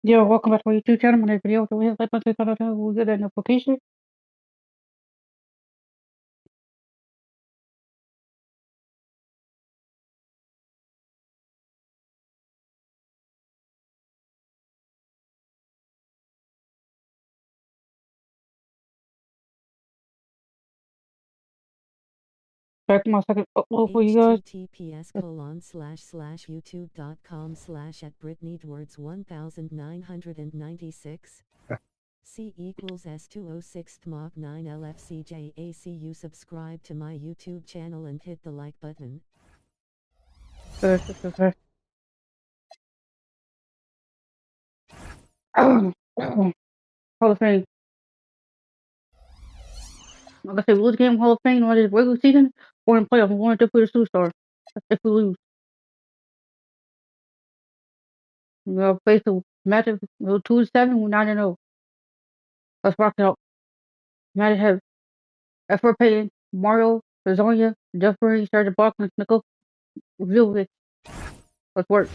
Yo, welcome back to my YouTube channel. My name is Video. So we have like we'll get that notification. Back to my second upload for you guys. https://youtube.com/@BritneyEdwards1996 C equals S206 Mach 9 LFCJACU. Subscribe to my YouTube channel and hit the like button. Hall of Fame. Like I said, we lose game Hall of Fame on this regular season or in playoffs. We want to put a superstar. If we lose, we gotta face a matchup. We're 2-7. We're 9-0. Let's rock it out. United have Effort Payton, Mario, Bezonia, Jeffrey, Sergeant Barkley, Nickel, Village. Let's work.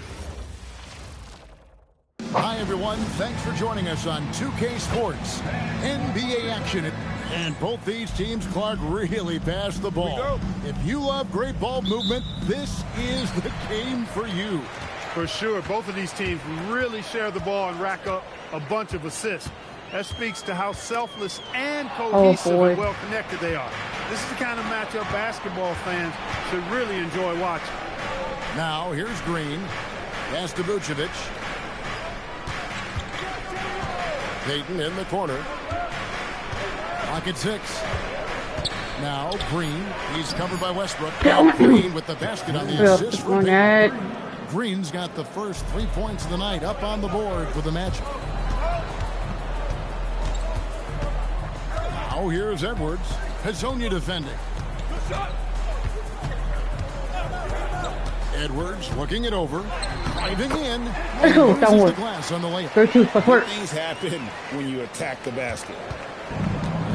Hi, everyone. Thanks for joining us on 2K Sports. NBA action. And both these teams, Clark, really pass the ball. If you love great ball movement, this is the game for you. For sure. Both of these teams really share the ball and rack up a bunch of assists. That speaks to how selfless and cohesive and well-connected they are. This is the kind of matchup basketball fans should really enjoy watching. Now, here's Green. Pass to Vucevic. Payton in the corner. Clock at 6. Now, Green. He's covered by Westbrook. Green with the basket on the assist for Payton. Green's got the first 3 points of the night up on the board for the Magic. Now, here's Edwards. Hazonia defending. Edwards looking it over. Driving in. The glass on the layup. Things happen when you attack the basket.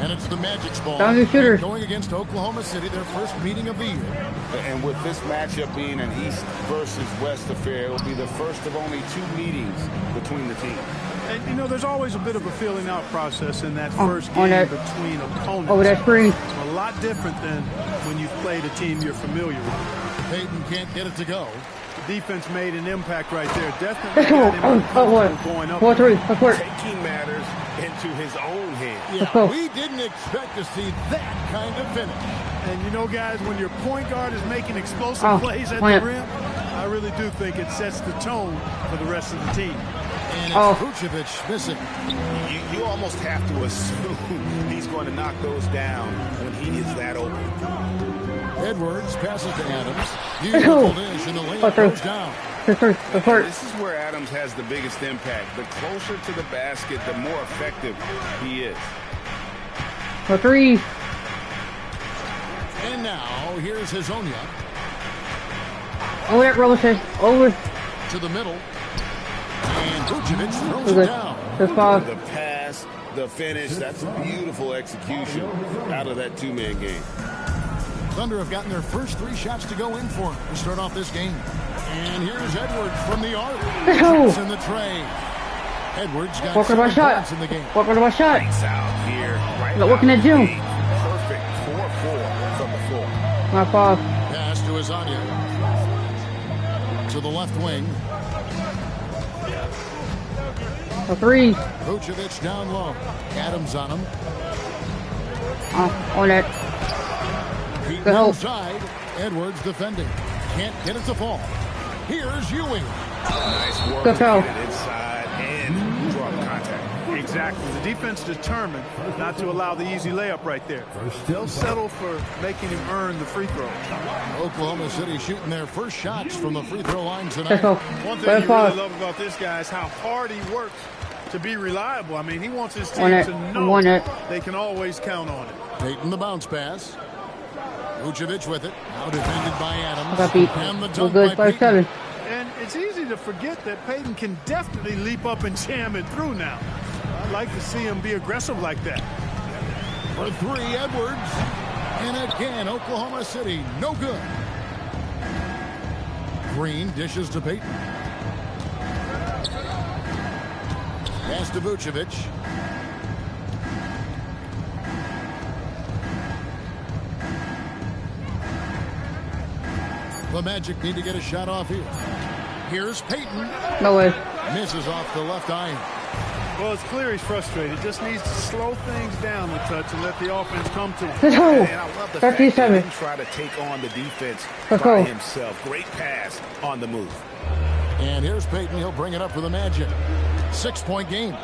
And it's the Magic's ball. Going against Oklahoma City, their first meeting of the year. And with this matchup being an East versus West affair, it will be the first of only 2 meetings between the teams. And, you know, there's always a bit of a filling out process in that first game between opponents. Oh, that's free. A lot different than when you've played a team you're familiar with. Payton can't get it to go. The defense made an impact right there. Definitely got him going up. 4-3. Let's work. Taking matters into his own hands. Yeah, we didn't expect to see that kind of finish. And you know, guys, when your point guard is making explosive plays at the rim, I really do think it sets the tone for the rest of the team. And it's Vucevic missing. You almost have to assume he's going to knock those down when he is that open. Edwards passes to Adams. Beautiful dish, and the layup goes down. This is where Adams has the biggest impact. The closer to the basket, the more effective he is. For 3. And now, here's Hazonia. Over that Robinson. Over. To the middle. And Vucevic throws it down. The pass, the finish, that's beautiful execution out of that 2-man game. Thunder have gotten their first 3 shots to go in for to start off this game. And here's Edwards from the arc. It's in the tray. Edwards got 7 points in the game. Working on my shot. Out here, right working at June. Perfect 4-4 from the floor. My fault. Pass to Hazonia. To the left wing. A three. Vucevic down low. Adams on him. On that. Heat Good help. inside. Edwards defending. Can't get it to fall. Here's Ewing. Nice work. Good foul. Inside and drop contact. Exactly. The defense determined not to allow the easy layup right there. They'll settle for making him earn the free throw. Oklahoma City shooting their first shots from the free throw line Let's tonight. go. One thing you really love about this guy is how hard he works to be reliable. I mean, he wants his team to know they can always count on it. Payton the bounce pass. Vucevic with it. Now defended by Adams. Got beat. And the We're dunk good by by 7. And it's easy to forget that Payton can definitely leap up and jam it through now. I'd like to see him be aggressive like that. For 3, Edwards. And again, Oklahoma City, no good. Green dishes to Payton. Pass to Vucevic. The Magic need to get a shot off here. Here's Payton. No way. Misses off the left iron. Well, it's clear he's frustrated. Just needs to slow things down a touch and let the offense come to him. Let's go. And I love the fact that he 37. didn't try to take on the defense Let's by go. himself. Great pass on the move. And here's Payton. He'll bring it up for the Magic. 6-point game.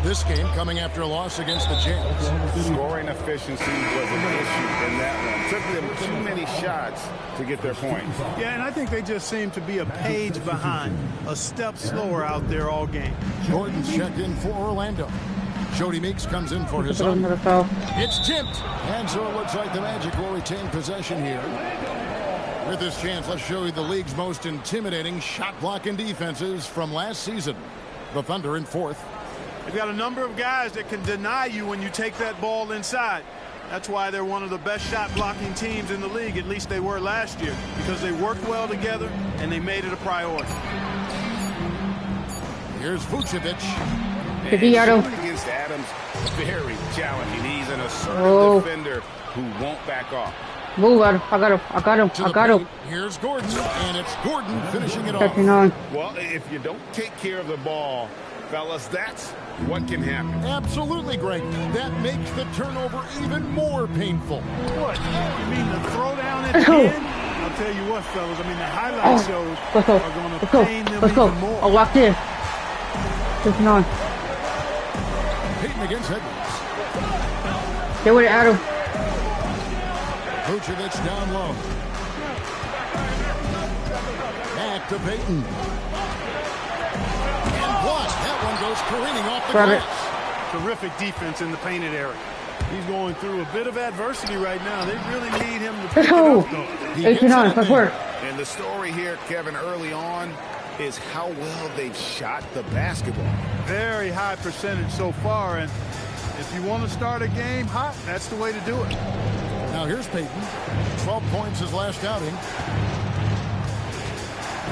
This game coming after a loss against the Jazz. Scoring efficiency was an issue in that one. Took them too many shots to get their points. Yeah, and I think they just seem to be a page behind, a step slower out there all game. Gordon's checked in for Orlando. Jody Meeks comes in for his son. Another foul. It's tipped. And so it looks like the Magic will retain possession here. With this chance, let's show you the league's most intimidating shot blocking defenses from last season. The Thunder in 4th. They've got a number of guys that can deny you when you take that ball inside. That's why they're one of the best shot blocking teams in the league. At least they were last year, because they worked well together and they made it a priority. Here's Vucevic. Did he out of? Against Adams, very challenging. He's an assertive defender who won't back off. Move, Adam. I got him. I got him. To I the got him. paint. Here's Gordon. And it's Gordon finishing it off. 39. Well, if you don't take care of the ball, fellas, that's what can happen. Absolutely, Greg. That makes the turnover even more painful. What? You mean the throwdown at the end? I'll tell you what, fellas. I mean, the highlight shows Let's go. are going to Let's go. pain them Let's go. even more. I locked in. 59. Payton against Edwards. They would have Adam. Vucevic down low. Back to Payton. And blocked. That one goes careening off the Grab it. glass. Terrific defense in the painted area. He's going through a bit of adversity right now. They really need him to Let's pick it go. up, though. He gets 89. it Let's in. work. And the story here, Kevin, early on is how well they've shot the basketball. Very high percentage so far, and if you want to start a game hot, that's the way to do it. Now here's Payton. 12 points his last outing.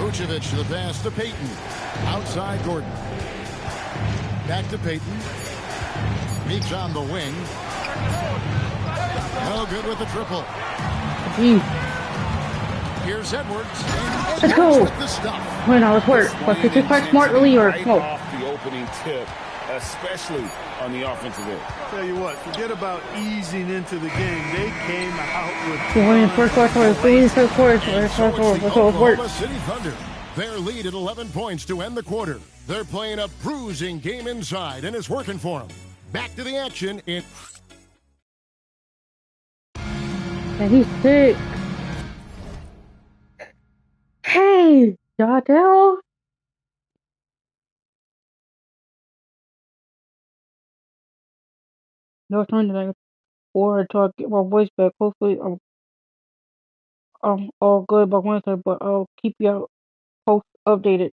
Vucevic to the pass to Payton. Outside Gordon. Back to Payton. Meeks on the wing. No good with the triple. Here's Edwards. And Let's go. with the stuff. Wait, now let's work. Let's get this part smartly or right no. off the opening tip, especially on the offensive end. Tell you what, forget about easing into the game. They came out with We're winning first quarter. We're winning first quarter. Let's So it's go. the Let's go. Let's work. Oklahoma City Thunder. Their lead at 11 points to end the quarter. They're playing a bruising game inside, and it's working for them. Back to the action in 86. Hey, Jardel. No time tonight. Or until I get my voice back. Hopefully, I'm all good by Wednesday, but I'll keep you post updated.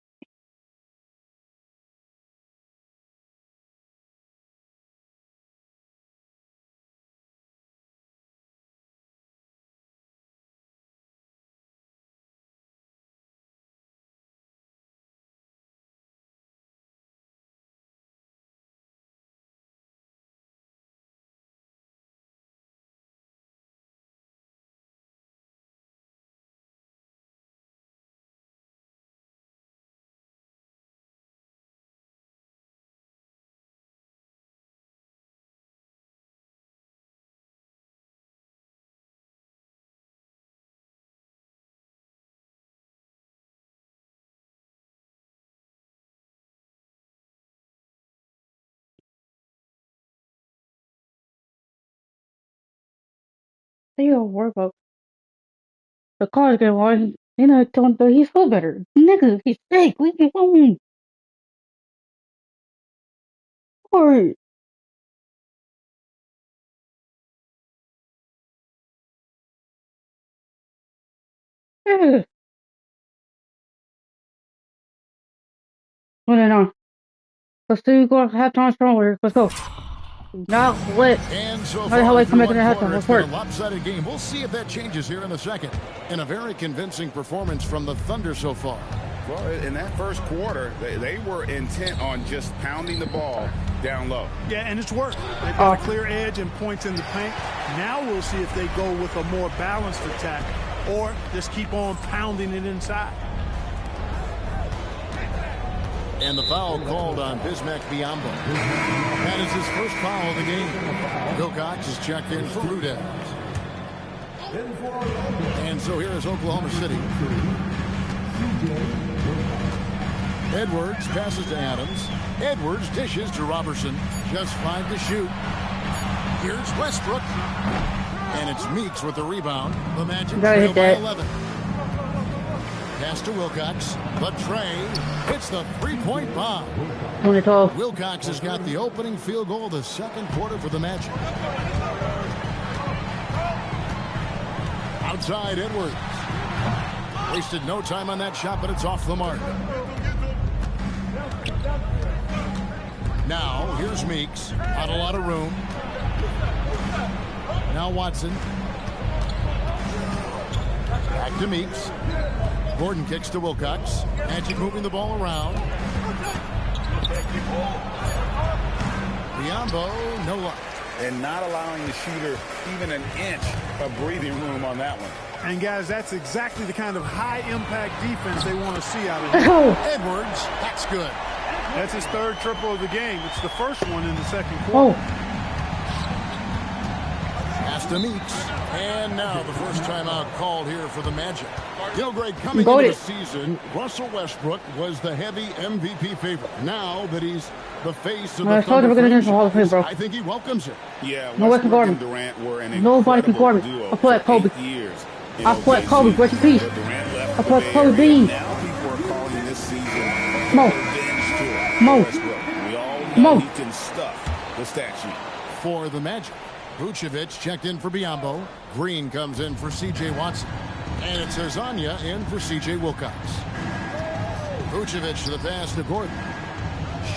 They don't worry about the car's getting on. You know, telling him he's feel better. Nigga, he's sick. We get home. Or yeah. No, no, no. Let's see you go halftime stronger. Let's go. Now what? And so How the hell far I come through back in one the quarter, halftime? it's been a Report. lopsided game. We'll see if that changes here in the second. And a very convincing performance from the Thunder so far. Well, in that first quarter, they were intent on just pounding the ball down low. Yeah, and it's worked. They've got a clear edge and points in the paint. Now we'll see if they go with a more balanced attack or just keep on pounding it inside. And the foul called on Bismack Biyombo. That is his first foul of the game. Wilcox is checked in for Rudez. And so here is Oklahoma City. Edwards passes to Adams. Edwards dishes to Robertson. Just 5 to shoot. Here's Westbrook. And it's Meeks with the rebound. The Magic trail by 11. Pass to Wilcox. But Trey hits the three-point bomb. Wilcox has got the opening field goal of the second quarter for the Magic. Outside Edwards. Wasted no time on that shot, but it's off the mark. Now, here's Meeks. Not a lot of room. Now Watson. Back to Meeks. Gordon kicks to Wilcox. Magic moving the ball around. Biyombo, no luck. And not allowing the shooter even an inch of breathing room on that one. And, guys, that's exactly the kind of high-impact defense they want to see out of him. Edwards, that's good. That's his third triple of the game. It's the first one in the second quarter. Pass to Meeks. And now the first timeout called here for the Magic. Gilgrade, coming into the season, Russell Westbrook was the heavy MVP favorite. Now that he's the face of the Thunder franchise, I think he welcomes it. Yeah, Westbrook and Durant were an nobody can guard me. I play like Kobe. I play like Kobe. Rest in peace. I play like Kobe Bean. Now people are calling this season Mo. We all know he can stuff the stat sheet. For the Magic, Vucevic checked in for Biyombo. Green comes in for C.J. Watson. And it's Azania in for C.J. Wilcox. Vucevic to the pass to Gordon.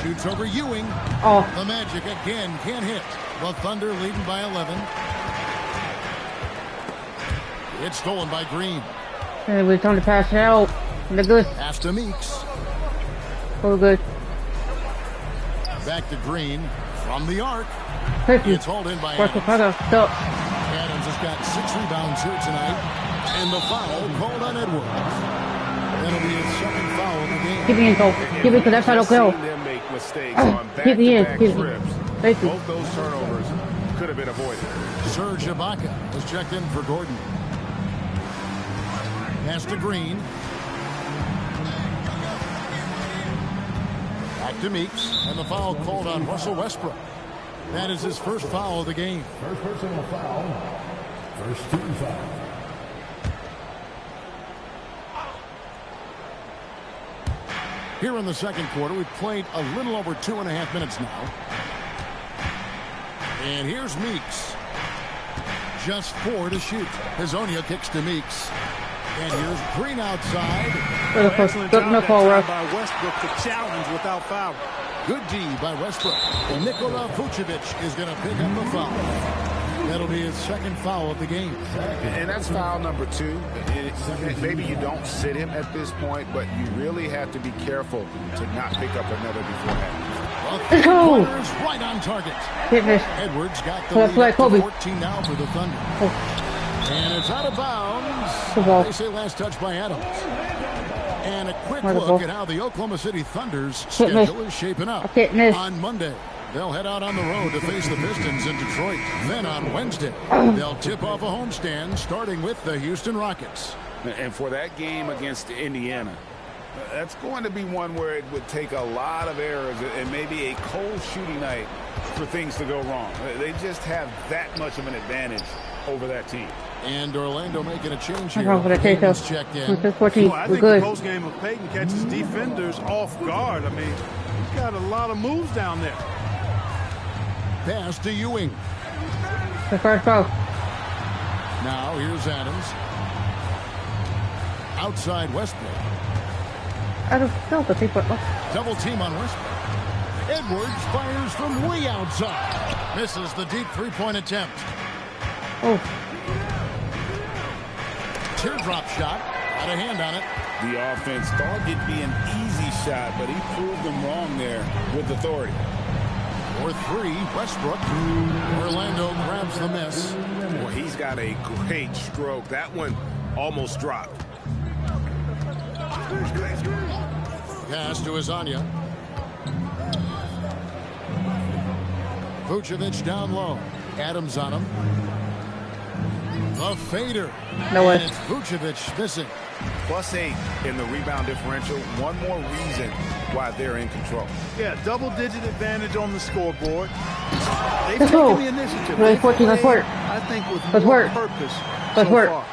Shoots over Ewing. The Magic again can't hit. The Thunder leading by 11. It's stolen by Green. And we're trying to pass it out. They're good. Pass to Meeks. Oh, good. Back to Green from the arc. It's hauled in by Adams. Adams has got 6 rebounds here tonight. And the foul called on Edwards. That'll be his second foul of the game. Give me in, go. Give me, because that's how they'll go. Them make mistakes on Give me in. back-to-back trips. Both those turnovers could have been avoided. Serge Ibaka has checked in for Gordon. Pass to Green. Back to Meeks. And the foul called on Russell Westbrook. That is his first foul of the game. First personal foul. First team foul. Here in the second quarter, we've played a little over 2.5 minutes now. And here's Meeks. Just 4 to shoot. Hazonia kicks to Meeks. And here's Green outside. Excellent job by Westbrook to challenge without foul. Good D by Westbrook. And Nikola Vucevic is going to pick up the foul. That'll be his second foul of the game. And that's foul number 2. Maybe you don't sit him at this point, but you really have to be careful to not pick up another beforehand. Let's go. Right on target. Edwards got the lead to 14 now for the Thunder. And it's out of bounds. They say last touch by Adams. And a quick look at how the Oklahoma City Thunder's schedule is shaping up. On Monday, they'll head out on the road to face the Pistons in Detroit. Then on Wednesday, they'll tip off a homestand starting with the Houston Rockets. And for that game against Indiana, that's going to be one where it would take a lot of errors and maybe a cold shooting night for things to go wrong. They just have that much of an advantage over that team. And Orlando making a change here. I'm going to checked in. Well, I think the post-game of Peyton catches defenders off guard. I mean, he's got a lot of moves down there. Pass to Ewing. The first go. Now here's Adams. Outside Westbrook. I don't feel the people. Double team on Westbrook. Edwards fires from way outside. Misses the deep three-point attempt. Oh. Teardrop shot. Got a hand on it. The offense thought it'd be an easy shot, but he proved them wrong there with authority. For three, Westbrook. Orlando grabs the miss. Well, he's got a great stroke. That one almost dropped. Pass to Azania. Vucevic down low. Adams on him. A fader. No way. And it's Vucevic missing. +8 in the rebound differential. One more reason why they're in control. Yeah, double-digit advantage on the scoreboard. They've Let's taken go. the initiative. Really 14, let's work. I think with Let's more work. purpose Let's so work. far.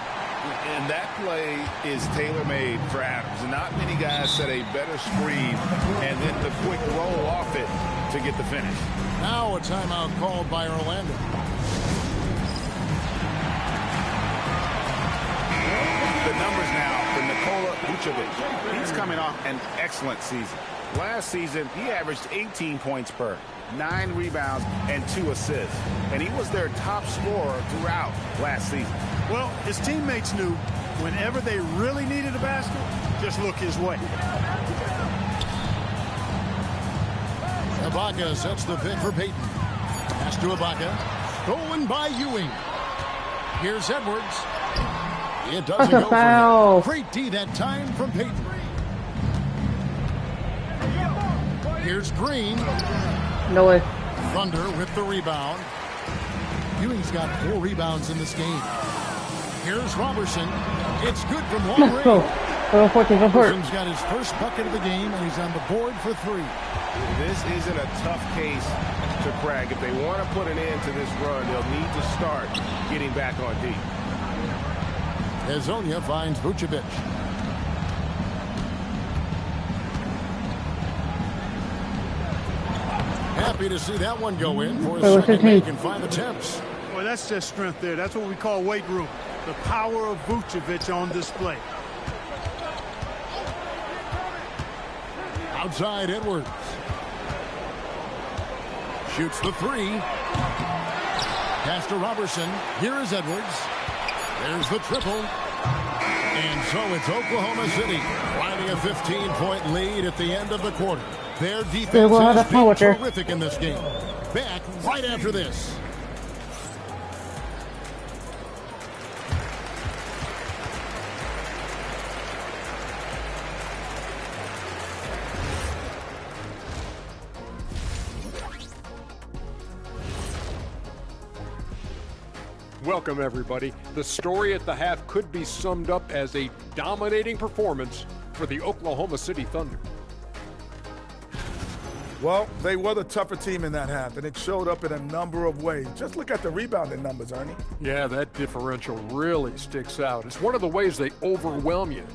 And that play is tailor-made for Adams. Not many guys set a better screen and then the quick roll off it to get the finish. Now a timeout called by Orlando. The numbers now for Nikola Vucevic. He's coming off an excellent season. Last season, he averaged 18 points per, 9 rebounds, and 2 assists. And he was their top scorer throughout last season. Well, his teammates knew whenever they really needed a basket, just look his way. Ibaka sets the pick for Peyton. Pass to Ibaka. Stolen by Ewing. Here's Edwards. It doesn't go foul. for him. Great D that time from Peyton. Here's Green. No way. Thunder with the rebound. Ewing's got 4 rebounds in this game. Here's Robertson. It's good from long Let's go. range. 14, go for it. Robertson's got his first bucket of the game, and he's on the board for 3. This isn't a tough case to crack. If they want to put an end to this run, they'll need to start getting back on D. Hazonia finds Vucevic. Happy to see that one go in for a second make and 5 attempts. Well, that's just strength there. That's what we call weight room. The power of Vucevic on display. Outside Edwards. Shoots the 3. Pass to Robertson. Here is Edwards. There's the triple. And so it's Oklahoma City riding a 15-point lead at the end of the quarter. Their defense has been terrific in this game. Back right after this. Welcome, everybody. The story at the half could be summed up as a dominating performance for the Oklahoma City Thunder. Well, they were the tougher team in that half, and it showed up in a number of ways. Just look at the rebounding numbers, Ernie. Yeah, that differential really sticks out. It's one of the ways they overwhelm you.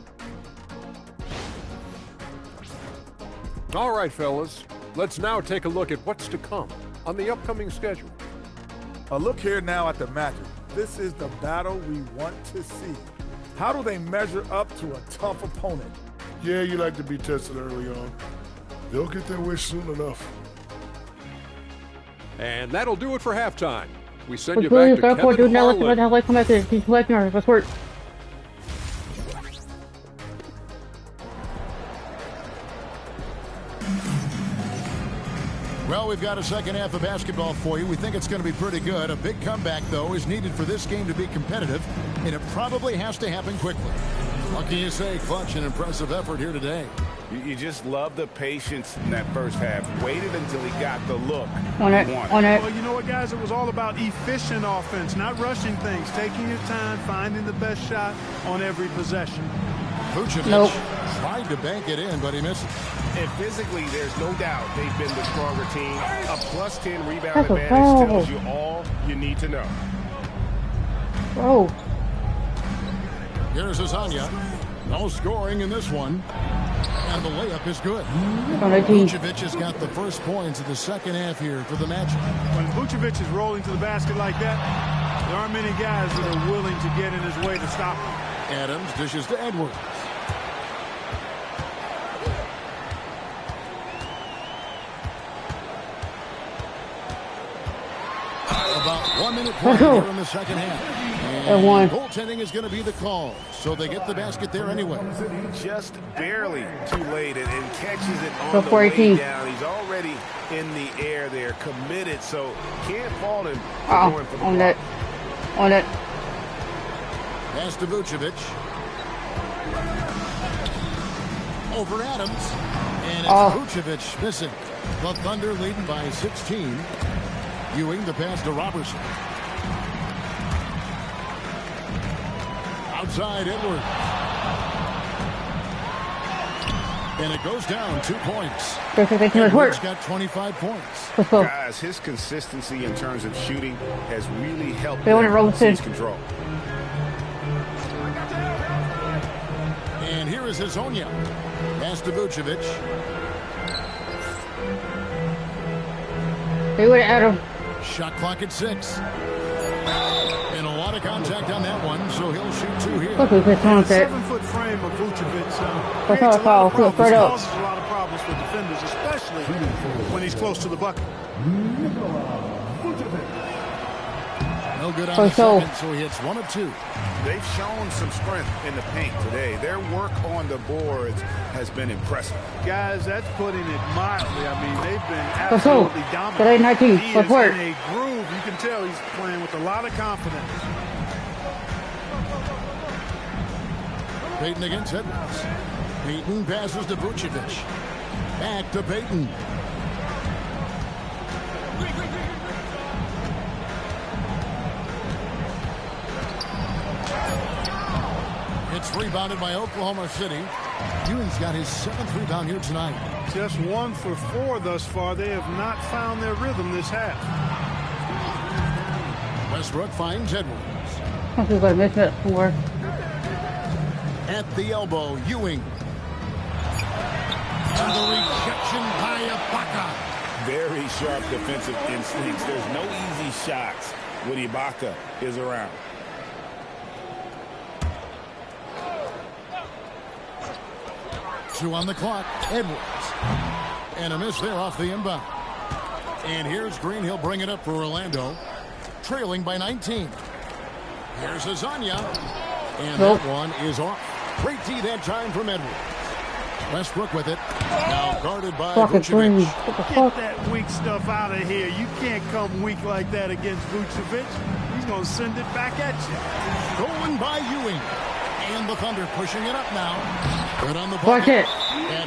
All right, fellas, let's now take a look at what's to come on the upcoming schedule. A look here now at the Magic. This is the battle we want to see. How do they measure up to a tough opponent? Yeah, you like to be tested early on. They'll get their wish soon enough. And that'll do it for halftime. We send you back to Kevin Harlan. Let's work. Well, we've got a second half of basketball for you. We think it's going to be pretty good. A big comeback, though, is needed for this game to be competitive, and it probably has to happen quickly. What can you say? Clutch and impressive effort here today. You just love the patience in that first half. Waited until he got the look. On it. Well, you know what, guys? It was all about efficient offense, not rushing things, taking your time, finding the best shot on every possession. Vucevic tried to bank it in, but he misses. And physically, there's no doubt they've been the stronger team. A +10 rebound advantage tells you all you need to know. Oh. Here's Azania. No scoring in this one. And the layup is good. Vucevic has got the first points of the second half here for the Magic. When Vucevic is rolling to the basket like that, there aren't many guys that are willing to get in his way to stop him. Adams dishes to Edwards. About 1 minute play here in the second half. And one. Goaltending is going to be the call, so they get the basket there anyway. Just barely too late and catches it on the way down. He's already in the air there, committed, so can't fault him. On it. Pass to Vucevic. Over Adams. And it's Vucevic missing. The Thunder leading by 16. Ewing the pass to Robertson. Outside Edwards. And it goes down 2 points. Edwards got 25 points. Guys, his consistency in terms of shooting has really helped him control. And here is Hazonia. Pass to Vucevic. They would have Adam. Shot clock at 6. And a lot of contact on that one, so he'll shoot 2 here. Look who's on it. 7-foot frame of Vucevic That's not a foul. causes a lot of problems for defenders, especially when he's close to the bucket. No good on the second, so he hits 1 of 2. They've shown some strength in the paint today. Their work on the boards has been impressive. Guys, that's putting it mildly. I mean, they've been absolutely dominant. He is in a groove. You can tell he's playing with a lot of confidence. Payton against Edwards. Payton passes to Vucevic. Back to Payton. It's rebounded by Oklahoma City. Ewing's got his 7th rebound here tonight. Just 1 for 4 thus far. They have not found their rhythm this half. Westbrook finds Edwards. At the elbow, Ewing. And the rejection by Ibaka. Very sharp defensive instincts. There's no easy shots when Ibaka is around. Two on the clock. Edwards. And a miss there off the inbound. And here's Green. He'll bring it up for Orlando. Trailing by 19. Here's Azania. And that one is off. Great D that time from Edwards. Westbrook with it. Now guarded by Vucevic. Get that weak stuff out of here. You can't come weak like that against Vucevic. He's going to send it back at you. Going by Ewing. And the Thunder pushing it up now. Good on the bucket.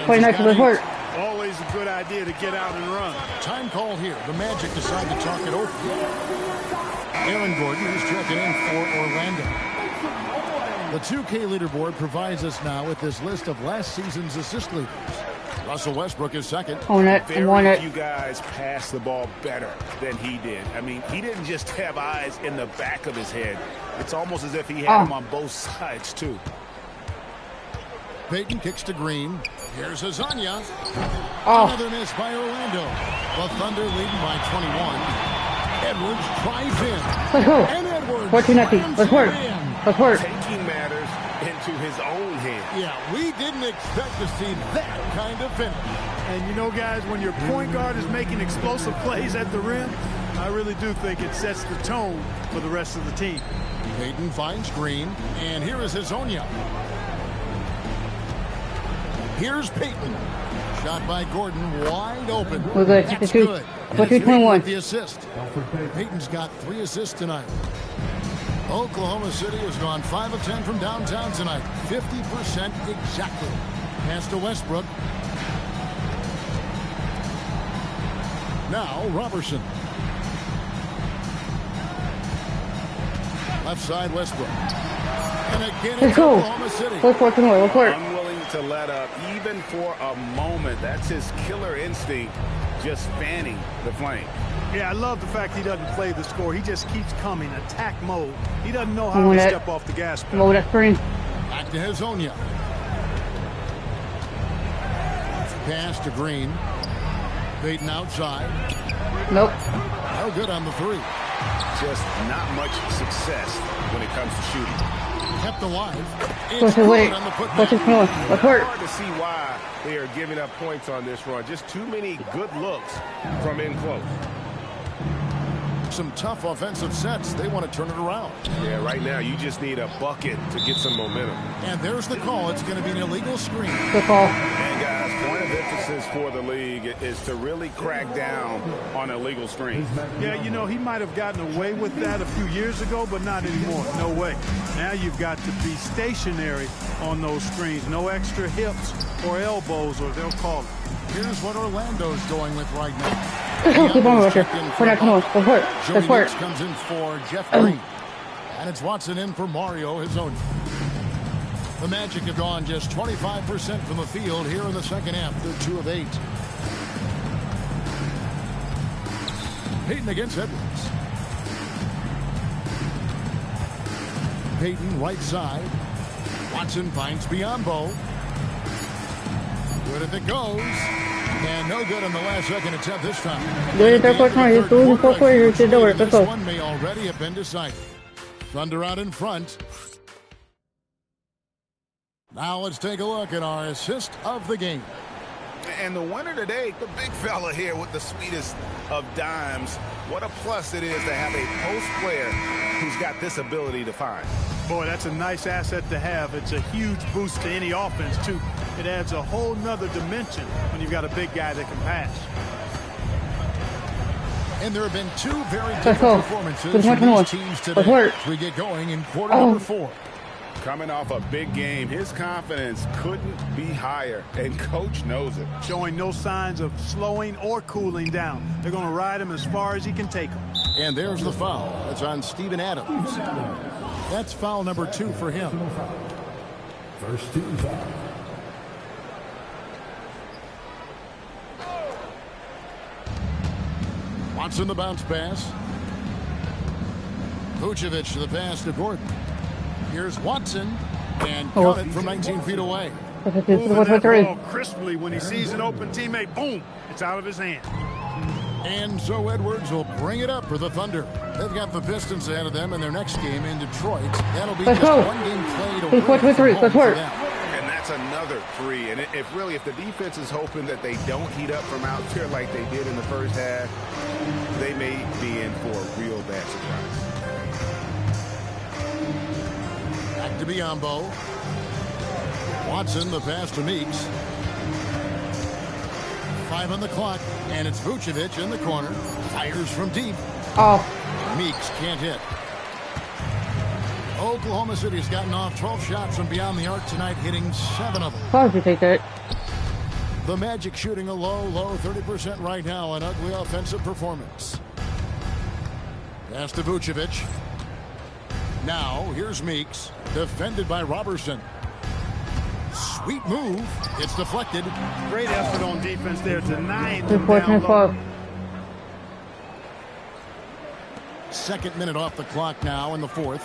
Play next to the court. Always a good idea to get out and run. Time call here. The Magic decide to talk it over. Aaron Gordon is checking in for Orlando. The 2K leaderboard provides us now with this list of last season's assist leaders. Russell Westbrook is second. Very few guys pass the ball better than he did. I mean, he didn't just have eyes in the back of his head. It's almost as if he had them on both sides, too. Payton kicks to Green. Here's Azania. Another miss by Orlando. The Thunder leading by 21. Edwards drives in. Let's go. And Edwards 14-0. Let's work. Let's work. Taking matters into his own hands. Yeah, we didn't expect to see that kind of finish. And you know, guys, when your point guard is making explosive plays at the rim, I really do think it sets the tone for the rest of the team. Payton finds Green, and here is Hazonia. Here's Payton. Shot by Gordon, wide open. We're good. That's good. What's 21? The assist. Payton's got 3 assists tonight. Oklahoma City has gone 5 of 10 from downtown tonight. 50% exactly. Pass to Westbrook. Now Robertson. Left side Westbrook. And again it's Oklahoma City. Let's work. Unwilling to let up even for a moment. That's his killer instinct, just fanning the flame. Yeah, I love the fact he doesn't play the score. He just keeps coming, attack mode. He doesn't know how to step off the gas pedal. Move that screen. Back to Hazonia. Pass to Green. Payton outside. Nope. No good on the three. Just not much success when it comes to shooting. Kept alive. What's it with it? What's it doing? Let's work. Hard to see why they are giving up points on this run. Just too many good looks from in close. Some tough offensive sets. They want to turn it around. Yeah, right now you just need a bucket to get some momentum. And there's the call. It's going to be an illegal screen. Good call. And guys, point of emphasis for the league is to really crack down on illegal screens. Yeah, you know, he might have gotten away with that a few years ago, but not anymore. No way. Now you've got to be stationary on those screens. No extra hips or elbows, or they'll call it. Here's what Orlando's going with right now. Keep on, Roger. We're not coming on. Let's work. Let's work. Comes in for Jeff Green. And it's Watson in for Mario Hazonia. The Magic have gone just 25% from the field here in the second half. They're 2 of 8. Payton against Edwards. Payton right side. Watson finds Biombo. Good if it goes. And no good on the last second attempt this time. Good at their corner. He's doing the fourth quarter. Let's This go. one may already have been decided. Thunder out in front. Now let's take a look at our assist of the game. And the winner today, the big fella here with the sweetest of dimes. What a plus it is to have a post player who's got this ability to find. Boy, that's a nice asset to have. It's a huge boost to any offense, too. It adds a whole nother dimension when you've got a big guy that can pass. And there have been 2 very different performances from these teams today. As we get going in quarter number 4. Coming off a big game, his confidence couldn't be higher, and coach knows it. Showing no signs of slowing or cooling down. They're going to ride him as far as he can take him. And there's the foul. That's on Steven Adams. That's foul number 2 for him. First team foul. Watson the bounce pass. Vucevic to the pass to Gordon. Here's Watson, and got it from 19 feet away. Moving that ball crisply when he sees an open teammate, boom, it's out of his hand. And so Edwards will bring it up for the Thunder. They've got the Pistons ahead of them in their next game in Detroit. That'll be just one game played away from home for them. And that's another 3. And if the defense is hoping that they don't heat up from out there like they did in the first half, they may be in for a real bad surprise. Back to Biombo. Watson, the pass to Meeks. 5 on the clock, and it's Vucevic in the corner. Fires from deep. Oh. Meeks can't hit. Oklahoma City's gotten off 12 shots from beyond the arc tonight, hitting 7 of them. How did you take that? The Magic shooting a low 30% right now, an ugly offensive performance. Pass to Vucevic. Now, here's Meeks, defended by Robertson. Sweet move. It's deflected. Great effort on defense there, denying them down low. Second minute off the clock now in the 4th.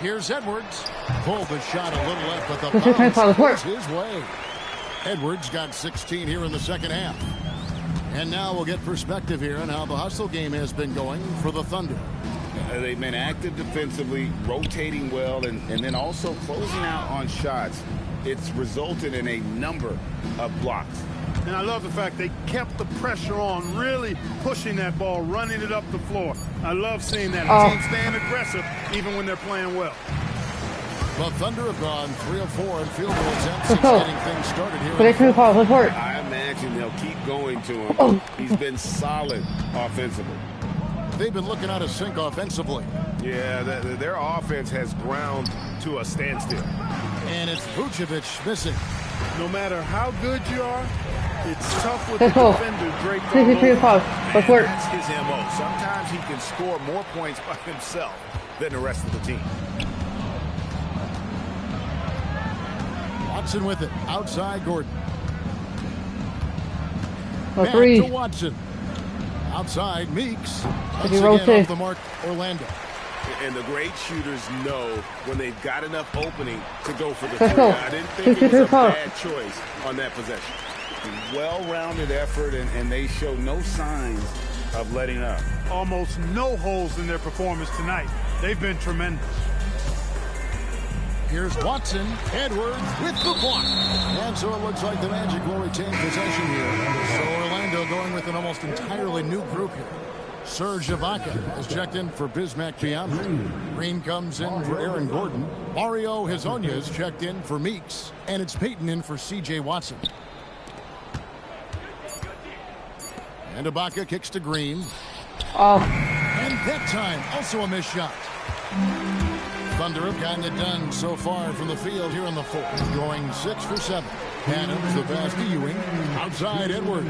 Here's Edwards. Pulled the shot a little left, but the bounce goes his way. Edwards got 16 here in the second half. And now we'll get perspective here on how the hustle game has been going for the Thunder. They've been active defensively, rotating well, and then also closing out on shots. It's resulted in a number of blocks. And I love the fact they kept the pressure on, really pushing that ball, running it up the floor. I love seeing that. Team staying aggressive even when they're playing well. The Thunder have gone 3 of 4 in field goal attempts since getting things started here. I imagine they'll keep going to him. He's been solid offensively. They've been looking out of sync offensively. Yeah, their offense has ground to a standstill. And it's Vucevic missing. No matter how good you are, it's tough with the defender draped all over. That's his MO. Sometimes he can score more points by himself than the rest of the team. Watson with it. Outside Gordon. Back to Watson. Outside, Meeks. Once he again rotates. off the mark, Orlando. And the great shooters know when they've got enough opening to go for the Let's three. go. I didn't think it was a 63 points. bad choice on that possession. Well-rounded effort, and they show no signs of letting up. Almost no holes in their performance tonight. They've been tremendous. Here's Watson. Edwards with the block. And so it looks like the Magic will retain possession here. So Orlando going with an almost entirely new group here. Serge Ibaka has checked in for Bismack Biyombo. Green comes in for Aaron Gordon. Mario Hezonja has checked in for Meeks. And it's Peyton in for C.J. Watson. And Ibaka kicks to Green. Oh, And that time, also a missed shot. Thunder have gotten it done so far from the field here in the fourth, going 6 for 7. Adams, the pass to Ewing. Outside, Edwards.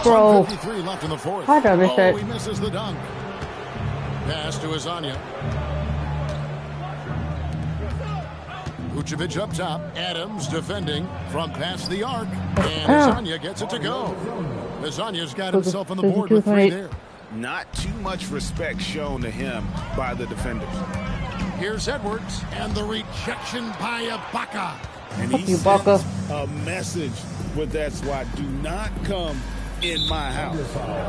bro. 53 left in the fourth. How did I miss that? He misses the dunk. Pass to Hezonja. Vucevic up top. Adams defending from past the arc. And Hezonja gets it to go. Hezonja's got himself on the board with 3 there. Not too much respect shown to him by the defenders. Here's Edwards, and the rejection by Ibaka. And Fuck he you, sends Ibaka. a message with that swat. Do not come in my house.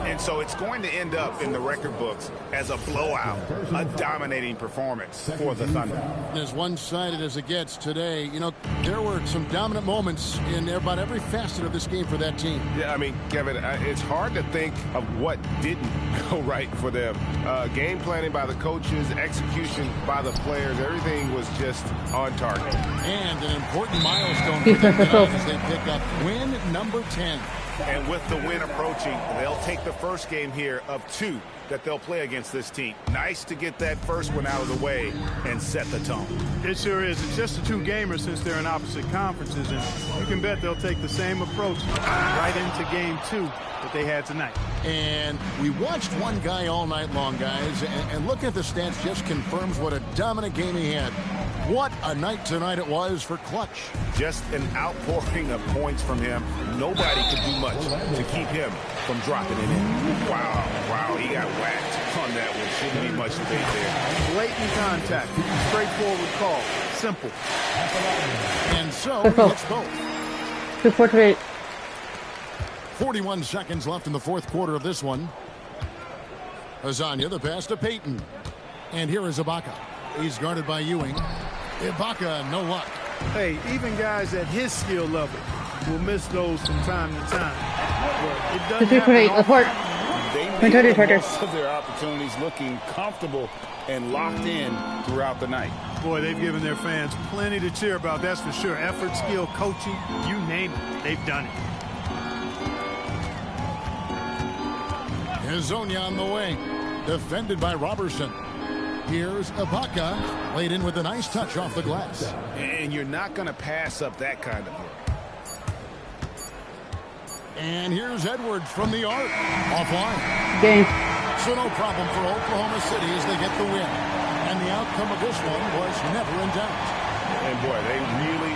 And so it's going to end up in the record books as a blowout, a dominating performance for the Thunder. As one-sided as it gets today, you know, there were some dominant moments in about every facet of this game for that team. Yeah, I mean, Kevin, it's hard to think of what didn't go right for them. Game planning by the coaches, execution by the players, everything was just on target. And an important milestone for them tonight as they pick up win number 10. And with the win approaching, they'll take the first game here of 2 that they'll play against this team. Nice to get that first one out of the way and set the tone. It sure is. It's just a 2-gamer since they're in opposite conferences, and you can bet they'll take the same approach right into game 2 that they had tonight. And we watched one guy all night long, guys, and looking at the stats just confirms what a dominant game he had. What a night tonight it was for Clutch. Just an outpouring of points from him. Nobody could do much to keep him from dropping it in. Wow, he got whacked on that one. Shouldn't be much debate there. Blatant contact. Straightforward call. Simple. And so he hits both. 248. 41 seconds left in the fourth quarter of this one. Hezonja, the pass to Peyton. And here is Ibaka. He's guarded by Ewing. Ibaka, no luck. Hey, even guys at his skill level will miss those from time to time. It doesn't 248. happen Report. They made the most of their opportunities, looking comfortable and locked in throughout the night. Boy, they've given their fans plenty to cheer about, that's for sure. Effort, skill, coaching, you name it, they've done it. Hezonja on the wing. Defended by Robertson. Here's Ibaka. Laid in with a nice touch off the glass. And you're not going to pass up that kind of look. And here's Edwards from the arc. Offline. Game. So no problem for Oklahoma City as they get the win. And the outcome of this one was never in doubt. And boy, they really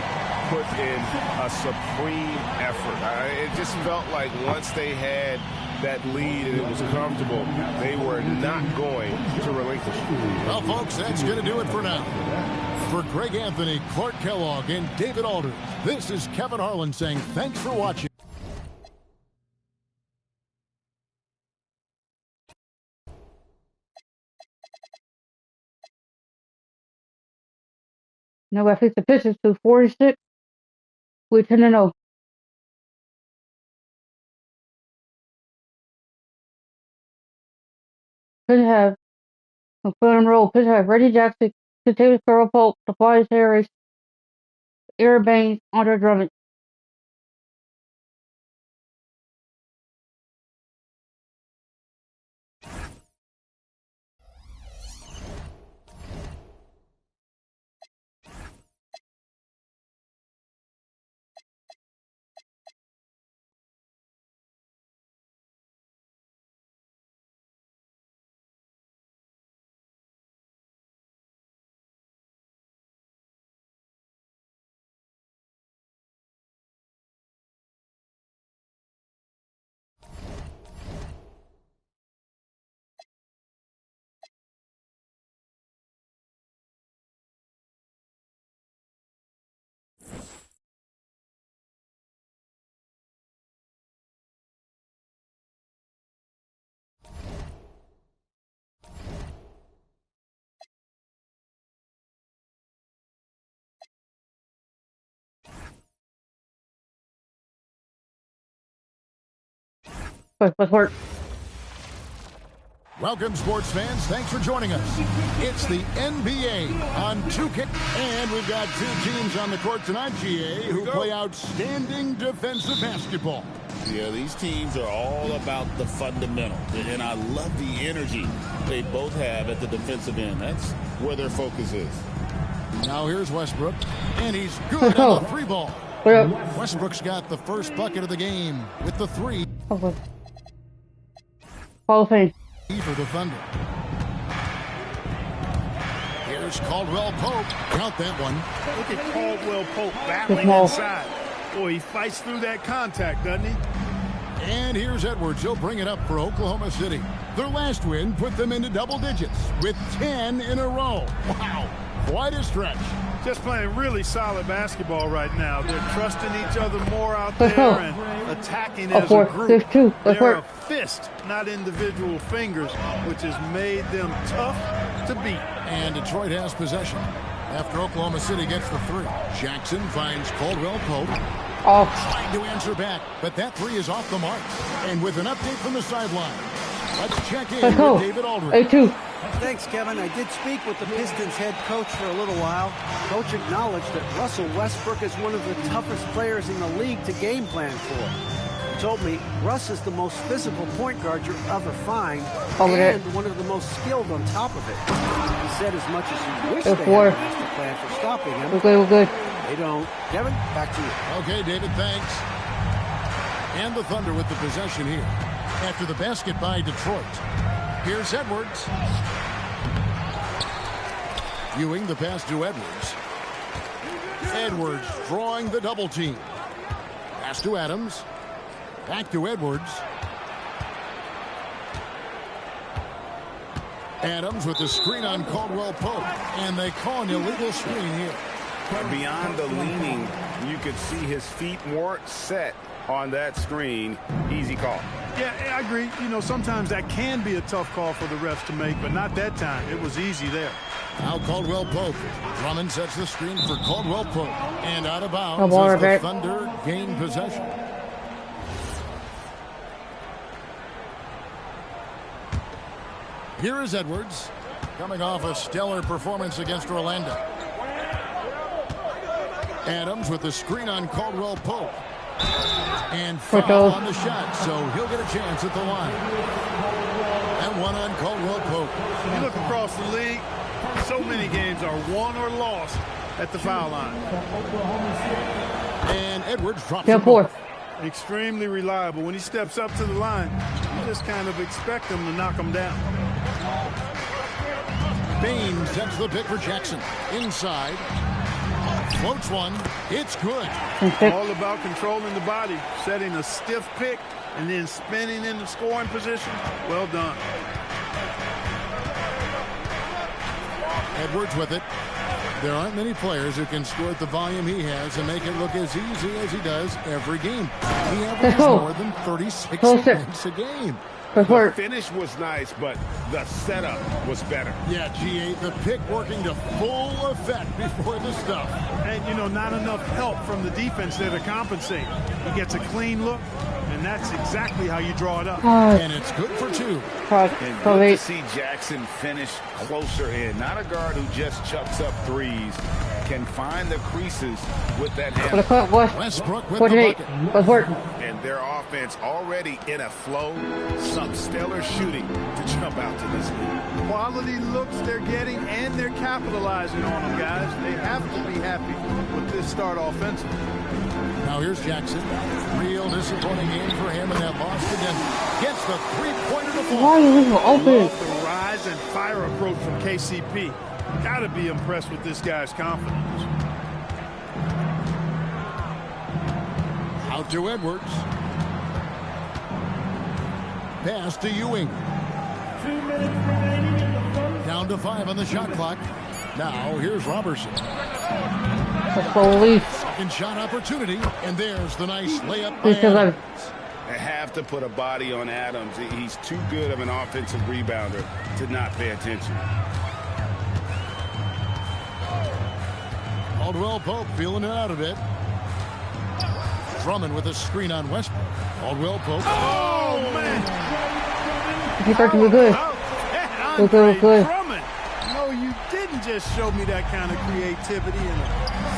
put in a supreme effort. It just felt like once they had that lead and it was comfortable, they were not going to relinquish it. Well, folks, that's going to do it for now. For Greg Anthony, Clark Kellogg, and David Alder, this is Kevin Harlan saying thanks for watching. No, I fixed the Pistons to 46. We're 10-0. Could have a front and roll. Could have Reggie Jackson, Taylor Sparrow Polk, Tobias Harris, Aaron Baines, Andre Drummond. Let's work. Welcome, sports fans. Thanks for joining us. It's the NBA on 2K. And we've got two teams on the court tonight, GA, who play outstanding defensive basketball. Yeah, these teams are all about the fundamentals. And I love the energy they both have at the defensive end. That's where their focus is. Now here's Westbrook, and he's good on the three ball. Westbrook's got the first bucket of the game with the three. Hall of Fame. For the Thunder. Here's Caldwell Pope. Count that one. Look at Caldwell Pope battling inside. Boy, he fights through that contact, doesn't he? And here's Edwards. He'll bring it up for Oklahoma City. Their last win put them into double digits with 10 in a row. Wow, quite a stretch. Just playing really solid basketball right now. They're trusting each other more out there and attacking as a group. They're a fist, not individual fingers, which has made them tough to beat. And Detroit has possession after Oklahoma City gets the three. Jackson finds Caldwell Pope. Trying to answer back, but that three is off the mark. And with an update from the sideline, let's check in with David Aldridge. Thanks, Kevin. I did speak with the Pistons head coach for a little while. Coach acknowledged that Russell Westbrook is one of the toughest players in the league to game plan for. He told me Russ is the most physical point guard you'll ever find and one of the most skilled on top of it. He said as much as he wished they had a master plan for stopping him. They don't. Kevin, back to you. Okay, David, thanks. And the Thunder with the possession here after the basket by Detroit. Here's Edwards. Ewing the pass to Edwards. Edwards drawing the double team. Pass to Adams. Back to Edwards. Adams with the screen on Caldwell Pope. And they call an illegal screen here. Beyond the leaning, you could see his feet weren't set on that screen. Easy call. Yeah, I agree. You know, sometimes that can be a tough call for the refs to make, but not that time. It was easy there. Now Caldwell Pope. Drummond sets the screen for Caldwell Pope. And out of bounds as the Thunder gain possession. Here is Edwards, coming off a stellar performance against Orlando. Adams with the screen on Caldwell Pope. And foul on the shot, so he'll get a chance at the line. And one on Caldwell Pope. You look across the league, so many games are won or lost at the foul line. And Edwards drops the ball. Extremely reliable. When he steps up to the line, you just kind of expect him to knock him down. Bain sets the pick for Jackson. Inside. Floats one. It's good. All about controlling the body, setting a stiff pick, and then spinning in the scoring position. Well done. Edwards with it. There aren't many players who can score at the volume he has and make it look as easy as he does every game. He averages more than 36 points a game. The finish was nice, but the setup was better. Yeah, GA, the pick working to full effect before the stuff. And, you know, not enough help from the defense there to compensate. He gets a clean look, and that's exactly how you draw it up. And it's good for two. And good to see Jackson finish closer in. Not a guard who just chucks up threes. Can find the creases with that hand. Westbrook with the bucket. And their offense already in a flow. Some stellar shooting to jump out to this league. Quality looks they're getting, and they're capitalizing on them, guys. They have to be happy with this start offensively. Now here's Jackson. Real disappointing game for him in that loss to Denver. Gets the three-pointer to fall. Love the rise and fire approach from KCP. Got to be impressed with this guy's confidence. Out to Edwards. Pass to Ewing. 2 minutes remaining in the first. Down to 5 on the shot clock. Now here's Robertson. Second shot opportunity, and there's the nice layup by Adams. They have to put a body on Adams. He's too good of an offensive rebounder to not pay attention. Caldwell Pope feeling it out a bit. Drummond with a screen on Westbrook. Caldwell Pope. Oh, man! He started to be good. Oh, Good. Drummond. No, you didn't just show me that kind of creativity in a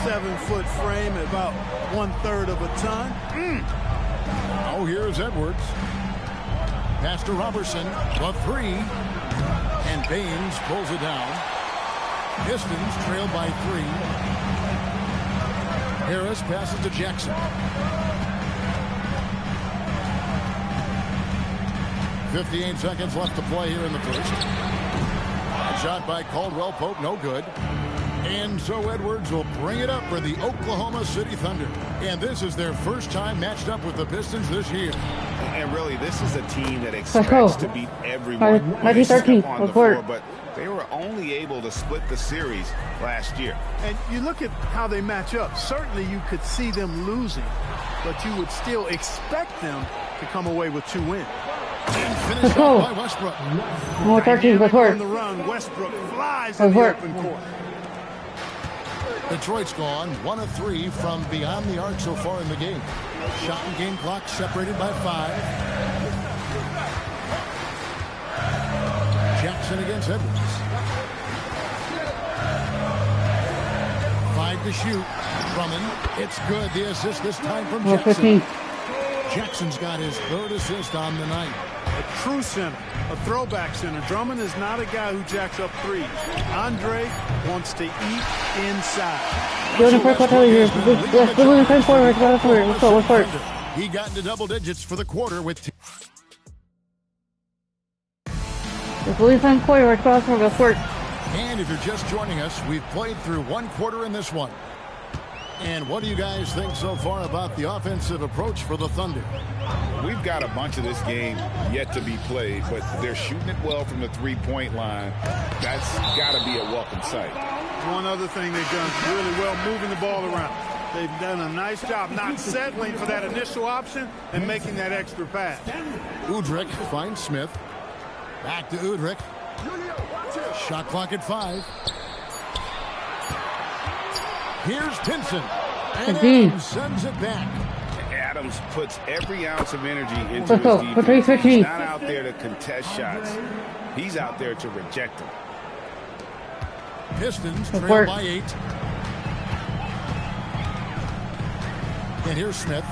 7-foot frame at about 1/3 of a ton. Oh, here's Edwards. Pass to Robertson. The three. And Baines pulls it down. Pistons trail by 3. Harris passes to Jackson. 58 seconds left to play here in the first. Shot by Caldwell Pope, no good. And so Edwards will bring it up for the Oklahoma City Thunder. And this is their first time matched up with the Pistons this year. And really, this is a team that expects to beat everyone when they 1913, step on the floor, but they were only able to split the series last year. And you look at how they match up. Certainly you could see them losing, but you would still expect them to come away with 2 wins. And finished off by Westbrook. More 13, good work. On the run, Westbrook flies in the open court. Detroit's gone 1 of 3 from beyond the arc so far in the game. Shot and game clock separated by 5. Jackson against Edwards. 5 to shoot. Drummond. It's good. The assist this time from Jackson. Jackson's got his 3rd assist on the night. A true center, a throwback center. Drummond is not a guy who jacks up threes. Andre wants to eat inside. He got into double digits for the quarter with And if you're just joining us, we've played through 1 quarter in this one. And what do you guys think so far about the offensive approach for the Thunder? We've got a bunch of this game yet to be played, but they're shooting it well from the 3-point line. That's got to be a welcome sight. One other thing they've done really well, moving the ball around. They've done a nice job not settling for that initial option and making that extra pass. Udrich finds Smith. Back to Udrich. Shot clock at 5. Here's Pinson. And Adams sends it back. Adams puts every ounce of energy into his defense. He's not out there to contest shots. He's out there to reject them. Pistons trail by 8. And here's Smith.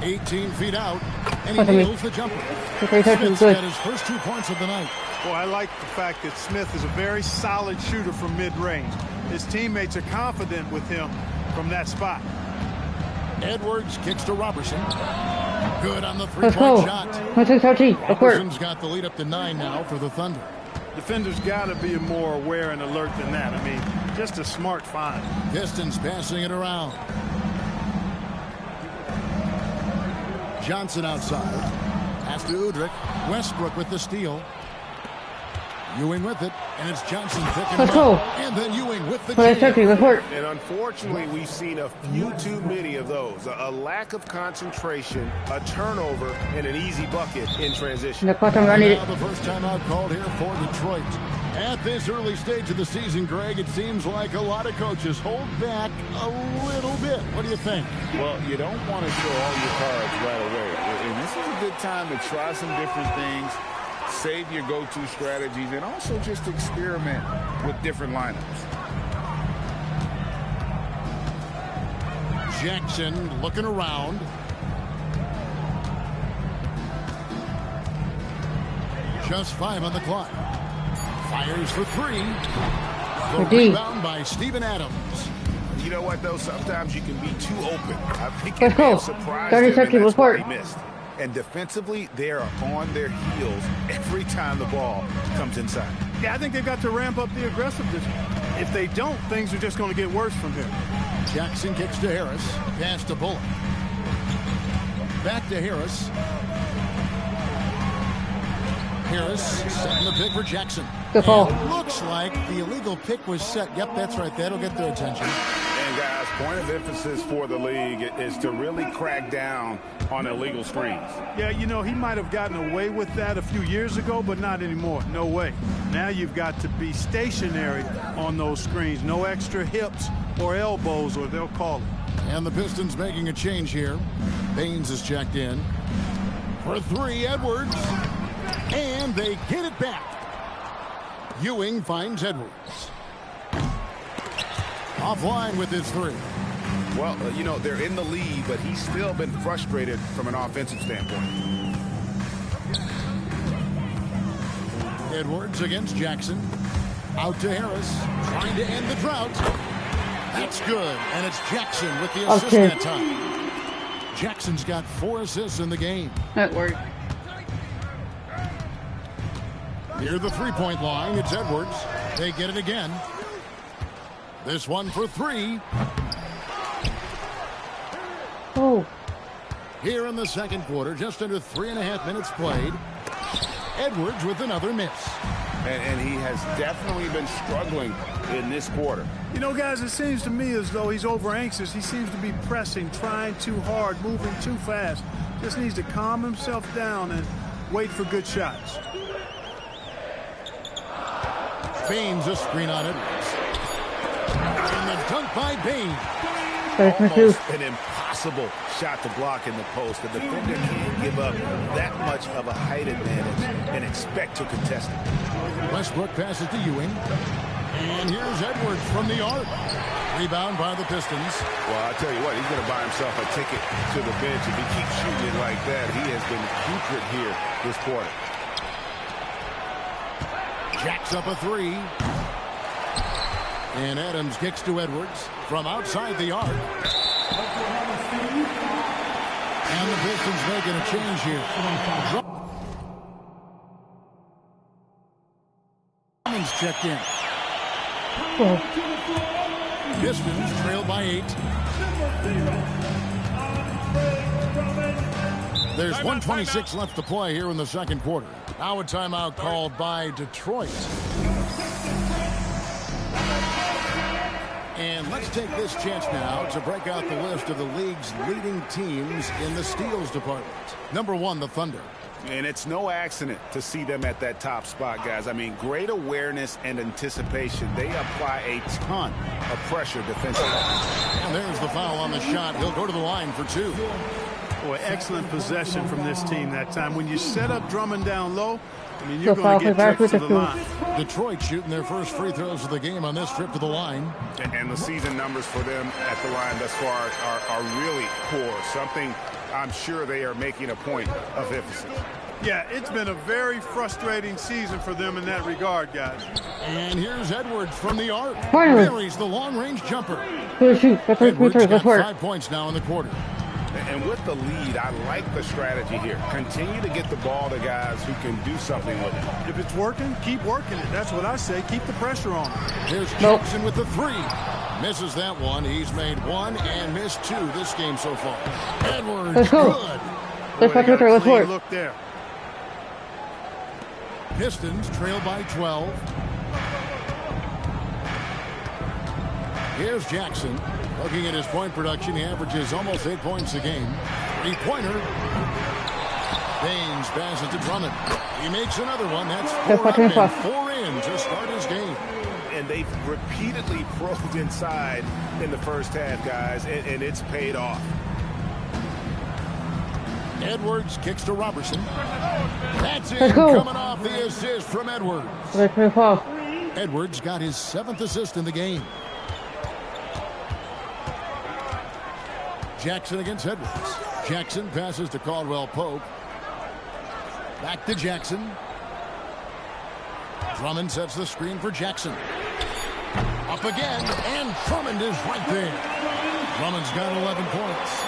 18 feet out. And he nails the jumper. Smith's got his first 2 points of the night. Well, I like the fact that Smith is a very solid shooter from mid-range. His teammates are confident with him from that spot. Edwards kicks to Robertson. Good on the 3-point shot. Robertson's got the lead up to 9 now for the Thunder. Defenders got to be more aware and alert than that. I mean, just a smart find. Pistons passing it around. Johnson outside. Pass to Udrich. Westbrook with the steal. Ewing with it, and it's Johnson picking up. And then Ewing with the jam. And unfortunately, we've seen a few too many of those. A lack of concentration, a turnover, and an easy bucket in transition. Now the first time out called here for Detroit. At this early stage of the season, Greg, it seems like a lot of coaches hold back a little bit. What do you think? Well, you don't want to show all your cards right away. And this is a good time to try some different things. Save your go-to strategies and also just experiment with different lineups. Jackson looking around. Just 5 on the clock. Fires for 3. The rebound by Steven Adams. You know what, though? Sometimes you can be too open. I think it may have surprised 30 him, and seconds that's why report. he missed. And defensively, they are on their heels every time the ball comes inside. Yeah, I think they've got to ramp up the aggressiveness. If they don't, things are just going to get worse from here. Jackson kicks to Harris. Pass to Bullock. Back to Harris. Harris setting the pick for Jackson. Good call. Looks like the illegal pick was set. Yep, that's right. That'll get their attention. And guys, point of emphasis for the league is to really crack down on illegal screens. Yeah, you know, he might have gotten away with that a few years ago, but not anymore. No way. Now you've got to be stationary on those screens. No extra hips or elbows, or they'll call it. And the Pistons making a change here. Baines is checked in. For three, Edwards. And they get it back. Ewing finds Edwards. Offline with his three. Well, you know, they're in the lead, but he's still been frustrated from an offensive standpoint. Edwards against Jackson. Out to Harris. Trying to end the drought. That's good. And it's Jackson with the assist that time. Jackson's got 4 assists in the game. That worked. Near the three-point line, it's Edwards. They get it again. This one for three. Oh. Here in the second quarter, just under 3.5 minutes played. Edwards with another miss. And he has definitely been struggling in this quarter. You know, guys, it seems to me as though he's over anxious. He seems to be pressing, trying too hard, moving too fast. Just needs to calm himself down and wait for good shots. Baines a screen on Edwards. And the dunk by Baines. Almost an impossible shot to block in the post. The defender can't give up that much of a height advantage and expect to contest it. Westbrook passes to Ewing. And here's Edwards from the arc. Rebound by the Pistons. Well, I tell you what, he's going to buy himself a ticket to the bench if he keeps shooting it like that. He has been putrid here this quarter. Jacks up a three. And Adams kicks to Edwards from outside the arc. And the Pistons making a change here. Drummond's checked in. Pistons trail by 8. There's 1:26 left to play here in the second quarter. Now a timeout called by Detroit. And let's take this chance now to break out the list of the league's leading teams in the steals department. Number 1, the Thunder. And it's no accident to see them at that top spot, guys. I mean, great awareness and anticipation. They apply a ton of pressure defensively. And there's the foul on the shot. He'll go to the line for 2. Boy, excellent possession from this team that time. When you set up Drummond down low, I mean, you're going to get tripped to the line. Detroit shooting their first free throws of the game on this trip to the line. And the season numbers for them at the line thus far are really poor. Something I'm sure they are making a point of emphasis. Yeah, it's been a very frustrating season for them in that regard, guys. And here's Edwards from the arc. Buries the long-range jumper. Edwards got 5 points now in the quarter. And with the lead, I like the strategy here. Continue to get the ball to guys who can do something with it. If it's working, keep working it. That's what I say. Keep the pressure on. Here's Jackson with the 3. Misses that one. He's made 1 and missed 2 this game so far. Edwards, let's go. Good. Let's work. Look there. Pistons trail by 12. Here's Jackson. Looking at his point production, he averages almost 8 points a game. 3-pointer. Baines passes to Drummond. He makes another one. That's 4 up and 4 in to start his game. And they've repeatedly probed inside in the first half, guys, and it's paid off. Edwards kicks to Robertson. That's it, coming off the assist from Edwards. Edwards got his 7th assist in the game. Jackson against Edwards. Jackson passes to Caldwell Pope. Back to Jackson. Drummond sets the screen for Jackson. Up again, and Drummond is right there. Drummond's got 11 points.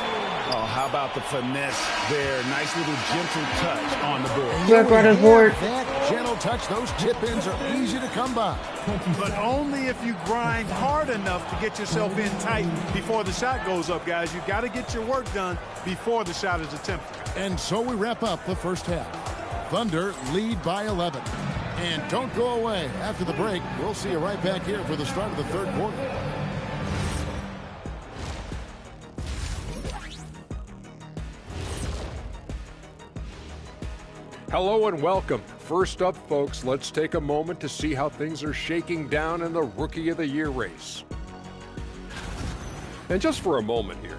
Oh, how about the finesse there? Nice little gentle touch on the board. That gentle touch, those chip-ins are easy to come by. But only if you grind hard enough to get yourself in tight before the shot goes up, guys. You've got to get your work done before the shot is attempted. And so we wrap up the first half. Thunder lead by 11. And don't go away. After the break, we'll see you right back here for the start of the third quarter. Hello and welcome. First up, folks, let's take a moment to see how things are shaking down in the Rookie of the Year race. And just for a moment here,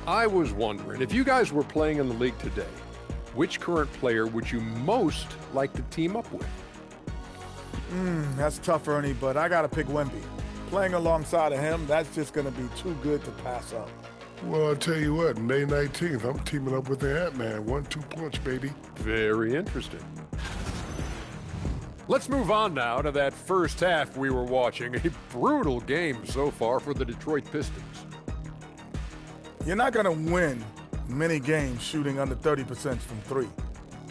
I was wondering, if you guys were playing in the league today, which current player would you most like to team up with? That's tough, Ernie, but I got to pick Wemby. Playing alongside of him, that's just going to be too good to pass up. Well, I'll tell you what, May 19th, I'm teaming up with the Ant-Man. 1-2 punch, baby. Very interesting. Let's move on now to that first half we were watching. A brutal game so far for the Detroit Pistons. You're not going to win many games shooting under 30% from three.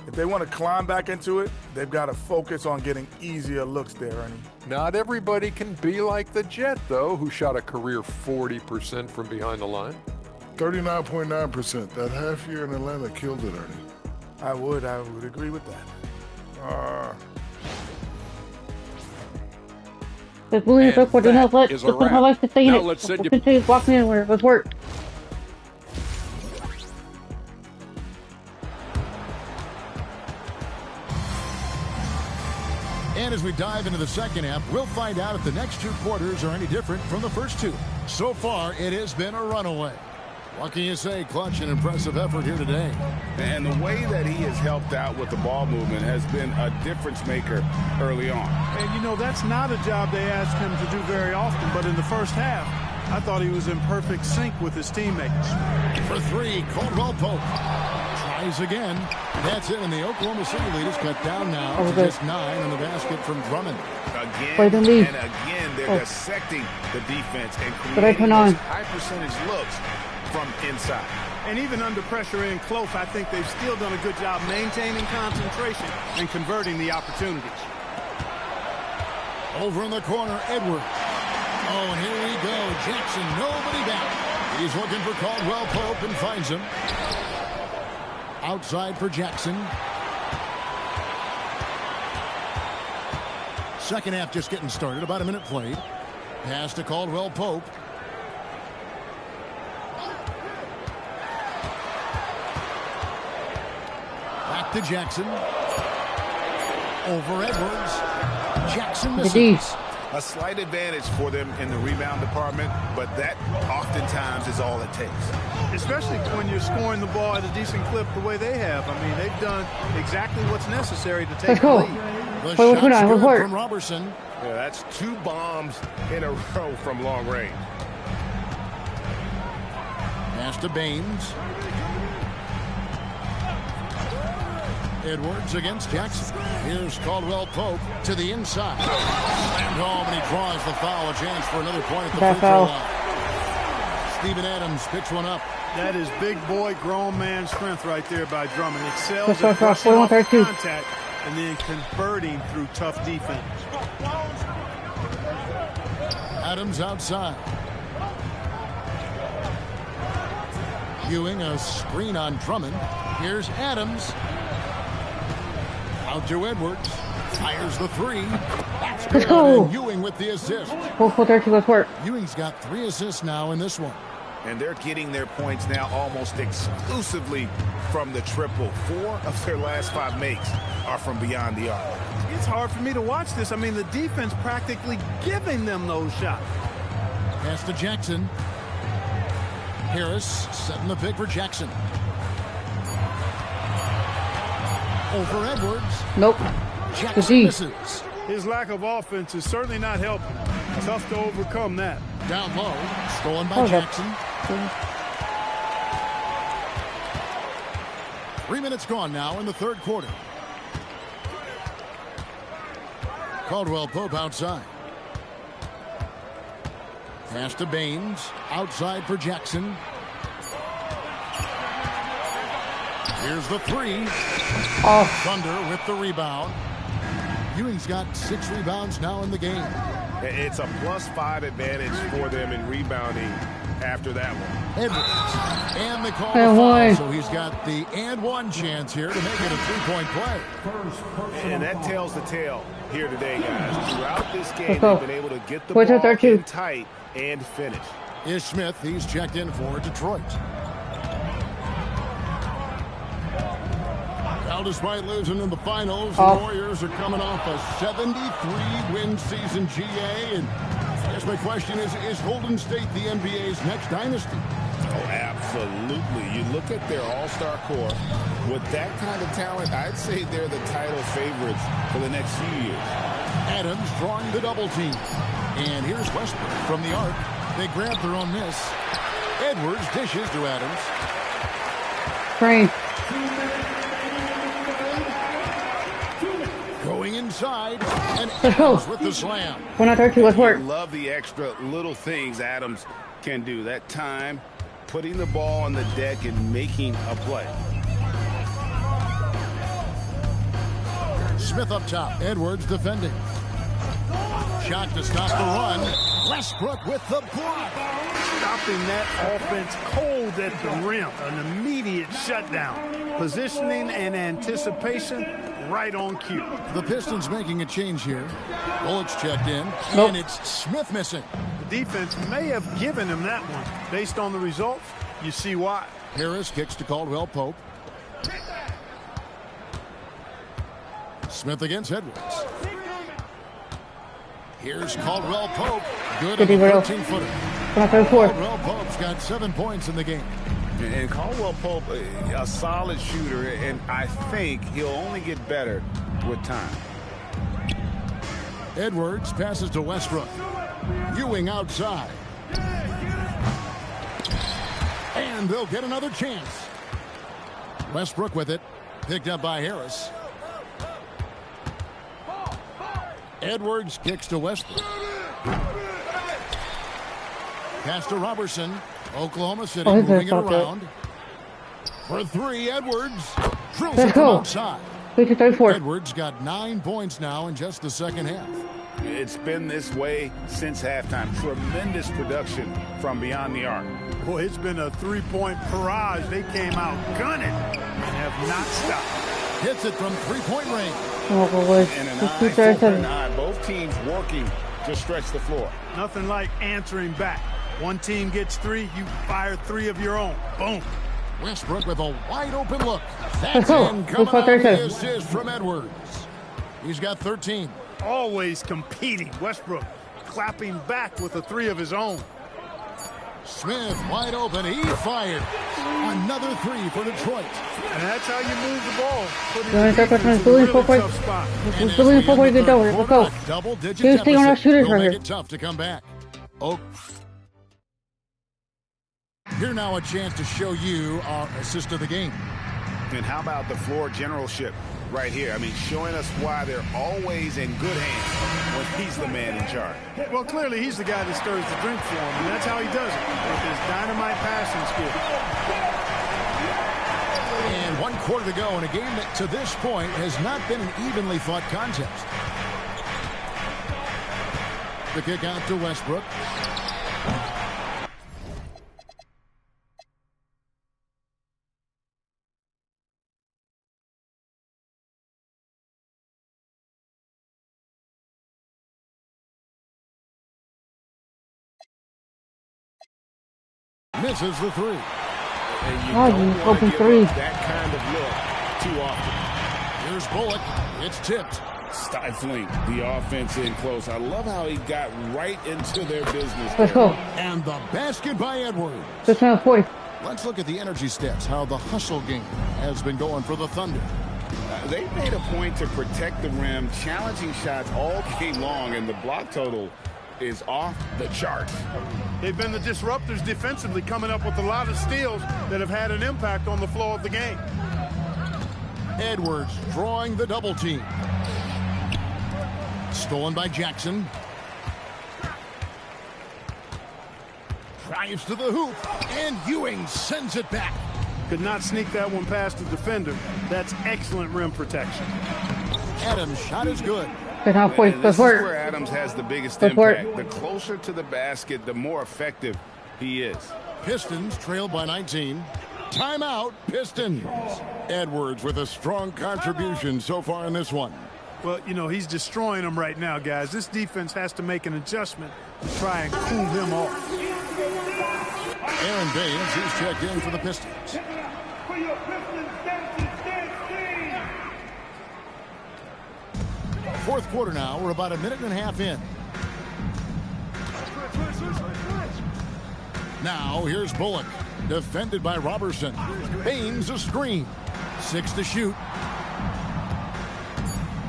If they want to climb back into it, they've got to focus on getting easier looks there, Ernie. Not everybody can be like the Jet, though, who shot a career 40% from behind the line. 39.9%. That half year in Atlanta killed it, Ernie. I would agree with that. Let's move in the third quarter. Let's put her life to stay in it. Let's continue walking in where let's work. And as we dive into the second half, we'll find out if the next two quarters are any different from the first two. So far, it has been a runaway. What can you say? Clutch and impressive effort here today. And the way that he has helped out with the ball movement has been a difference maker early on. And, you know, that's not a job they asked him to do very often, but in the first half, I thought he was in perfect sync with his teammates. For three, Caldwell Pope tries again. That's it, and the Oklahoma City lead is cut down now to just 9 on the basket from Drummond. Again and again, they're dissecting the defense and creating those high percentage looks from inside. And even under pressure in close, I think they've still done a good job maintaining concentration and converting the opportunities. Over in the corner, Edwards. Oh, and here we go. Jackson, nobody back. He's looking for Caldwell Pope and finds him. Outside for Jackson. Second half just getting started. About a minute played. Pass to Caldwell Pope. Back to Jackson. Over Edwards. Jackson misses. A slight advantage for them in the rebound department, but that oftentimes is all it takes. Especially when you're scoring the ball at a decent clip the way they have. I mean, they've done exactly what's necessary to take the lead. The shot's good from Robertson. Yeah, that's 2 bombs in a row from long range. Pass to Baines. Edwards against Jackson. Here's Caldwell Pope to the inside. Slammed home, and he draws the foul. A chance for another point at the free throw line. Steven Adams picks one up. That is big boy, grown man strength right there by Drummond. Excels at brushing off contact and then converting through tough defense. Adams outside. Ewing, a screen on Drummond. Here's Adams. Out to Edwards. Fires the three. That's good. And Ewing with the assist. Ewing's got 3 assists now in this one. And they're getting their points now almost exclusively from the triple. 4 of their last 5 makes are from beyond the arc. It's hard for me to watch this. I mean, the defense practically giving them those shots. Pass to Jackson. Harris setting the pick for Jackson. Over Edwards. Nope. Jackson misses. His lack of offense is certainly not helping. Tough to overcome that. Down low. Stolen by Jackson. 3 minutes gone now in the third quarter. Caldwell Pope outside. Pass to Baines. Outside for Jackson. Here's the three. Thunder with the rebound. Ewing's got 6 rebounds now in the game. It's a +5 advantage for them in rebounding after that one. Edwards. And they call the foul, so he's got the and one chance here to make it a 3-point play. And that tells the tale here today, guys. Throughout this game, they've been able to get the ball in tight and finish. Ish Smith, he's checked in for Detroit. Now, despite losing in the finals, the Warriors are coming off a 73-win season, GA, and guess my question is Golden State the NBA's next dynasty? Oh, absolutely. You look at their all-star core. With that kind of talent, I'd say they're the title favorites for the next few years. Adams drawing the double team. And here's Westbrook from the arc. They grab their own miss. Edwards dishes to Adams. Frank. Going inside. And Adams with the slam. 1-32, let's work. Love the extra little things Adams can do. That time, putting the ball on the deck and making a play. Smith up top. Edwards defending. Shot to stop the run. Westbrook with the block. Stopping that offense cold at the rim. An immediate shutdown. Positioning and anticipation right on cue. The Pistons making a change here. Bullock's checked in. Nope. And it's Smith missing. The defense may have given him that one. Based on the results, you see why. Harris kicks to Caldwell Pope. Smith against Edwards. Here's Caldwell Pope. Good on the 13-footer. 1-34. Caldwell Pope's got 7 points in the game. And Caldwell Pope, a solid shooter, and I think he'll only get better with time. Edwards passes to Westbrook. Ewing outside. And they'll get another chance. Westbrook with it. Picked up by Harris. Edwards kicks to Westbrook. Pass to Robertson. Oklahoma City moving it around. For three, Edwards drills it from outside. 34. Edwards got 9 points now in just the second half. It's been this way since halftime. Tremendous production from beyond the arc. Boy, it's been a three-point barrage. They came out gunning and have not stopped. Hits it from three-point range. Oh, boy. And an eye for an eye. Both teams working to stretch the floor. Nothing like answering back. One team gets three, you fire three of your own. Boom. Westbrook with a wide-open look. That's in. Coming out the assist from Edwards. He's got 13. Always competing. Westbrook clapping back with a three of his own. Smith wide open. He fired. Another three for Detroit. And that's how you move the ball. Let's go. Double-digit deficit. Will make it tough to come back. Oh. Here now a chance to show you our assist of the game. And how about the floor generalship right here? I mean, showing us why they're always in good hands when he's the man in charge. Well, clearly he's the guy that stirs the drink for him, and that's how he does it, with his dynamite passing skill. And 1 quarter to go in a game that to this point has not been an evenly fought contest. The kick out to Westbrook. Misses the three. And you don't want to give up that kind of look too often. Here's Bullock. It's tipped. Stifling the offense in close. I love how he got right into their business. Let's go. And the basket by Edwards. Just now 40. Let's look at the energy stats, how the hustle game has been going for the Thunder. They made a point to protect the rim, challenging shots all game long, and the block total is off the charts. They've been the disruptors defensively, coming up with a lot of steals that have had an impact on the flow of the game. Edwards drawing the double team. Stolen by Jackson. Drives to the hoop, and Ewing sends it back. Could not sneak that one past the defender. That's excellent rim protection. Adams' shot is good. This is where Adams has the biggest impact. The closer to the basket, the more effective he is. Pistons trail by 19. Timeout, Pistons. Edwards with a strong contribution so far in this one. Well, you know, he's destroying them right now, guys. This defense has to make an adjustment to try and cool him off. Aaron Baines, he's checked in for the Pistons. Fourth quarter now. We're about a minute and a half in. Now here's Bullock, defended by Robertson. Baines a screen. 6 to shoot.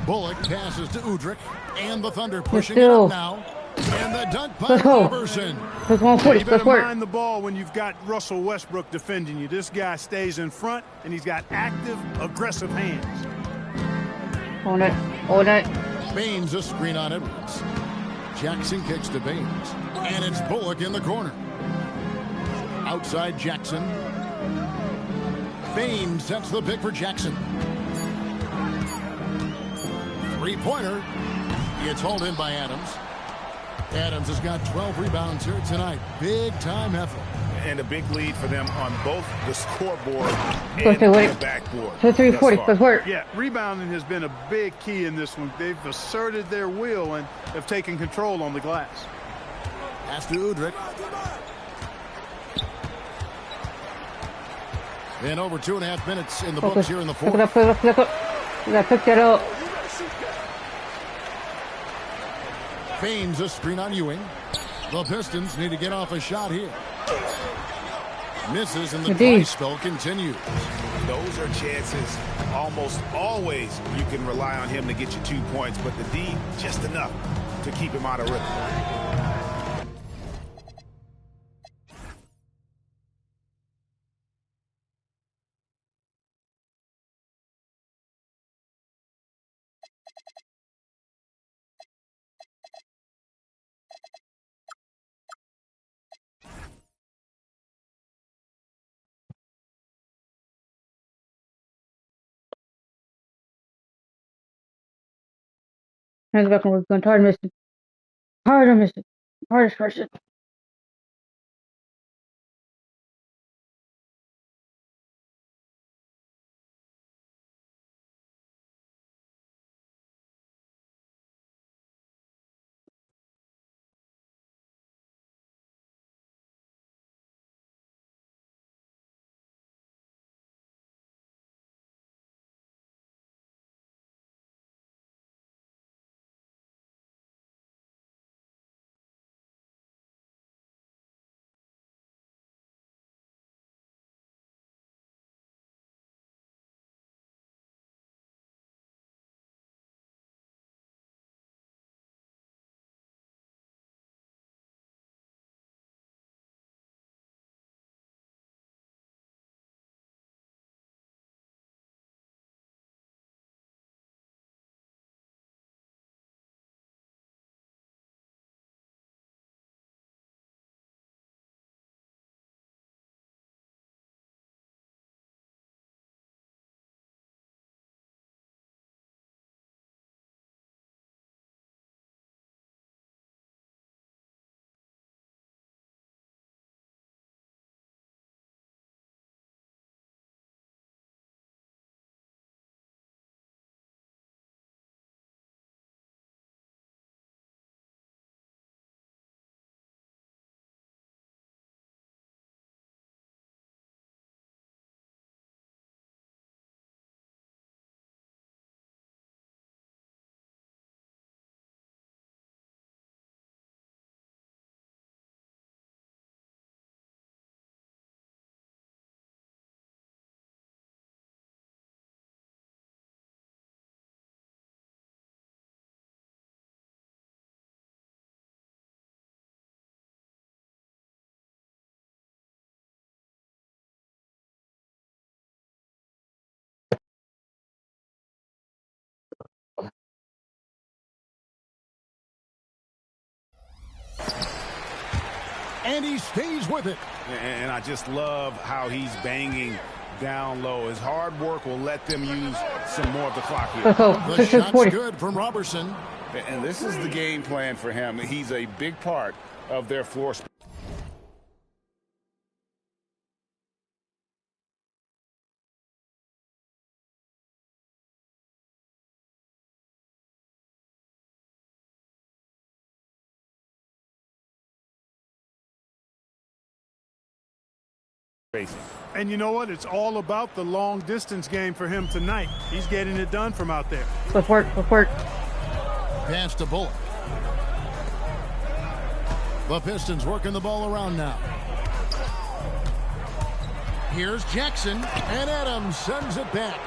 Bullock passes to Udrich, and the Thunder pushing it up now. And the dunk by Robertson. You better mind the ball when you've got Russell Westbrook defending you. This guy stays in front, and he's got active, aggressive hands. On it. On it. Baines a screen on Edwards. Jackson kicks to Baines. And it's Bullock in the corner. Outside Jackson. Baines sets the pick for Jackson. Three-pointer. It's hauled in by Adams. Adams has got 12 rebounds here tonight. Big-time effort. And a big lead for them on both the scoreboard and the backboard. 340. Yeah, rebounding has been a big key in this one. They've asserted their will and have taken control on the glass. Pass to Udrich. And over 2.5 minutes in the books here in the fourth. Pick it up. You gotta pick that up. Baines a screen on Ewing. The Pistons need to get off a shot here. Misses, and the dry spell continues. Those are chances. Almost always you can rely on him to get you 2 points, but the D just enough to keep him out of rhythm. Hands back and we're going tired of missing. Hardest person. And he stays with it. And I just love how he's banging down low. His hard work will let them use some more of the clock here. The shot's good from Robertson. And this is the game plan for him. He's a big part of their floor space. And you know what? It's all about the long distance game for him tonight. He's getting it done from out there. Good work. Pass to Bullock. The Pistons working the ball around now. Here's Jackson, and Adams sends it back.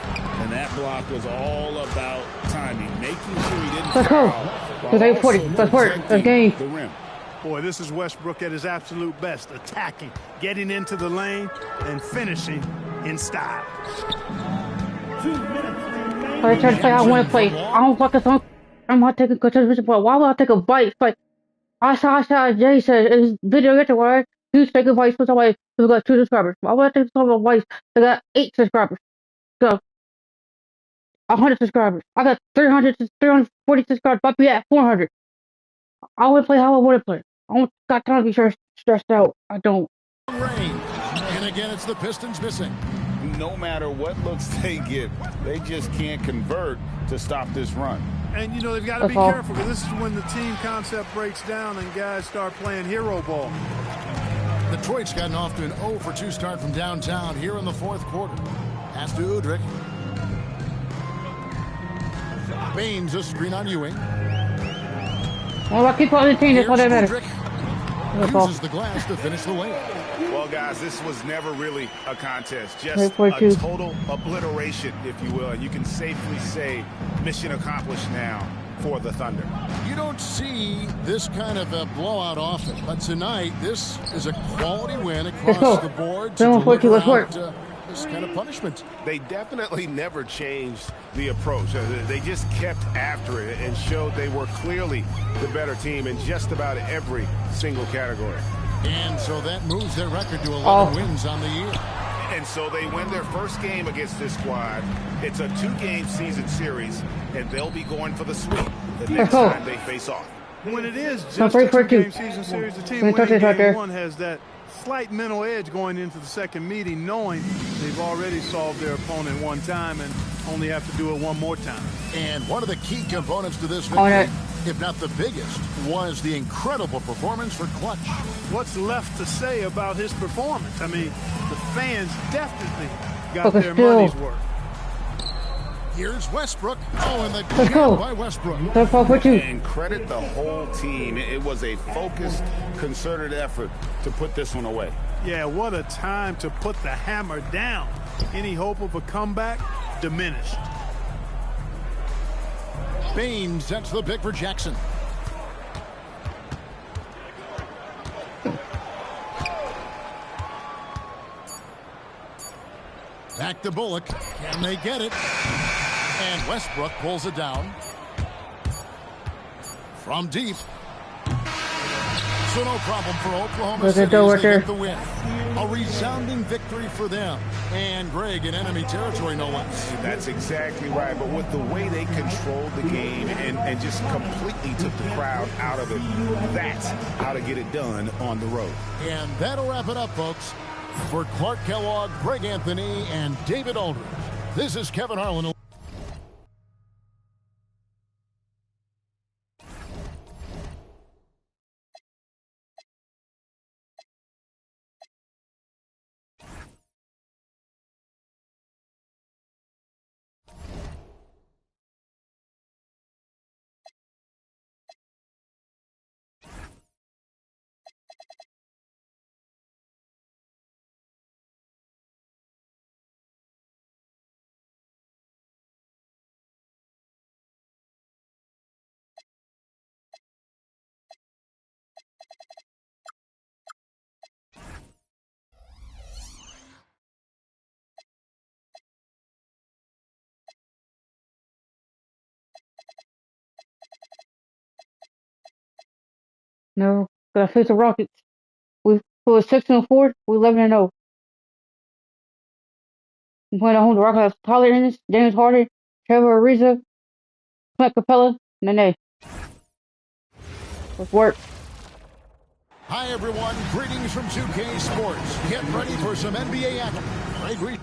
And that block was all about timing, making sure he didn't Let's go. foul. 840. Let's work. Let's game. The rim. Boy, this is Westbrook at his absolute best, attacking, getting into the lane, and finishing in style. I try to play how I want to play. I don't fucking song. I'm not taking control, but why would I take a bite? It's like, I saw Jay said in his video yesterday, he's taking advice for somebody who got 2 subscribers. Why would I take some advice that got 8 subscribers? So, 100 subscribers. I got 340 subscribers, but be at 400. I want to play how I want to play. I don't got time to be stressed out. I don't. Range. And again, it's the Pistons missing. No matter what looks they get, they just can't convert to stop this run. And, you know, they've got to be careful because this is when the team concept breaks down and guys start playing hero ball. Detroit's gotten off to an 0 for 2 start from downtown here in the 4th quarter. Pass to Udrich. Baines, a screen on Ewing. Well, I keep on the team, that's what that matters. Uses the glass to finish the layup. Well, guys, this was never really a contest, just a total obliteration, if you will. And you can safely say mission accomplished now for the Thunder. You don't see this kind of a blowout often, but tonight this is a quality win across the board to deliver out this kind of punishment. They definitely never changed the approach. They just kept after it and showed they were clearly the better team in just about every single category. And so that moves their record to 11 wins on the year. And so they win their first game against this squad. It's a 2-game season series, and they'll be going for the sweep the next time they face off. When it is just a 2-game season series, the team winning game 1 has that slight mental edge going into the second meeting, knowing they've already solved their opponent one time and only have to do it one more time. And one of the key components to this victory, if not the biggest, was the incredible performance for Clutch. What's left to say about his performance? I mean, the fans definitely got their money's worth. Here's Westbrook. Oh, and the jam by Westbrook. And credit the whole team. It was a focused, concerted effort to put this one away. Yeah, what a time to put the hammer down. Any hope of a comeback diminished. Baines sets the pick for Jackson. Back to Bullock. Can they get it? And Westbrook pulls it down. From deep. So no problem for Oklahoma City as they get the win. A resounding victory for them. And Greg in enemy territory, no less. That's exactly right. But with the way they controlled the game and just completely took the crowd out of it, that's how to get it done on the road. And that'll wrap it up, folks. For Clark Kellogg, Greg Anthony, and David Aldridge, this is Kevin Harlan. No, gotta face the Rockets. We were 6-4. We're 11-0. We playing at home. The Rockets have Tyler Ennis, James Harden, Trevor Ariza, Clint Capella, Nene. Let's work. Hi, everyone. Greetings from 2K Sports. Get ready for some NBA action. Greg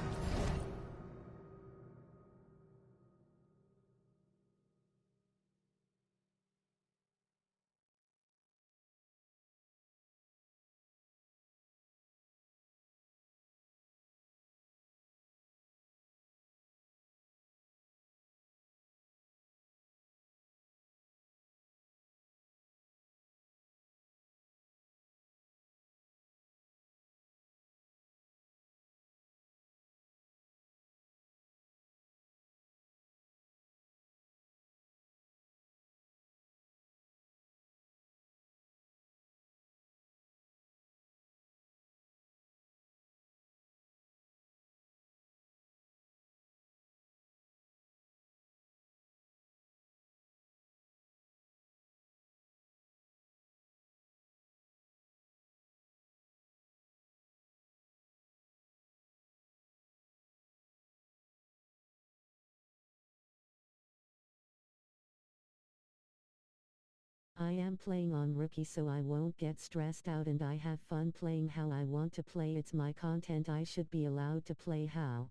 I am playing on rookie so I won't get stressed out and I have fun playing how I want to play. It's my content. I should be allowed to play how.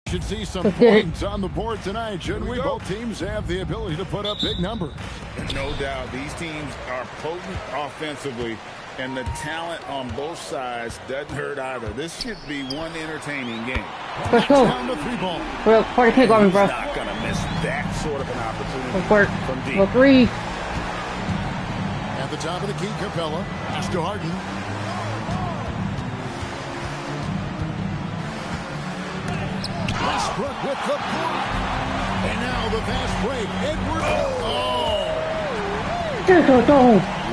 Should see some points on the board tonight, shouldn't we? Both teams have the ability to put up big numbers. No doubt. These teams are potent offensively, and the talent on both sides doesn't hurt either. This should be one entertaining game. Let's go. Down the 3-ball. Well, party can't go on me, bro. Not going to miss that sort of an opportunity from deep. Well, 3. At the top of the key, Capella. Pass to Harden. Westbrook with the block. And now the fast break. Edwards.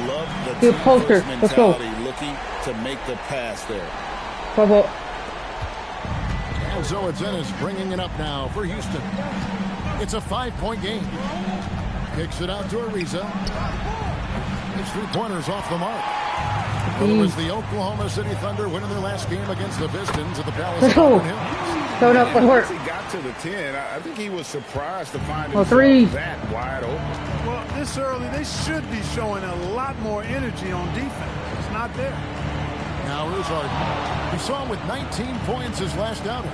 Love the team poster. Let's go. Looking to make the pass there. Bravo. And so it's Ennis bringing it up now for Houston. It's a 5-point game. Kicks it out to Ariza. His 3-pointers off the mark. Well, it was the Oklahoma City Thunder winning their last game against the Pistons at the Palace of Hills. Showed up with work. He got to the 10. I think he was surprised to find himself 3 that wide open. Well, this early, they should be showing a lot more energy on defense. It's not there. Now here's Harden. We saw him with 19 points his last outing.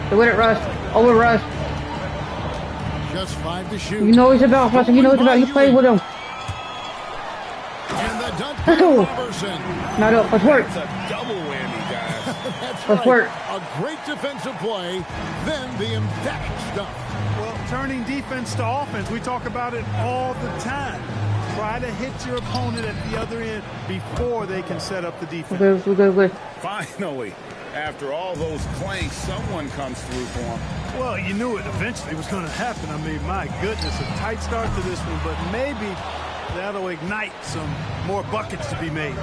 The win it, Russ. Over Russ. Just 5 to shoot. You know he's about Russ. You know he's about. You played with him. And the dunk Let's go. Robertson. Not up. Let's work. It's a double whammy, guys. That's Let's right. work. A great defensive play, then the emphatic stuff. Well, turning defense to offense, we talk about it all the time. Try to hit your opponent at the other end before they can set up the defense. We're good. Finally, after all those plays, someone comes through for him. Well, you knew it eventually was going to happen. I mean, my goodness, a tight start to this one, but maybe that'll ignite some more buckets to be made.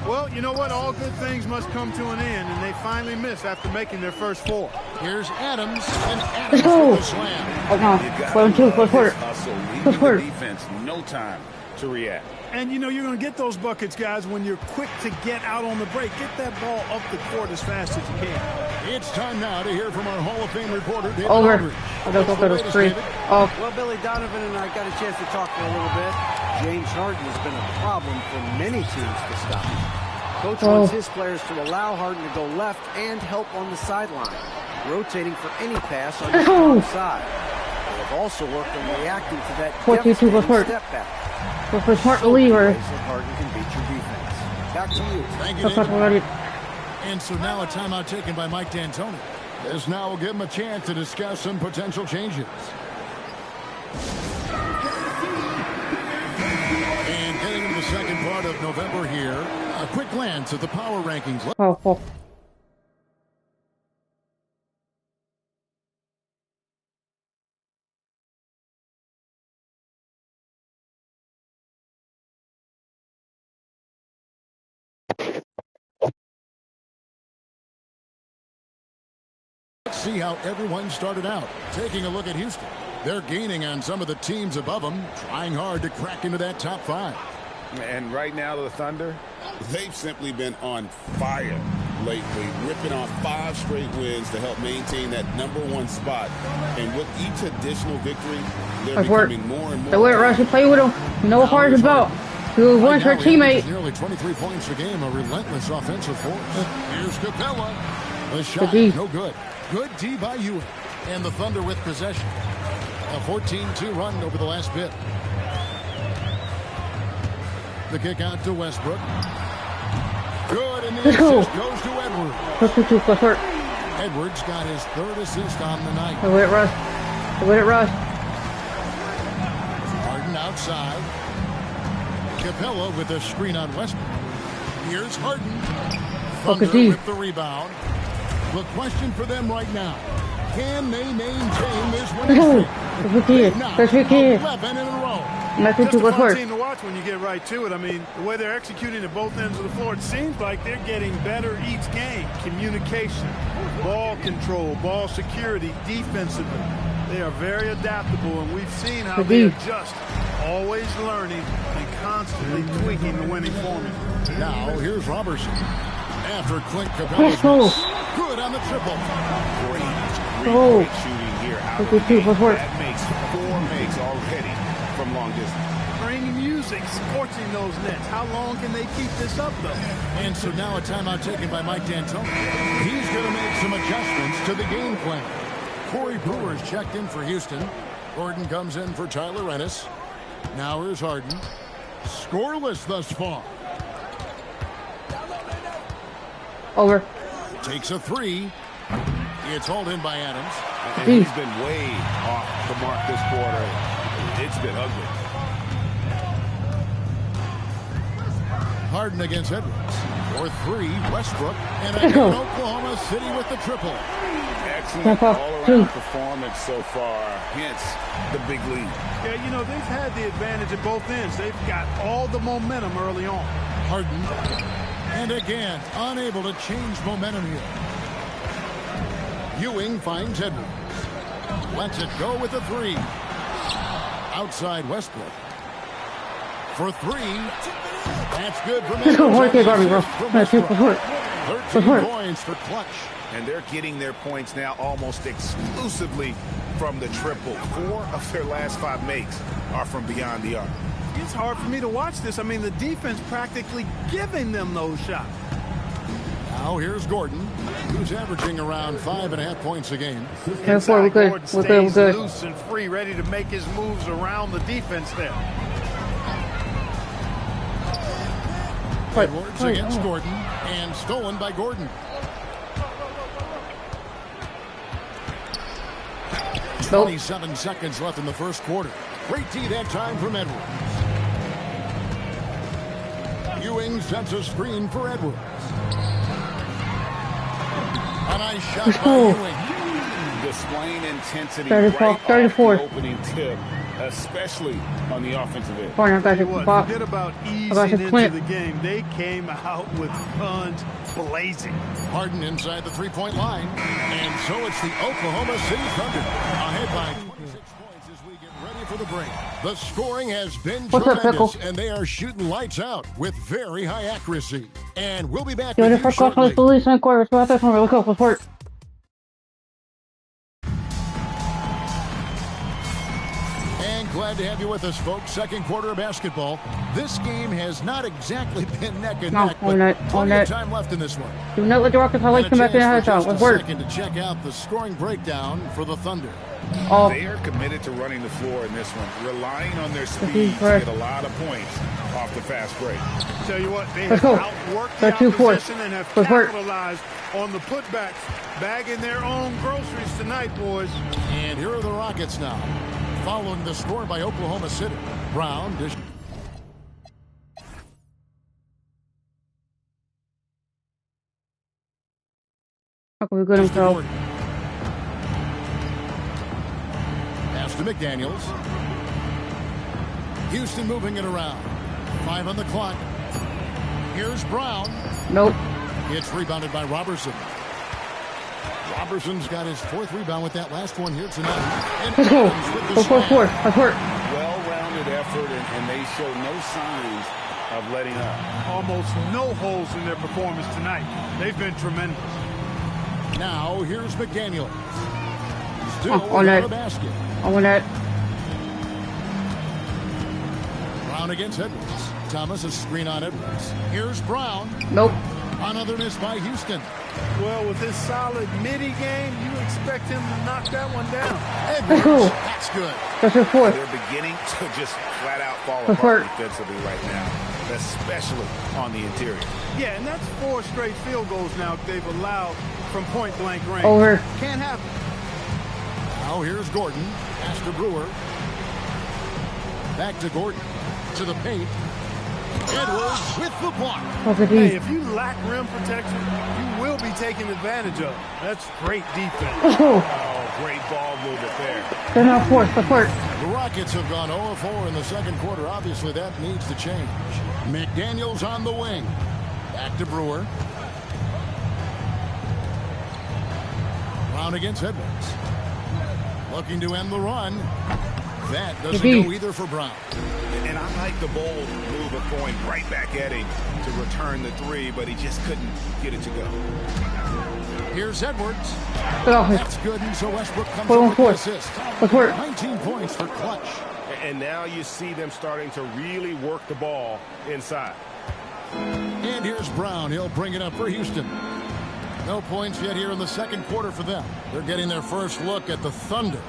Well, you know what? All good things must come to an end, and they finally miss after making their first 4. Here's Adams, and Adams with the slam. Oh, no. 1-2. Let's work. Let's work. Defense, no time to react. And, you know, you're going to get those buckets, guys, when you're quick to get out on the break. Get that ball up the court as fast as you can. It's time now to hear from our Hall of Fame reporter, David Over. Aldridge. Oh. Well, Billy Donovan and I got a chance to talk for a little bit. James Harden has been a problem for many teams to stop. Coach wants his players to allow Harden to go left and help on the sideline, rotating for any pass on the strong side. They've also worked on reacting to that devastating step back. For smart reliever. Harden can beat your defense. Back to you. Thank you, David. And so now a timeout taken by Mike D'Antoni. This now will give him a chance to discuss some potential changes. And getting into the second part of November here, a quick glance at the power rankings. Oh. Let's see how everyone started out. Taking a look at Houston. They're gaining on some of the teams above them, trying hard to crack into that top 5. And right now, the Thunder, they've simply been on fire lately, ripping off 5 straight wins to help maintain that #1 spot. And with each additional victory, they're becoming more and more. The way Russ, you play with him. You know what hard is about. He was once her teammate. Nearly 23 points a game, a relentless offensive force. Here's Capella. The shot, no good. Good D by Ewing. And the Thunder with possession. A 14-2 run over the last bit. The kick out to Westbrook. Good, and the assist goes to Edwards. Edwards got his 3rd assist on the night. The way it Russ. Harden outside. Capella with a screen on Westbrook. Here's Harden. Thunder with the rebound. The question for them right now, Can they maintain this winning streak? That's your kid. 11 in a row. Just a fun team to watch when you get right to it. I mean, the way they're executing at both ends of the floor, it seems like they're getting better each game. Communication, ball control, ball security, defensively. They are very adaptable, and we've seen how they adjust, always learning and constantly tweaking the winning formula. Now, here's Robertson. After Clint Capella's good on the triple. Great shooting here out of the gate. That makes 4 makes already from long distance. Bring music, scorching those nets. How long can they keep this up, though? And so now a timeout taken by Mike D'Antoni. He's going to make some adjustments to the game plan. Corey Brewer's checked in for Houston. Gordon comes in for Tyler Ennis. Now here's Harden. Scoreless thus far. Over. Takes a 3. It's hauled in by Adams. And he's been way off the mark this quarter. It's been ugly. Harden against Edwards. For 3, Westbrook. And again, Oklahoma City with the triple. Excellent all-around performance so far. Hence the big lead. Yeah, you know, they've had the advantage at both ends. They've got all the momentum early on. Harden. And again, unable to change momentum here. Ewing finds Edwards. Lets it go with a 3. Outside Westbrook. For 3. That's good from Edwards. 13 points for Clutch. And they're getting their points now almost exclusively from the triple. 4 of their last 5 makes are from beyond the arc. It's hard for me to watch this. I mean, the defense practically giving them those shots. Now here's Gordon, who's averaging around 5.5 points a game. We're good. We're good. Loose and free, ready to make his moves around the defense there. Edwards against Gordon, and stolen by Gordon. 27 seconds left in the first quarter. Great D that time from Edwards. Ewing sets a screen for Edwards. A nice shot by Ewing. Displaying intensity 34, right 34. off the opening tip, especially on the offensive end. Forget about easing into the game. They came out with guns blazing. Harden inside the three-point line. And so it's the Oklahoma City Thunder ahead by 26 points as we get ready for the break. The scoring has been tremendous, and they are shooting lights out with very high accuracy. And we'll be back with you shortly. Glad to have you with us, folks. Second quarter of basketball. This game has not exactly been neck and neck, but plenty of time left in this one. Do not let the Rockets highlights come back in the house. Let's work. To check out the scoring breakdown for the Thunder. They are committed to running the floor in this one, relying on their speed to get a lot of points off the fast break. Tell you what, they have outworked the opposition and have capitalized on the putbacks, bagging their own groceries tonight, boys. And here are the Rockets now, following the score by Oklahoma City. Brown dish. We're good himself. Pass to McDaniels. Houston moving it around. 5 on the clock. Here's Brown. Nope. It's rebounded by Robertson. Robertson's got his 4th rebound with that last one here tonight. Let's go. Four. Let's work. Well-rounded effort, and they show no signs of letting up. Almost no holes in their performance tonight. They've been tremendous. Now, here's McDaniel. Still on without a basket. On that. Brown against Edwards. Thomas, a screen on Edwards. Here's Brown. Nope. Another miss by Houston. Well, with this solid midi game, you expect him to knock that one down. Edwards, that's good. That's your 4th. They're beginning to just flat out fall apart defensively right now, especially on the interior. Yeah, and that's 4 straight field goals now they've allowed from point-blank range. Over. Can't happen. Now here's Gordon. Pass to Brewer. Back to Gordon. To the paint. Edwards with the block. Hey, if you lack rim protection, you will will be taken advantage of. That's great defense. Oh, great ball movement there. They're not forced. Support. The Rockets have gone 0-4 in the second quarter. Obviously, that needs to change. McDaniels on the wing. Back to Brewer. Brown against Edwards. Looking to end the run. That doesn't go either for Brown. And I like the bold move of going right back at him to return the three, but he just couldn't get it to go. Here's Edwards. Oh, That's good, and so Westbrook comes up with the assist. 19 points for Clutch. And now you see them starting to really work the ball inside. And here's Brown. He'll bring it up for Houston. No points yet here in the second quarter for them. They're getting their first look at the Thunder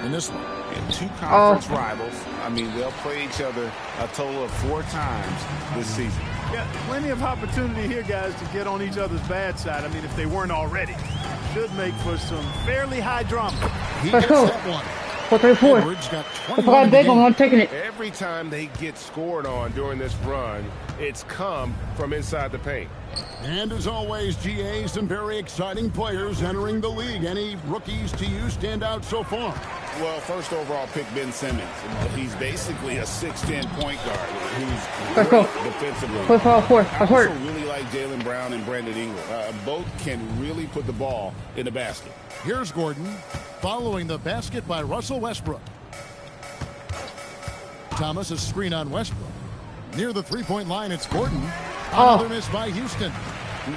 in this one. And two conference rivals. I mean, they'll play each other a total of 4 times this season. Yeah, plenty of opportunity here, guys, to get on each other's bad side. I mean, if they weren't already. Should make for some fairly high drama. He gets that one. 4-3-4. Edwards got 21 If I in the big, game. I'm taking it. Every time they get scored on during this run, it's come from inside the paint. And as always, GA, some very exciting players entering the league. Any rookies to you stand out so far? Well, first overall pick, Ben Simmons. He's basically a 6'10" point guard who's Let's great go. defensively. 4-4-4. I also really like Jaylen Brown and Brandon Ingram. Both can really put the ball in the basket. Here's Gordon following the basket by Russell Westbrook. Thomas, a screen on Westbrook. Near the three-point line, it's Gordon. Another miss by Houston.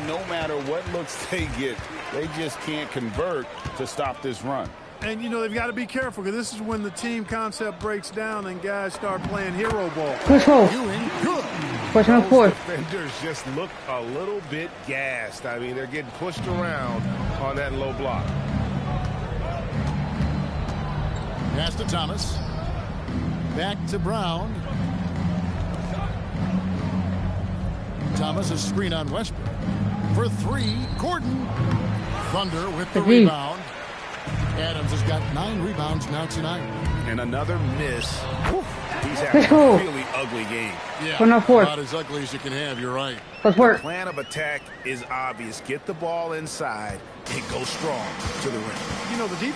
No matter what looks they get, they just can't convert to stop this run. And, you know, they've got to be careful because this is when the team concept breaks down and guys start playing hero ball. Push hole. Ewing, good. Push on Those 4. defenders just look a little bit gassed. I mean, they're getting pushed around on that low block. Pass to Thomas. Back to Brown. Thomas, a screen on Westbrook. For 3, Gordon. Thunder with the rebound. Adams has got 9 rebounds now tonight. And another miss. Whew. He's having a really ugly game. Yeah, about as ugly as you can have, you're right. Let's work. The plan of attack is obvious. Get the ball inside and go strong to the rim. You know, the deep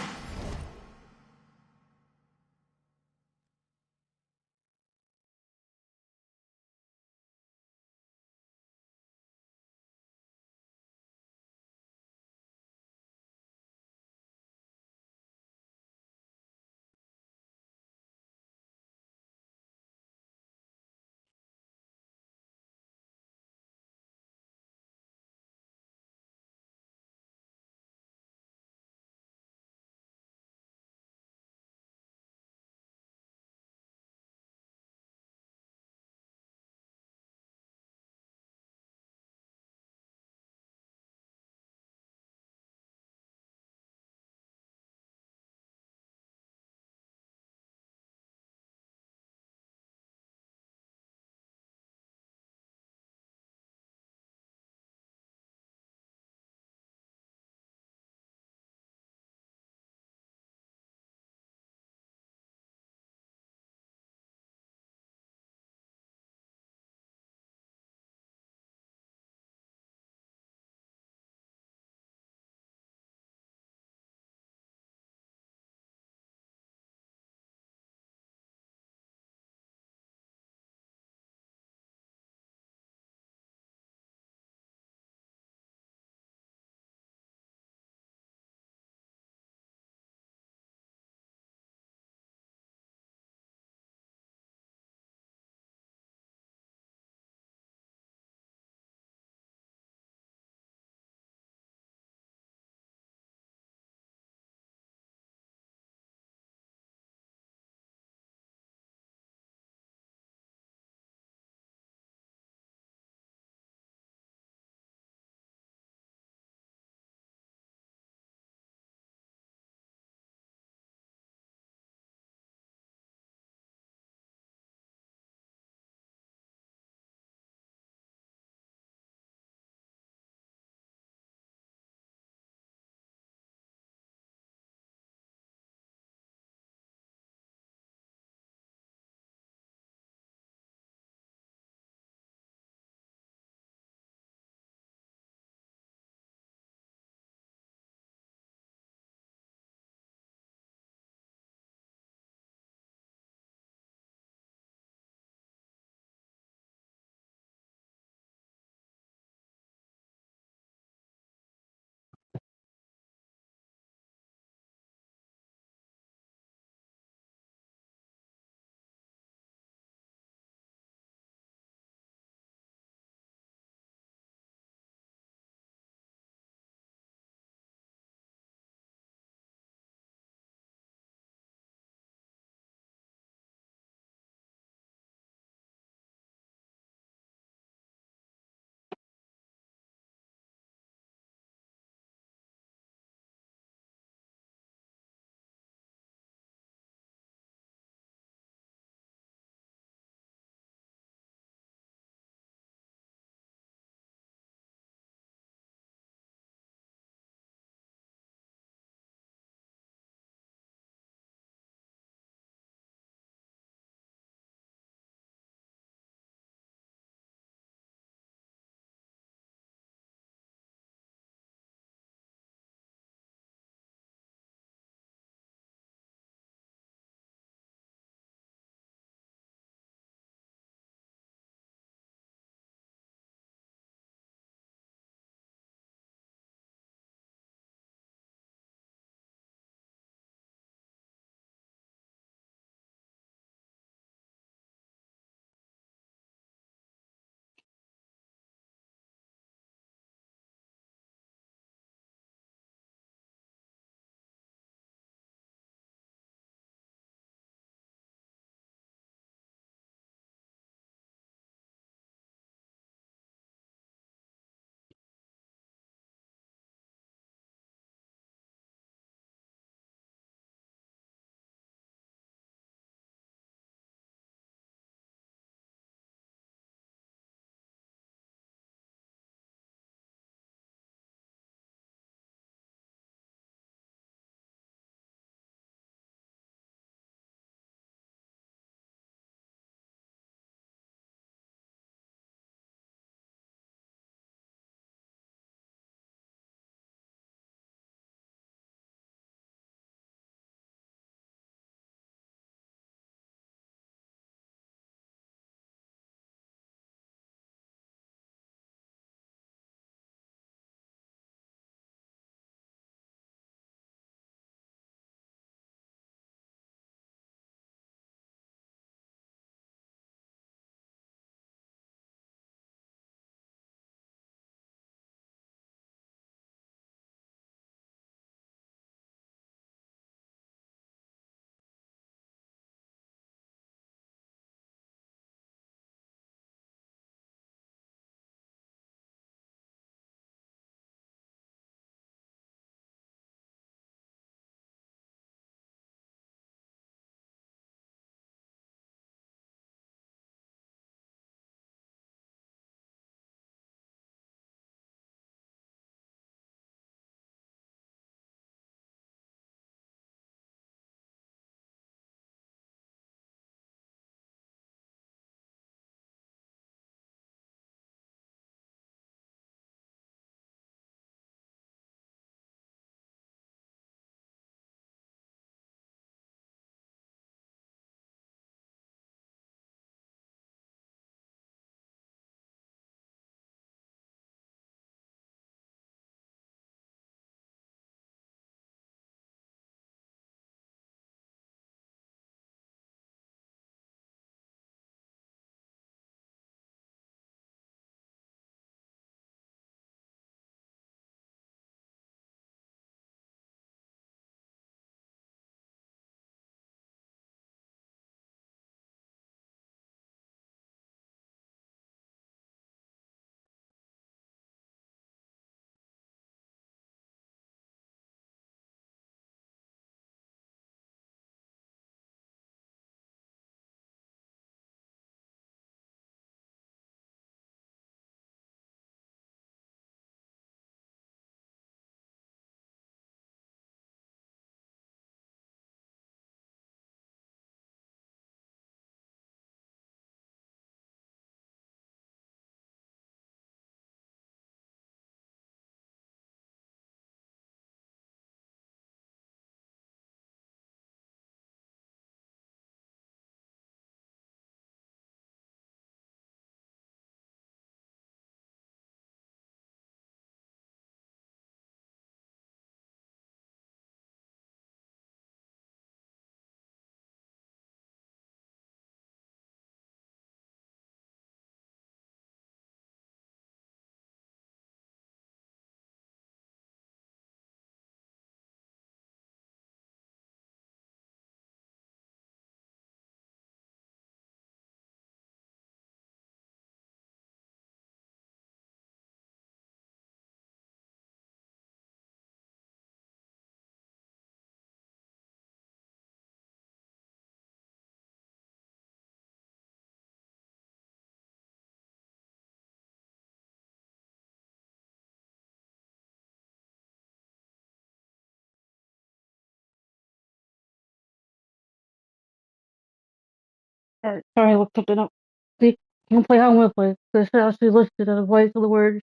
Alright, sorry, I looked something up. See, you can play how I'm gonna play. This is actually listed as a voice of the word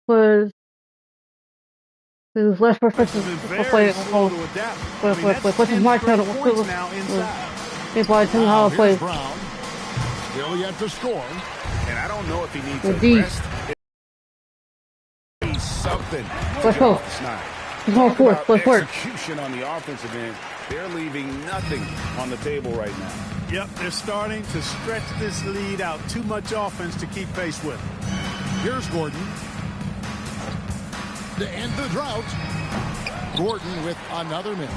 was less professional. I'll play it. This is my channel. People I tell me how to play. Brown. Still yet to score. And I don't know if he needs With a D. rest. He's something. Let's go. Let's go. Let's work. Execution on the offensive end. They're leaving nothing on the table right now. Yep, they're starting to stretch this lead out. Too much offense to keep pace with. Here's Gordon. To end the drought. Gordon with another miss.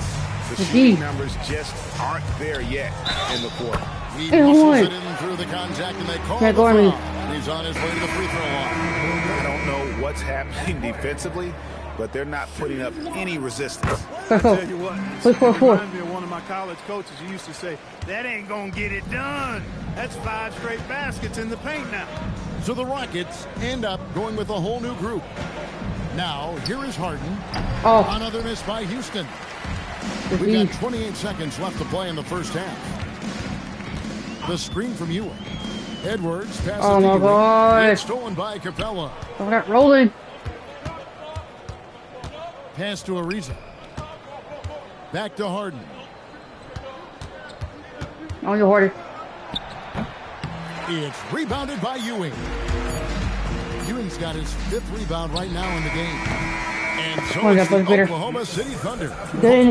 The shooting numbers just aren't there yet in the quarter. He muscles it in through the contact, and they call the foul. He's on his way to the free throw line. I don't know what's happening defensively, but they're not putting up any resistance. I tell you what, it reminds me of one of my college coaches who used to say, that ain't gonna get it done. That's 5 straight baskets in the paint now. So the Rockets end up going with a whole new group. Now, here is Harden. Another miss by Houston. We've got 28 seconds left to play in the first half. The screen from Ewing. Edwards passes to Ewing. God. It's stolen by Capella. Oh, that rolling. Pass to Ariza. Back to Harden. On your Harden. It's rebounded by Ewing. Ewing's got his 5th rebound right now in the game. And so is the Oklahoma City Thunder. Their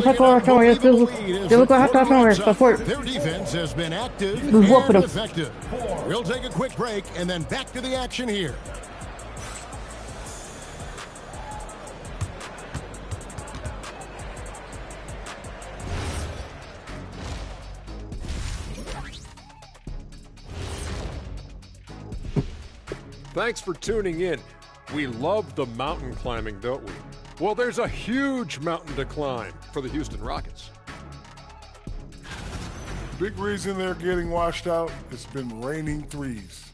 defense has been active and effective. We'll take a quick break and then back to the action here. Thanks for tuning in. We love the mountain climbing, don't we? Well, there's a huge mountain to climb for the Houston Rockets. Big reason they're getting washed out, it's been raining threes.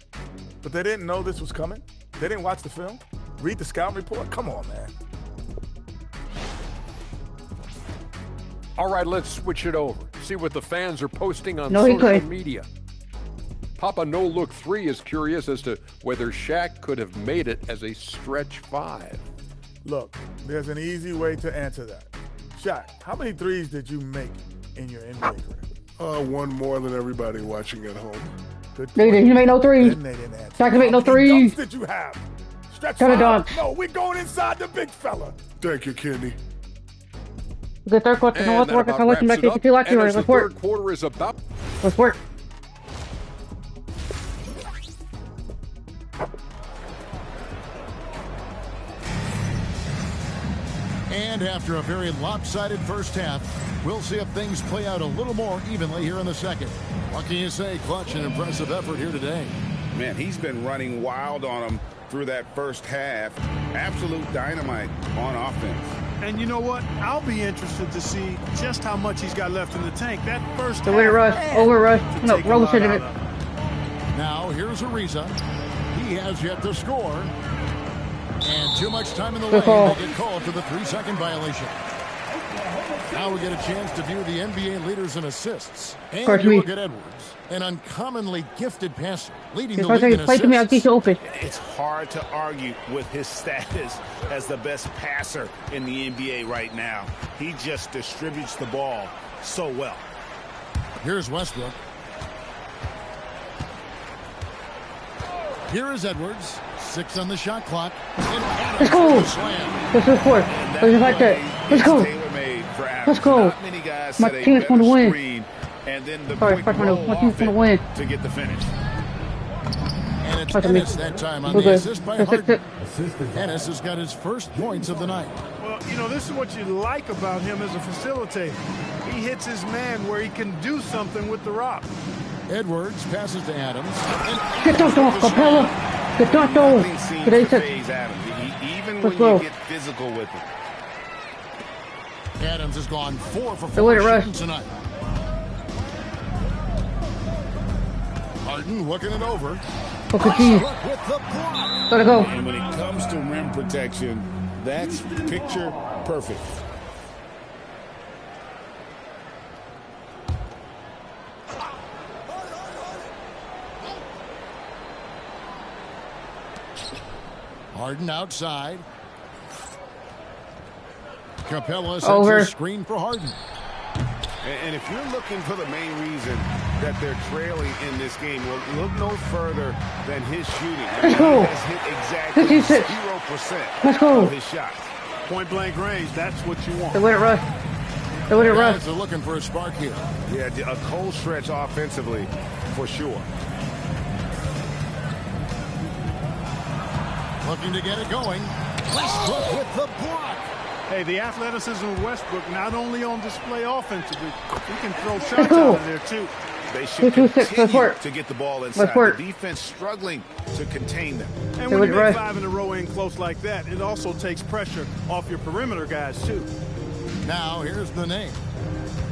But they didn't know this was coming? They didn't watch the film? Read the scout report? Come on, man. All right, let's switch it over. See what the fans are posting on social media. Papa No Look 3 is curious as to whether Shaq could have made it as a stretch 5. Look, there's an easy way to answer that. Shaq, how many threes did you make in your NBA career? One more than everybody watching at home. They didn't make no threes. Shaq didn't make no threes. How many dunks did you have? Stretch Got a 5? dunk. No, we're going inside the big fella. Thank you, Kenny. The third quarter, let's work. Let's work. Let's work. Third quarter is about. Let's work. And after a very lopsided first half, we'll see if things play out a little more evenly here in the second. What can you say? Clutch and impressive effort here today. Man, he's been running wild on them through that first half. Absolute dynamite on offense. And you know what? I'll be interested to see just how much he's got left in the tank. That first half. Over rush. No, roll shit in it. Now here's Ariza. He has yet to score. And too much time in the lane. They get called for the 3-second violation. Now we get a chance to view the NBA leaders in assists. And you look at Edwards, an uncommonly gifted passer, leading the league in assists. It's hard to argue with his status as the best passer in the NBA right now. He just distributes the ball so well. Here's Westbrook. Here is Edwards. 6 on the shot clock. Let's go. Let's go for it. Let's go. Let's go. My team's going to win. And then the my team's going to win. To get the finish. And it's Ennis that time on the assist by Harden. Ennis has got his first points of the night. Well, you know, this is what you like about him as a facilitator. He hits his man where he can do something with the rock. Edwards passes to Adams. Get that off, Capella. Get that off. Even when you get physical with him. Adams has gone 4 for 4 shooting tonight. Harden looking it over. Look at you. Gotta go. And when it comes to rim protection, that's picture perfect. Harden outside. Capella sends a screen for Harden. And if you're looking for the main reason that they're trailing in this game, well, look no further than his shooting. Let's go. He has hit exactly 0% of his shots. Point blank range, that's what you want. The way it rush. The way it rush. They're looking for a spark here. Yeah, a cold stretch offensively, for sure. Looking to get it going. Westbrook with the block. Hey, the athleticism of Westbrook not only on display offensively, he can throw shots out of there too. They should continue to get the ball inside. The defense struggling to contain them. And when you make 5 in a row in close like that, it also takes pressure off your perimeter guys too. Now here's the name.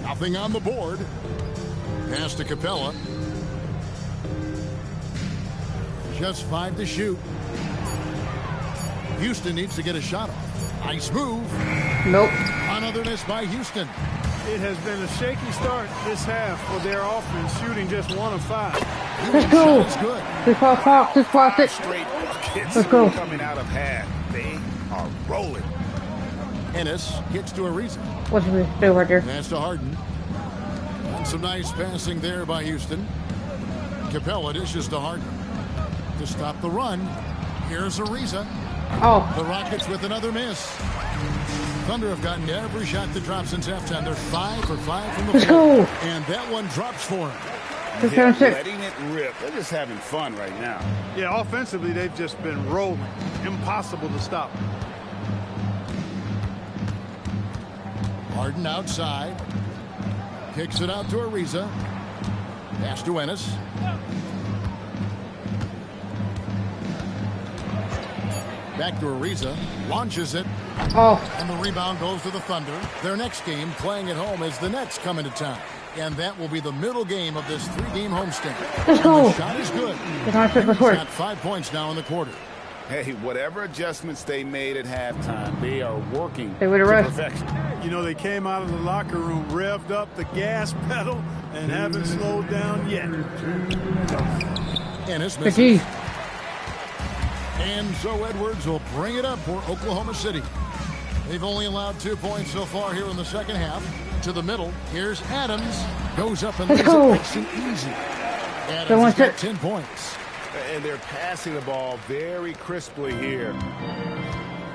Nothing on the board. Pass to Capella. Just 5 to shoot. Houston needs to get a shot off. Nice move. Nope. Another miss by Houston. It has been a shaky start this half for their offense, shooting just 1 of 5. Let's go. Good. Just cross it. Straight buckets. Let's go. Coming out of half. They are rolling. Ennis gets to Ariza. What's we do right there? Pass to Harden. And some nice passing there by Houston. Capella dishes to Harden. To stop the run. Here's Ariza. Oh. The Rockets with another miss. Thunder have gotten every shot that dropped since halftime. They're 5 for 5 from the floor. Let's go. And that one drops for him. Yeah, letting it rip. They're just having fun right now. Yeah, offensively, they've just been rolling. Impossible to stop. Harden outside. Kicks it out to Ariza. Pass to Ennis. Back to Ariza. Launches it. Oh. And the rebound goes to the Thunder. Their next game, playing at home, as the Nets come into town. And that will be the middle game of this 3-game homestand. Let's go. The shot is good. He's got 5 points now in the quarter. Hey, whatever adjustments they made at halftime, they are working to perfection. You know, they came out of the locker room, revved up the gas pedal, and haven't slowed down yet. Ennis misses. And so Edwards will bring it up for Oklahoma City. They've only allowed 2 points so far here in the second half. To the middle. Here's Adams. Goes up and lays it nice and easy. Adams has got 10 points. And they're passing the ball very crisply here.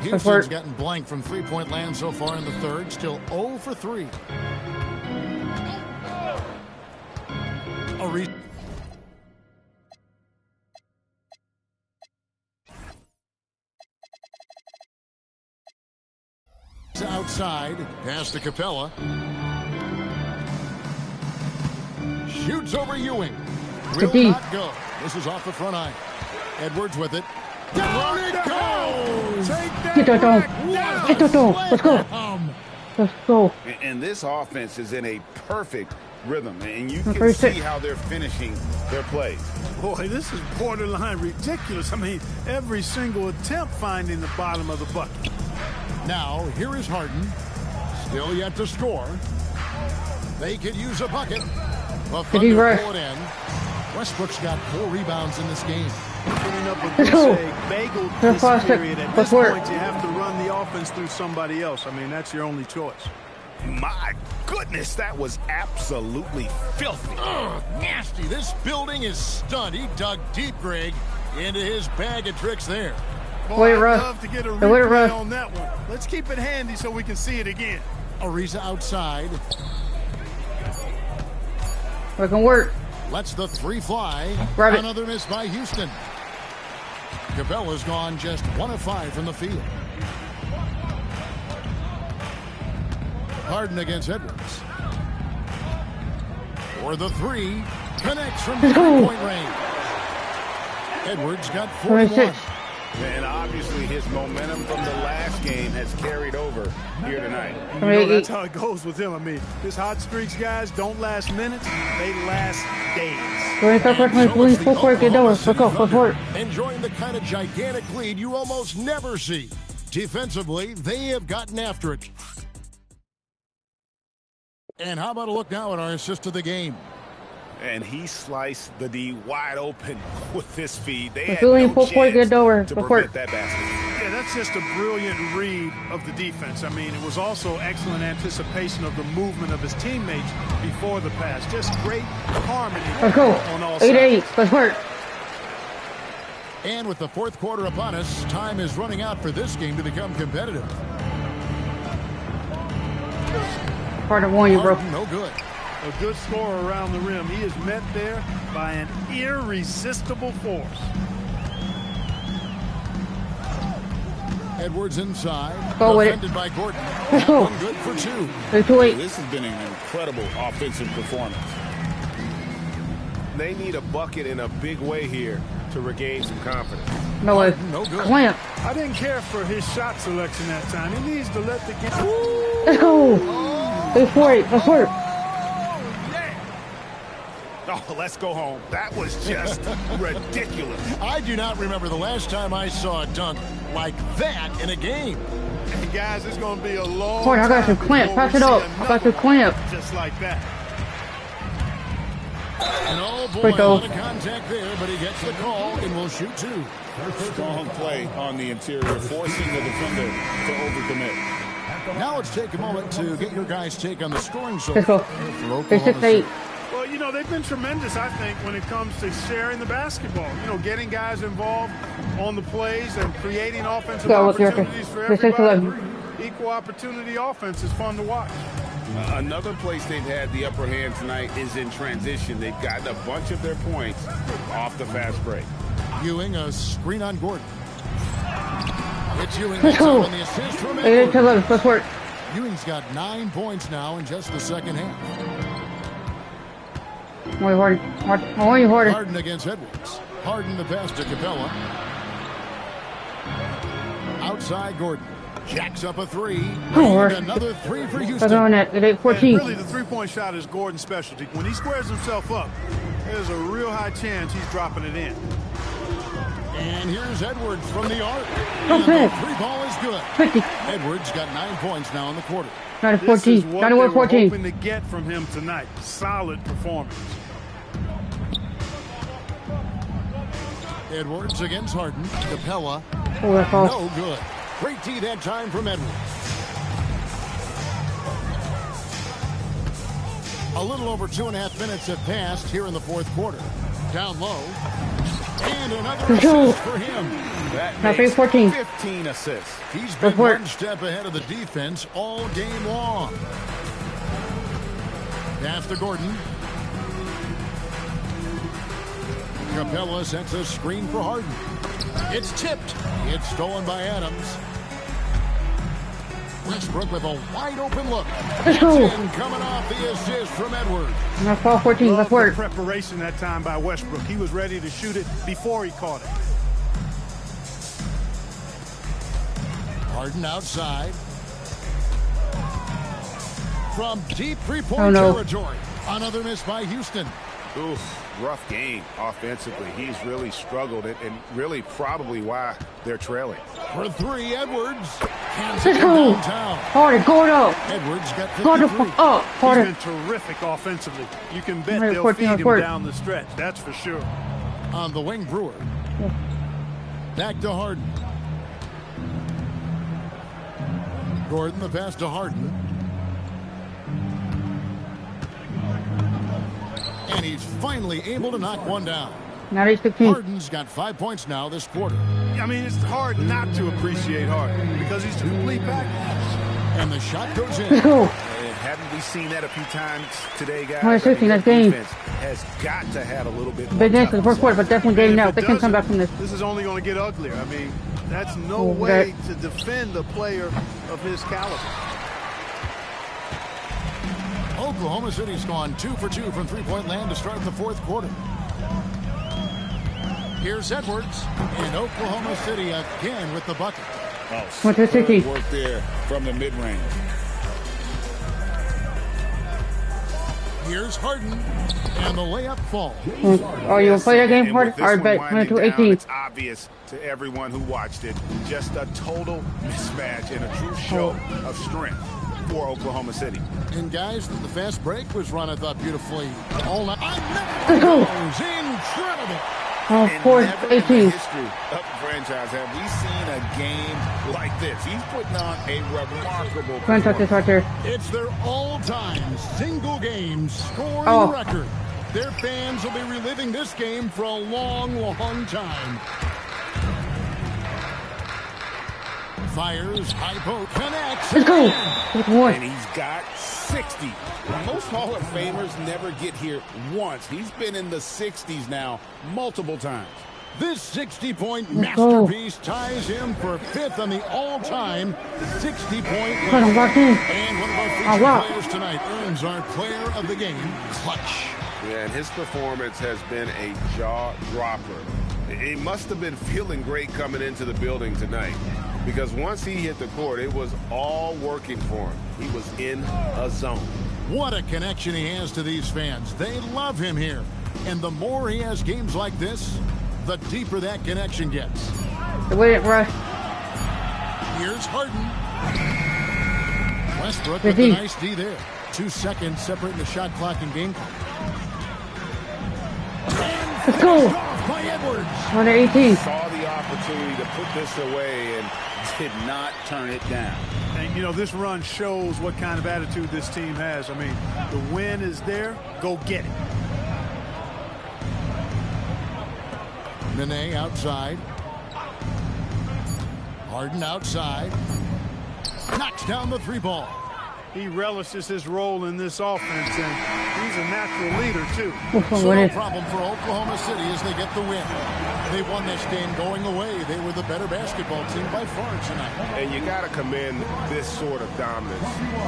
Houston's gotten blank from three-point land so far in the third. Still 0 for 3. Ariza. Outside, pass to Capella. Shoots over Ewing. Will not go. This is off the front eye. Edwards with it. Down it goes! Get that down. Get that down. Let's go. Let's go. And this offense is in a perfect rhythm, and you can see how they're finishing their plays. Boy, this is borderline ridiculous. I mean, every single attempt finding the bottom of the bucket. Now, here is Harden. Still yet to score. They could use a bucket. The Thunder pull it in. Westbrook's got 4 rebounds in this game. Putting up a goose egg bagel this period. At this point, you have to run the offense through somebody else. I mean, that's your only choice. My goodness, that was absolutely filthy. Nasty. This building is stunned. He dug deep, Greg, into his bag of tricks there. Boy, I'd love to get a replay on that one. Let's keep it handy so we can see it again. Ariza outside. We can work. Lets the 3 fly. Another miss by Houston. Capella's gone just 1 of 5 from the field. Harden against Edwards. For the 3. Connects from 3-point range. Edwards got 41. And obviously his momentum from the last game has carried over here tonight. You know, that's how it goes with him. I mean, his hot streaks, guys, don't last minutes. They last days. Enjoying the kind of gigantic lead you almost never see. Defensively, they have gotten after it. And how about a look now at our assist of the game? And he sliced the D wide open with his feet. They had no chance to prevent that basket. Yeah, that's just a brilliant read of the defense. I mean, it was also excellent anticipation of the movement of his teammates before the pass. Just great harmony on all sides. 8-8. Let's work. And with the fourth quarter upon us, time is running out for this game to become competitive. Hard to warn you, bro. No good. A good score around the rim. He is met there by an irresistible force. Edwards inside. Go with defended it. by Gordon. Let's go. One good for 2. 2-8. This has been an incredible offensive performance. They need a bucket in a big way here to regain some confidence. No way. No good. Clamp. I didn't care for his shot selection that time. He needs to let the game. Let's go. 8-4. Let's work. Oh, let's go home. That was just ridiculous. I do not remember the last time I saw a dunk like that in a game. And guys, it's going to be a long Boy, I got some time clamp. before Pass we it up. see I got some clamp. just like that. And oh boy, Free a throw. lot of contact there, but he gets the call and will shoot 2. Strong play on the interior, forcing the defender to overcommit. Now let's take a moment to get your guys' take on the scoring so Let's go. far for It's Oklahoma 6-8. City. Well, you know, they've been tremendous, I think, when it comes to sharing the basketball. You know, getting guys involved on the plays and creating offensive Go with your opportunities for record. It's everybody. 6-11. Equal opportunity offense is fun to watch. Another place they've had the upper hand tonight is in transition. They've gotten a bunch of their points off the fast break. Ewing, a screen on Gordon. It's Ewing Let's that's go. out on the assist from 8-8 Edwards. to 11. Let's work. Ewing's got 9 points now in just the second half. More Harden. More Harden. Harden against Edwards. Harden the pass to Capella. Outside Gordon. Jacks up a 3. Lord. And another 3 for Let's Houston. go on that. 8-14. And really, the three-point shot is Gordon's specialty. When he squares himself up, there's a real high chance he's dropping it in. And here's Edwards from the arc. Don't And the pick. 3 ball is good. 50. Edwards got 9 points now in the quarter. This is 9-14. what they were 9-14. hoping to get from him tonight. Solid performance. Edwards against Harden. Capella. Oh, that's all. No good. Great D that time from Edwards. A little over 2.5 minutes have passed here in the fourth quarter. Down low. And another assist for him. That Now makes 14. 15 assists. He's been Good work. one step ahead of the defense all game long. Pass to Gordon. Capella sets a screen for Harden. It's tipped. It's stolen by Adams. Westbrook with a wide open look. Let's go. And coming off the assist from Edwards. Now 12-14. Love Let's the work. preparation that time by Westbrook. He was ready to shoot it before he caught it. Harden outside. From deep three-point Oh, no. territory. Another miss by Houston. Oof, rough game offensively. He's really struggled and really probably why they're trailing. For 3, Edwards. Can't Let's go. downtown. Harden, go it up. Edwards got Go the 53. fuck up. He's Harden. been terrific offensively. You can bet Right, they'll 14 feed him court. down the stretch. That's for sure. On the wing, Brewer. Back to Harden. Gordon, the pass to Harden. And he's finally able to knock one down. Now 16. Harden's got 5 points now this quarter. I mean, it's hard not to appreciate Harden because he's a complete package. And the shot goes Let's in. go. Haven't we seen that a few times today, guys? Well, it's 15, that's game. Defense has got to have a little bit more Big game for the toughness. first quarter, but definitely getting And out. if They it can come back doesn't, from this. This is only going to get uglier. I mean, that's no Oh, way to defend a player of his caliber. Oklahoma City's gone 2 for 2 from three-point land to start the fourth quarter. Here's Edwards, and Oklahoma City again with the bucket. Went to 16. Work there from the mid-range. Here's Harden, and the layup falls. Oh, you want to play that game, And Harden? with this All right, one bet. winding 22-18. down, it's obvious to everyone who watched it. Just a total mismatch and a true show of strength for Oklahoma City. And guys, the fast break was run, I thought, beautifully all night. Let's go. Incredible. Oh, And 4, never in the 18. history of the franchise have we seen a game like this. He's putting on a remarkable Go and touch this right there. It's their all-time single-game scoring record. Their fans will be reliving this game for a long, long time. Fires, high poke, connects. Let's go. And he's got 60. Most Hall of Famers never get here once. He's been in the 60s now multiple times. This 60-point masterpiece ties him for 5th on the all-time 60-point list. And one of our featured players tonight earns our player of the game, clutch. Yeah, and his performance has been a jaw-dropper. He must have been feeling great coming into the building tonight, because once he hit the court, it was all working for him. He was in a zone. What a connection he has to these fans. They love him here. And the more he has games like this, the deeper that connection gets. The way it rushed. Here's Harden. Westbrook with a nice D there. 2 seconds separating the shot clock and game clock. Let's go. By Edwards. 118. Saw the opportunity to put this away and did not turn it down. And, you know, this run shows what kind of attitude this team has. I mean, the win is there. Go get it. Nene outside. Harden outside. Knocks down the 3-ball. He relishes his role in this offense, and he's a natural leader, too. So no problem for Oklahoma City as they get the win. They won this game going away. They were the better basketball team by far tonight. And you got to commend this sort of dominance,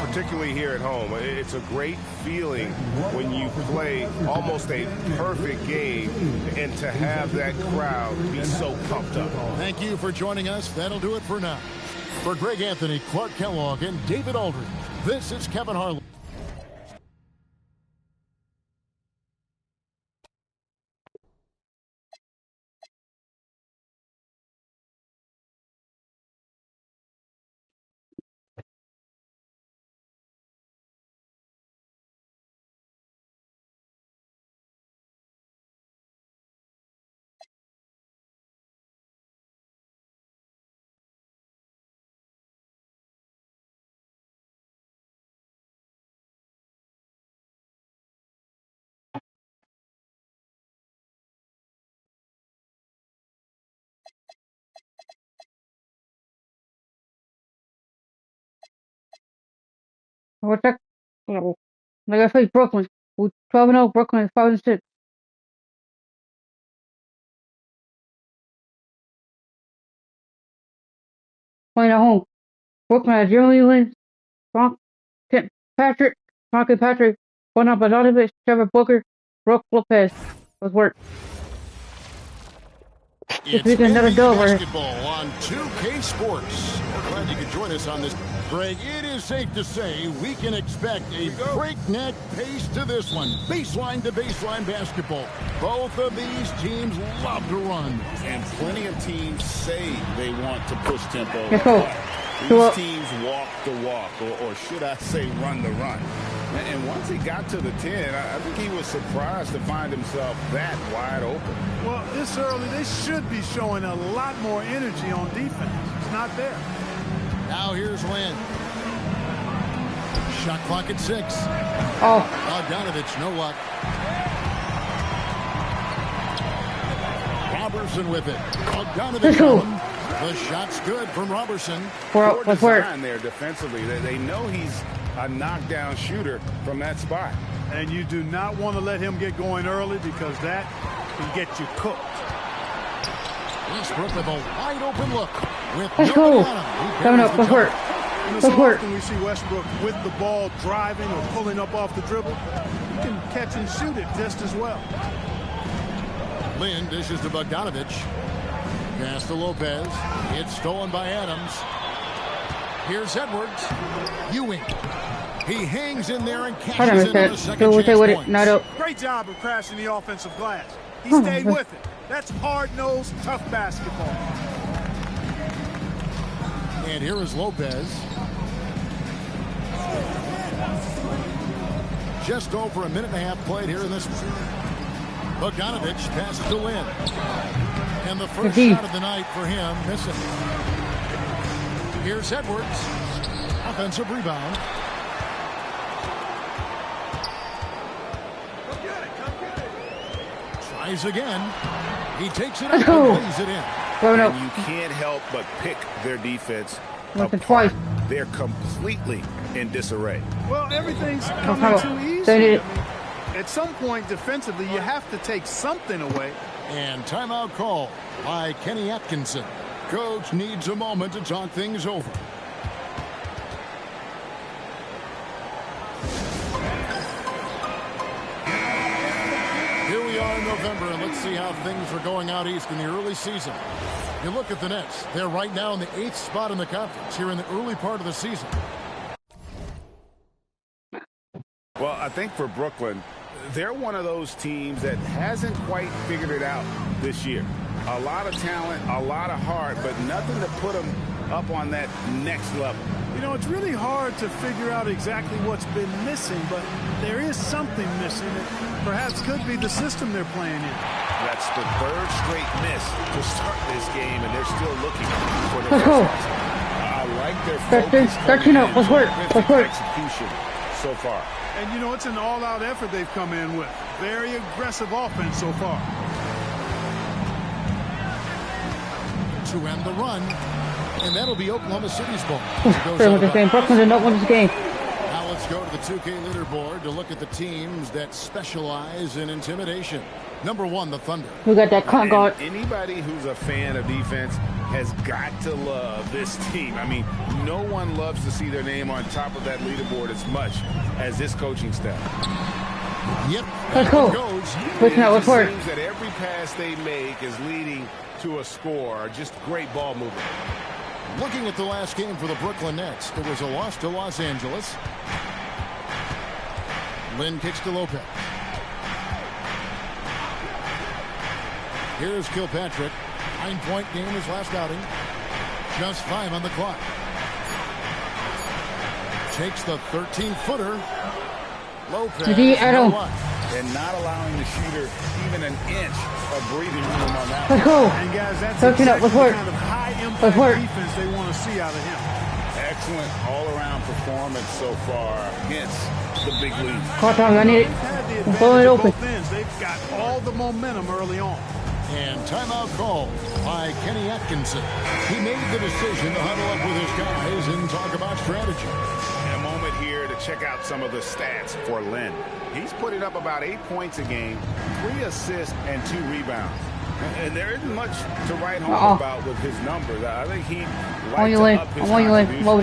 particularly here at home. It's a great feeling when you play almost a perfect game and to have that crowd be so pumped up. Thank you for joining us. That'll do it for now. For Greg Anthony, Clark Kellogg, and David Aldridge, this is Kevin Harlan. What's that? Like I said, Brooklyn. 12-0. Brooklyn is 5-6. Playing at home. Brooklyn has Jeremy Lin, Patrick, Frankie Patrick, Bojan Bogdanovic, Trevor Booker, Brook Lopez. Let's work. It's NBA basketball on 2K Sports. We're glad you could join us on this. Greg, it is safe to say we can expect a breakneck pace to this one. Baseline to baseline basketball. Both of these teams love to run. And plenty of teams say they want to push tempo. These teams walk the walk, or should I say run the run. And once he got to the 10, I think he was surprised to find himself that wide open. Well, this early, they should be showing a lot more energy on defense. It's not there. Now here's Lin. Shot clock at 6. Bogdanovic, no luck. Robertson with it. Bogdanovic. The shot's good from Robertson. Poor design there defensively. They know he's a knockdown shooter from that spot. And you do not want to let him get going early because that can get you cooked. Westbrook with a wide open look. Let's go. Coming up, let's work. Let's work. When we see Westbrook with the ball driving or pulling up off the dribble, you can catch and shoot it just as well. Lin dishes to Bogdanovic. Pass to Lopez. It's stolen by Adams. Here's Edwards. Ewing. He hangs in there and catches it on the second chance points. Great job of crashing the offensive glass. He stayed with it. That's hard-nosed, tough basketball. And here is Lopez. Just over a minute and a half played here in this one. Bogdanovich passes to Lynn. And the first shot of the night for him, missing. Here's Edwards. Offensive rebound. Tries again. He takes it up and lays it in. And you can't help but pick their defense apart. They're completely in disarray. Well, everything's coming too easy. At some point defensively, you have to take something away. And timeout call by Kenny Atkinson. Coach needs a moment to talk things over. Here we are in November, and let's see how things are going out east in the early season. You look at the Nets. They're right now in the 8th spot in the conference here in the early part of the season. Well, I think for Brooklyn, they're one of those teams that hasn't quite figured it out this year. A lot of talent, a lot of heart, but nothing to put them up on that next level. You know, it's really hard to figure out exactly what's been missing, but there is something missing that perhaps could be the system they're playing in. That's the 3rd straight miss to start this game, and they're still looking for the first. I like their focus execution so far. And, you know, it's an all-out effort they've come in with. Very aggressive offense so far. To end the run, and that'll be Oklahoma City's ball. Brooklyn did not win this game. Now let's go to the 2K leaderboard to look at the teams that specialize in intimidation. Number 1, the Thunder. We got that con guard. Anybody who's a fan of defense has got to love this team. I mean, no one loves to see their name on top of that leaderboard as much as this coaching staff. Yep. Let's go. It seems that every pass they make is leading to a score. Just great ball movement. Looking at the last game for the Brooklyn Nets, it was a loss to Los Angeles. Lynn kicks to Lopez. Here's Kilpatrick. 9-point game his last outing. Just 5 on the clock. Takes the 13-footer. Lopez. And not allowing the shooter even an inch of breathing room on that. Let's go. And guys, that's exactly the kind of high-impact defense they want to see out of him. Excellent all-around performance so far. Hence the big lead. I need it. Blow it open. They've got all the momentum early on. And timeout call by Kenny Atkinson. He made the decision to huddle up with his guys and talk about strategy. And a moment here to check out some of the stats for Lynn. He's putting up about 8 points a game, 3 assists, and 2 rebounds. And there isn't much to write home about with his numbers. I think he'd like to up his contribution. Load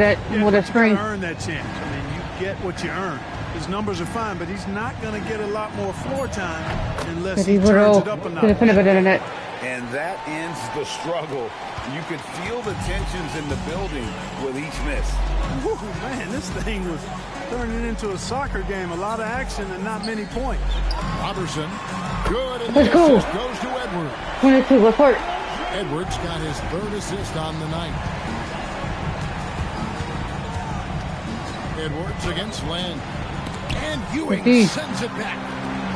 that screen. You earn that chance. I mean, you get what you earn. His numbers are fine, but he's not going to get a lot more floor time unless he turns it up a notch. And that ends the struggle. You could feel the tensions in the building with each miss. Whew, man, this thing was turning into a soccer game. A lot of action and not many points. Robertson, good, and the assist goes to Edwards. 22, let's work. Edwards got his 3rd assist on the night. Edwards against Land. And Ewing sends it back.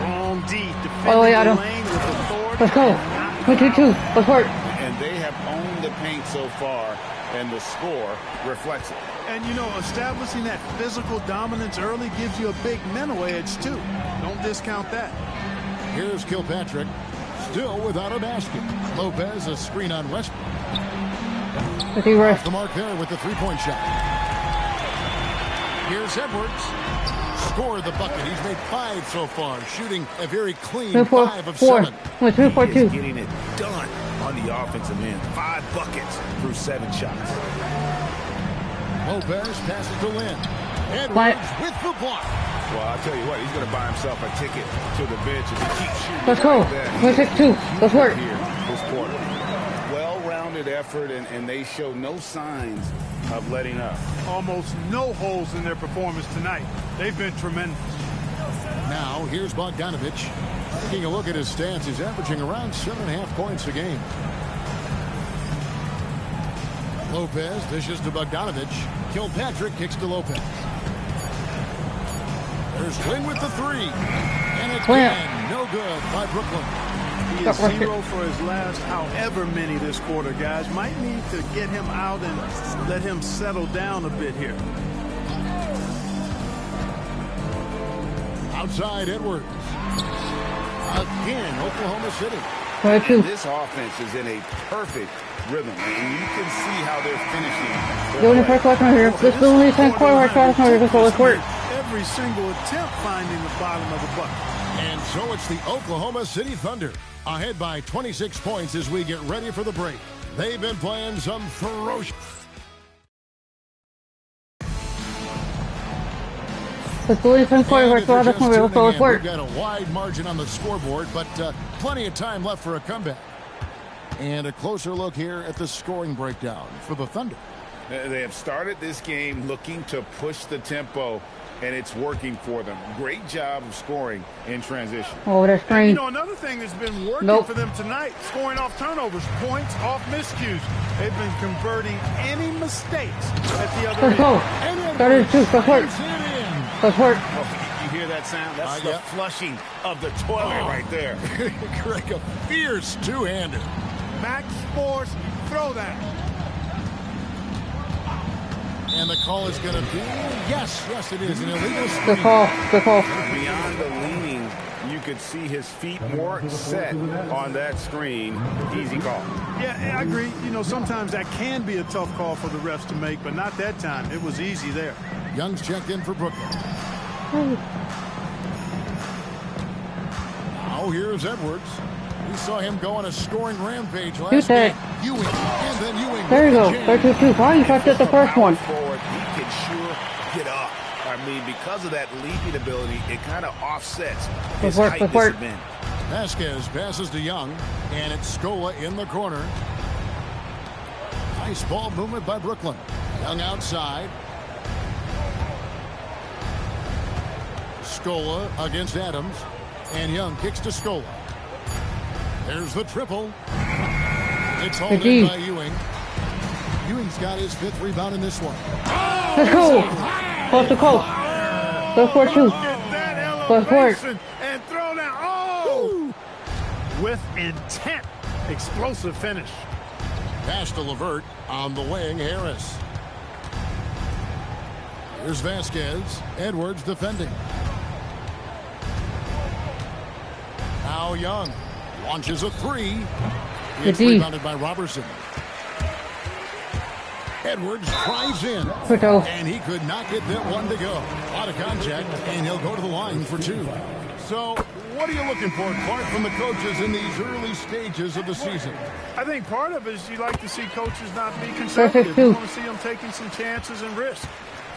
Wrong D. Defending the lane with authority. Let's go. 22, let's work. And they have owned the paint so far, and the score reflects it. And, you know, establishing that physical dominance early gives you a big mental edge, too. Don't discount that. Here's Kilpatrick, still without a basket. Lopez, a screen on Westbrook. Off the mark there with the 3-point shot. Here's Edwards. Scored the bucket. He's made 5 so far, shooting a very clean 5 of 7. He's getting it done on the offensive end. 5 buckets through 7 shots. Lopez passes to Lynn. Edwards with the block. Well, I'll tell you what, he's going to buy himself a ticket to the bench if he keeps shooting. Let's go. Let's take 2. Let's work. Here this quarter. Well-rounded effort, and they show no signs of letting up. Almost no holes in their performance tonight. They've been tremendous. Now, here's Bogdanovich. Taking a look at his stats, he's averaging around 7.5 points a game. Lopez dishes to Bogdanovich. Kilpatrick kicks to Lopez. There's Wing with the three. And again, no good by Brooklyn. He is 0 for his last however many this quarter, guys. Might need to get him out and let him settle down a bit here. Outside Edwards. Again, Oklahoma City. This offense is in a perfect rhythm, and you can see how they're finishing. The only first question here. This is the only 10 quarter right here. So let's work. Every single attempt finding the bottom of the bucket. And so it's the Oklahoma City Thunder, ahead by 26 points as we get ready for the break. They've been playing some ferocious. Let's do 10 quarter right here. So let's work. We've got a wide margin on the scoreboard, but plenty of time left for a comeback. And a closer look here at the scoring breakdown for the Thunder. They have started this game looking to push the tempo, and it's working for them. Great job of scoring in transition. Oh, that's strange. You know, another thing that's been working for them tonight, scoring off turnovers, points off miscues. They've been converting any mistakes at the other end. That is true. Let's work. Let's work. Oh, you hear that sound? That's the flushing of the toilet right there. Greg, a fierce two-hander. Max Force, throw that. And the call is going to be, yes, it is an illegal screen. Good call. Beyond the leaning, you could see his feet more set on that screen. Easy call. Yeah, I agree. You know, sometimes that can be a tough call for the refs to make, but not that time. It was easy there. Young's checked in for Brooklyn. Now here's Edwards. We saw him go on a scoring rampage last game. Ewing, and then Ewing. There you go. 32. Why you touched it the first one? Forward, he can sure get up. I mean, because of that leaping ability, it kind of offsets his height disadvantage. Vasquez passes to Young, and it's Scola in the corner. Nice ball movement by Brooklyn. Young outside. Scola against Adams, and Young kicks to Scola. There's the triple. It's hauled in by Ewing. Ewing's got his 5th rebound in this one. Let's go. Close to close. Go for it, too. Go for it. And throw down. Oh! With intent. Explosive finish. Pass to LeVert on the wing. Harris. Here's Vasquez. Edwards defending. Now Young launches a three. It's rebounded by Robertson. Edwards drives in, and he could not get that one to go. Out of contact, and he'll go to the line for 2. So, what are you looking for, Clark, from the coaches in these early stages of the season? I think part of it is you like to see coaches not be conservative. You want to see them taking some chances and risks.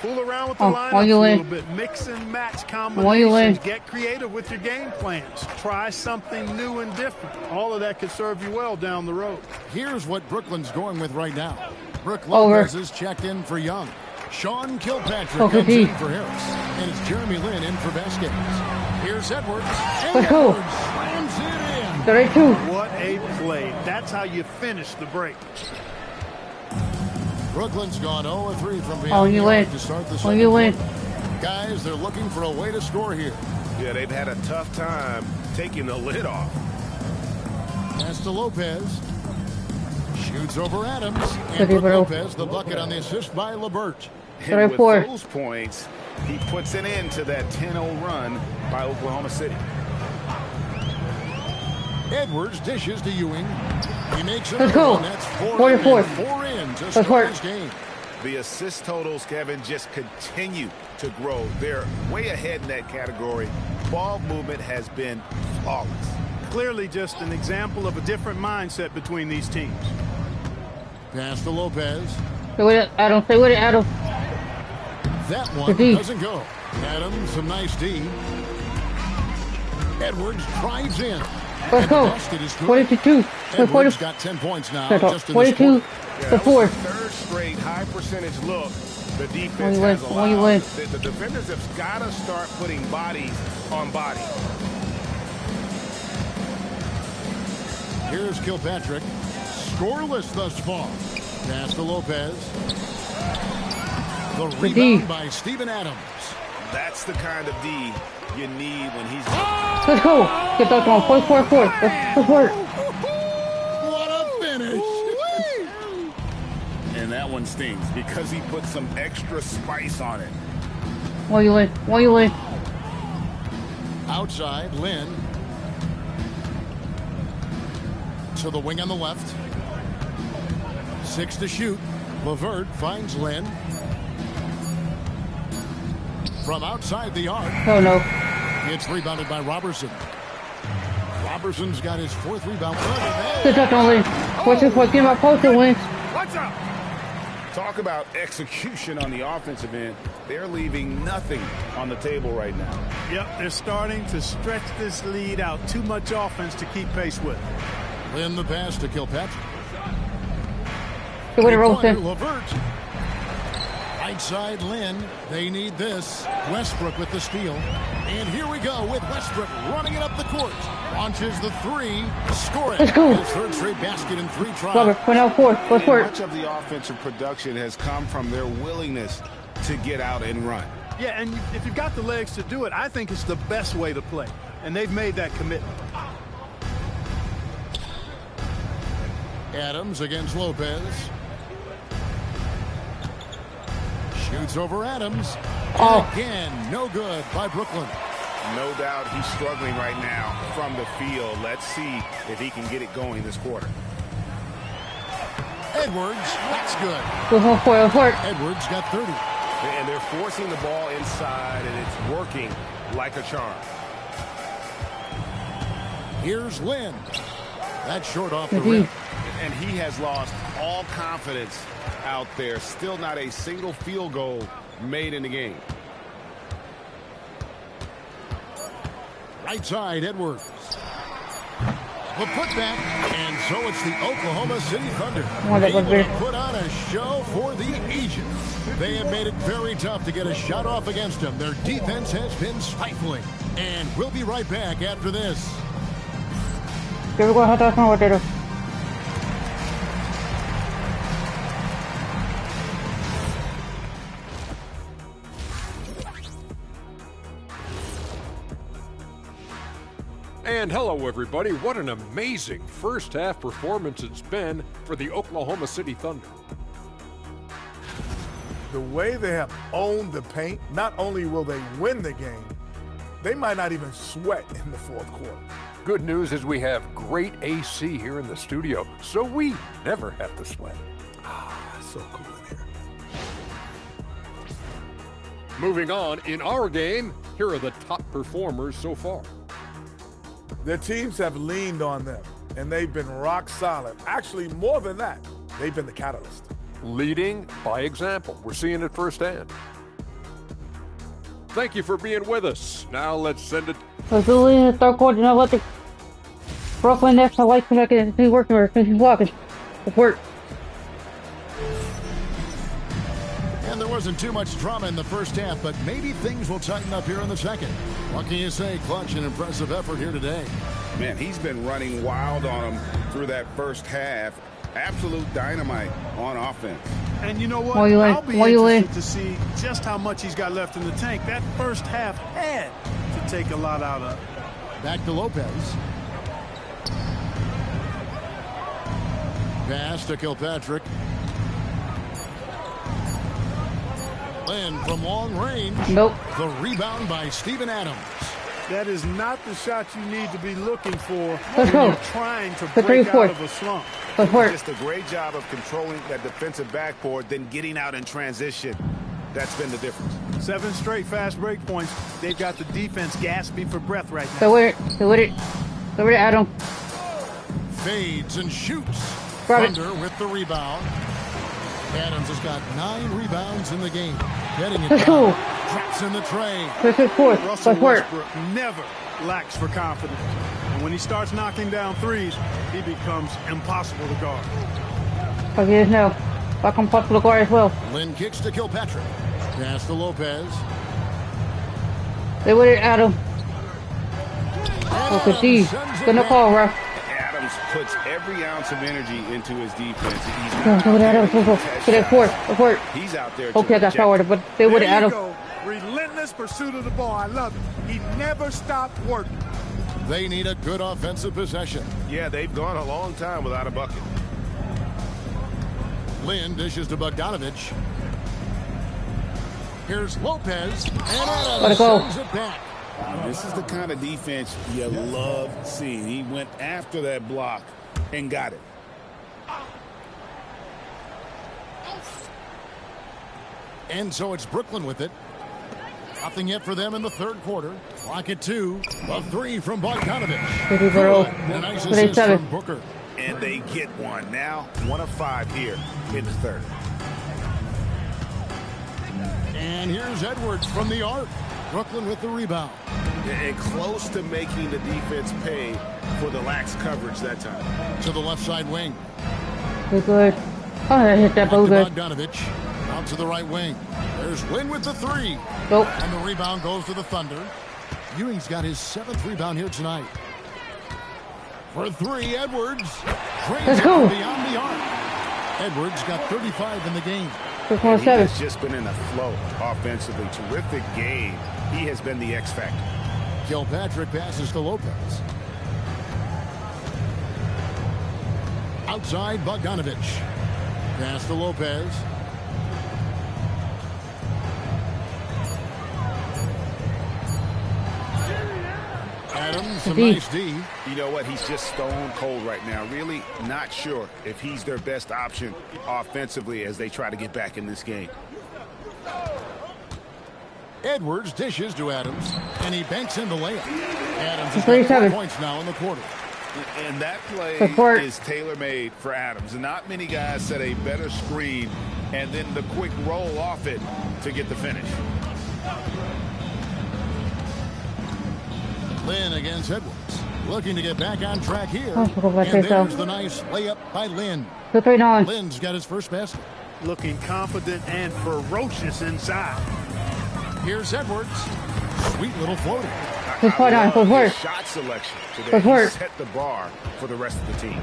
Fool around with the lineups a little bit. Mix and match combinations. Get creative with your game plans. Try something new and different. All of that could serve you well down the road. Here's what Brooklyn's going with right now. Brooke Lopez is checked in for Young. Sean Kilpatrick comes in for Harris. And it's Jeremy Lin in for Vasquez. Here's Edwards. And Edwards slams it in. What a play. That's how you finish the break. Brooklyn's gone 0-3 from behind the arc to start the second quarter. Guys, they're looking for a way to score here. Yeah, they've had a tough time taking the lid off. Pass to Lopez. Shoots over Adams. And Brooke Lopez, the bucket on the assist by LeVert. And with those points, he puts an end to that 10-0 run by Oklahoma City. Edwards dishes to Ewing. He makes it. Let's go. That's 4 in to start this game. The assist totals, Kevin, just continue to grow. They're way ahead in that category. Ball movement has been flawless. Clearly just an example of a different mindset between these teams. Pass to Lopez. Stay with it, Adam. Stay with it, Adam. That one doesn't go. Adams, some nice D. Edwards drives in. Let's go. 42. Edwards got 10 points now. Just in 42 to 4. Third straight high percentage look. The defense has allowed. The defenders have got to start putting bodies on bodies. Here's Kilpatrick. Scoreless thus far. Pass to Lopez. The rebound by Steven Adams. That's the kind of D you need when he's... Let's go. Get that on. 4-4-4. Let's work. What a finish. And that one stings because he put some extra spice on it. Why you in? Outside, Lynn. To the wing on the left. 6 to shoot. LeVert finds Lynn. From outside the arc. Oh no. It's rebounded by Robertson. Robertson's got his 4th rebound. Good touch on Lynn. 4-2-4. Get my post and win. What's up? Talk about execution on the offensive end. They're leaving nothing on the table right now. Yep, they're starting to stretch this lead out. Too much offense to keep pace with. Lynn the pass to Kilpatrick. Good way to roll him. LeVert. Right side, Lynn. They need this. Westbrook with the steal. And here we go with Westbrook running it up the court. Launches the 3. Score it. Let's go. His 3rd straight basket in 3 tries. Robert, point out 4. Let's work. Much of the offensive production has come from their willingness to get out and run. Yeah, and if you've got the legs to do it, I think it's the best way to play. And they've made that commitment. Adams against Lopez. Shoots over Adams. Oh. Again, no good by Brooklyn. No doubt he's struggling right now from the field. Let's see if he can get it going this quarter. Edwards, that's good. Let's work. Edwards got 30. And they're forcing the ball inside, and it's working like a charm. Here's Lynn. That's short off the rim. And he has lost all confidence out there. Still not a single field goal made in the game. Right side, Edwards. The putback, and so it's the Oklahoma City Thunder able to put on a show for the Asians. They have made it very tough to get a shot off against them. Their defense has been stifling. And we'll be right back after this. And hello, everybody. What an amazing first half performance it's been for the Oklahoma City Thunder. The way they have owned the paint, not only will they win the game, they might not even sweat in the 4th quarter. Good news is we have great AC here in the studio, so we never have to sweat. So cool in here. Moving on, in our game, here are the top performers so far. Their teams have leaned on them, and they've been rock solid. Actually, more than that, they've been the catalyst. Leading by example. We're seeing it firsthand. Thank you for being with us. Now let's send it. Let's do it in the 3rd quarter. Now let the Brooklyn Nets are like connected. He's working or he's walking. Let's work. And there wasn't too much drama in the first half, but maybe things will tighten up here in the second. What can you say? Clutch and impressive effort here today. Man, he's been running wild on them through that first half. Absolute dynamite on offense. And you know what? I'll be interested to see just how much he's got left in the tank. That first half had to take a lot out of it. Back to Lopez. Pass to Kilpatrick. Lynn from long range. Nope. The rebound by Steven Adams. That is not the shot you need to be looking for Let's when go. you're trying to break out of a slump. Let's work. Just a great job of controlling that defensive backboard, then getting out in transition. That's been the difference. 7 straight fast break points. They've got the defense gasping for breath right now. Go with it. Go with it. Go with it, Adam. Fades and shoots. Got it. Thunder with the rebound. Adams has got 9 rebounds in the game. Getting it Let's down. go. Drops in the tray. This is 4th. Russell Let's work. Westbrook never lacks for confidence. And when he starts knocking down threes, he becomes impossible to guard. Like he is now. Back on possible guard as well. Lynn kicks to Kilpatrick. Pass to Lopez. They with it, Adam. Okay, see. Gonna call, ref. Adams puts every ounce of energy into his defense. He's Go with Adam. Go. Get it 4th. Let's work. He's out there. Okay, I got forward, but they with it, Adam. Relentless pursuit of the ball. I love it. He never stopped working. They need a good offensive possession. Yeah, they've gone a long time without a bucket. Lynn dishes to Bogdanovich. Here's Lopez, and Adams sends it back. This is the kind of defense you love seeing. He went after that block and got it. And so it's Brooklyn with it. Nothing yet for them in the third quarter. Clock at 2. A 3 from Bogdanovich. And a nice assist from Booker. And they get one. Now 1 of 5 here in the third. And here's Edwards from the arc. Brooklyn with the rebound. And close to making the defense pay for the lax coverage that time. To the left side wing. Good. Oh, I hit that ball good. Bogdanovich out to the right wing. There's Lynn with the 3. Nope. And the rebound goes to the Thunder. Ewing's got his 7th rebound here tonight. For 3, Edwards. Let's go. Beyond the arc. Edwards got 35 in the game. He has just been in a flow offensively. Terrific game. He has been the X factor. Kilpatrick passes to Lopez. Outside, Bogdanovich. Pass to Lopez. Adams, some nice D. You know what? He's just stone cold right now. Really not sure if he's their best option offensively as they try to get back in this game. Edwards dishes to Adams, and he banks in the layup. Adams has got 4 points now in the quarter. And that play is tailor-made for Adams. Not many guys set a better screen and then the quick roll off it to get the finish. Lynn against Edwards. Looking to get back on track here. Oh, and there's the nice layup by Lynn. Lynn's got his first basket. Looking confident and ferocious inside. Here's Edwards. Sweet little floater. Shot selection today. He set the bar for the rest of the team.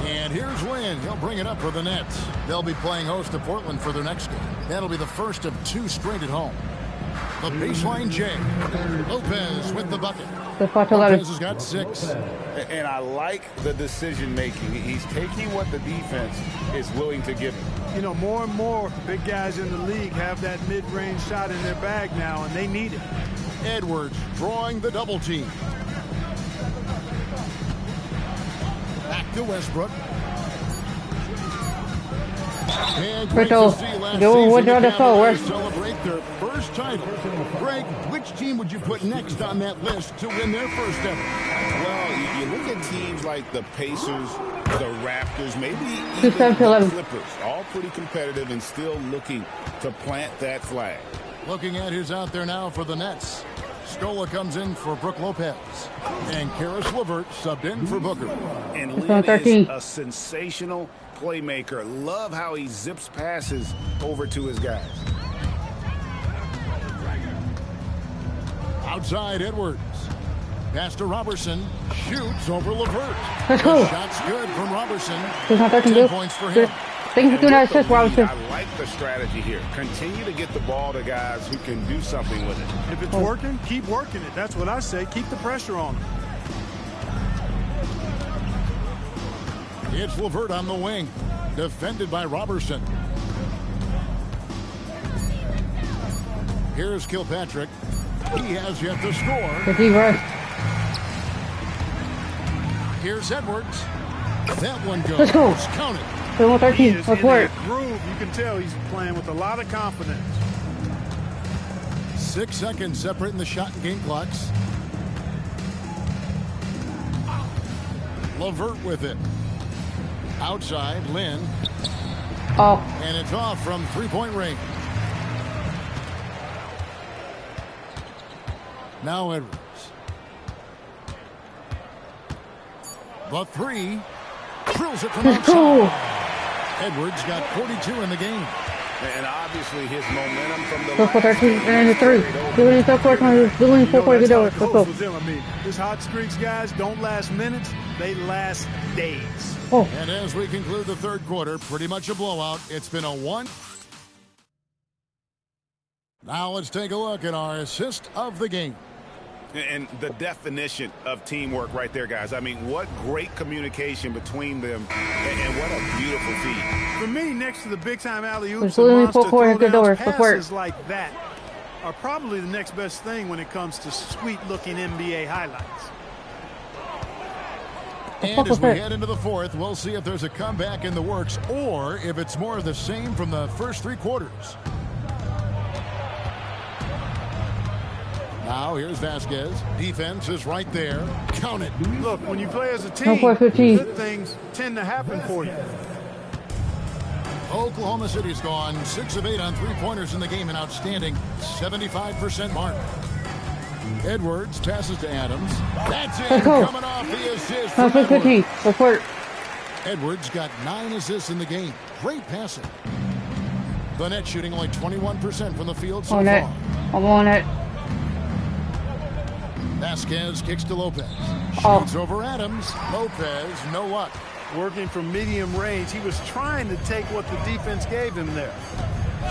And here's Lynn. He'll bring it up for the Nets. They'll be playing host to Portland for their next game. That'll be the first of 2 straight at home. The baseline J. Lopez with the bucket. Lopez has got 6. And I like the decision making. He's taking what the defense is willing to give him. You know, more and more big guys in the league have that mid-range shot in their bag now, and they need it. Edwards drawing the double team. Back to Westbrook. And great to see last season the Cavaliers celebrate their first title. Greg, which team would you put next on that list to win their first ever? Well, you look at teams like the Pacers, the Raptors, maybe even the Clippers, all pretty competitive and still looking to plant that flag. Looking at who's out there now for the Nets. Scola comes in for Brook Lopez. And Karis LeVert subbed in for Booker. And Lynn is a sensational playmaker. Love how he zips passes over to his guys. Outside Edwards. Pass to Robertson. Shoots over LeVert. Let's go. Shot's good from Robertson. 10 points for him. Thank you for doing that assist, Robertson. I like the strategy here. Continue to get the ball to guys who can do something with it. If it's working, keep working it. That's what I say. Keep the pressure on him. It's LeVert on the wing. Defended by Robertson. Here's Kilpatrick. He has yet to score. Here's Edwards. That one goes. Let's go. It's counted. 13. Let's work. Groove. You can tell he's playing with a lot of confidence. 6 seconds separating the shot and game clocks. LeVert with it. Outside, Lynn. Oh. And it's off from 3-point range. Now Edwards. The 3. Drills it from outside. Edwards got 42 in the game. And obviously his momentum from the 13 and the 3. His hot streaks, guys, don't last minutes. They last days. Oh. And as we conclude the third quarter, pretty much a blowout. It's been a 1. Now let's take a look at our assist of the game. And the definition of teamwork right there, guys. I mean, what great communication between them, and what a beautiful feed. For me, next to the big-time alley-oops and monster throwdowns, passes like that are probably the next best thing when it comes to sweet-looking NBA highlights. And as we head into the fourth, we'll see if there's a comeback in the works or if it's more of the same from the first 3 quarters. Now here's Vasquez. Defense is right there. Count it. Look, when you play as a team, good things tend to happen for you. Oklahoma City's gone 6 of 8 on 3-pointers in the game, an outstanding 75% mark. Edwards passes to Adams. That's it. Coming off the assist from Edwards. Edwards got 9 assists in the game. Great passing. The net shooting only 21% from the field so far. I'm on it. Vasquez kicks to Lopez. Shoots over Adams. Lopez, no luck. Working from medium range, he was trying to take what the defense gave him there.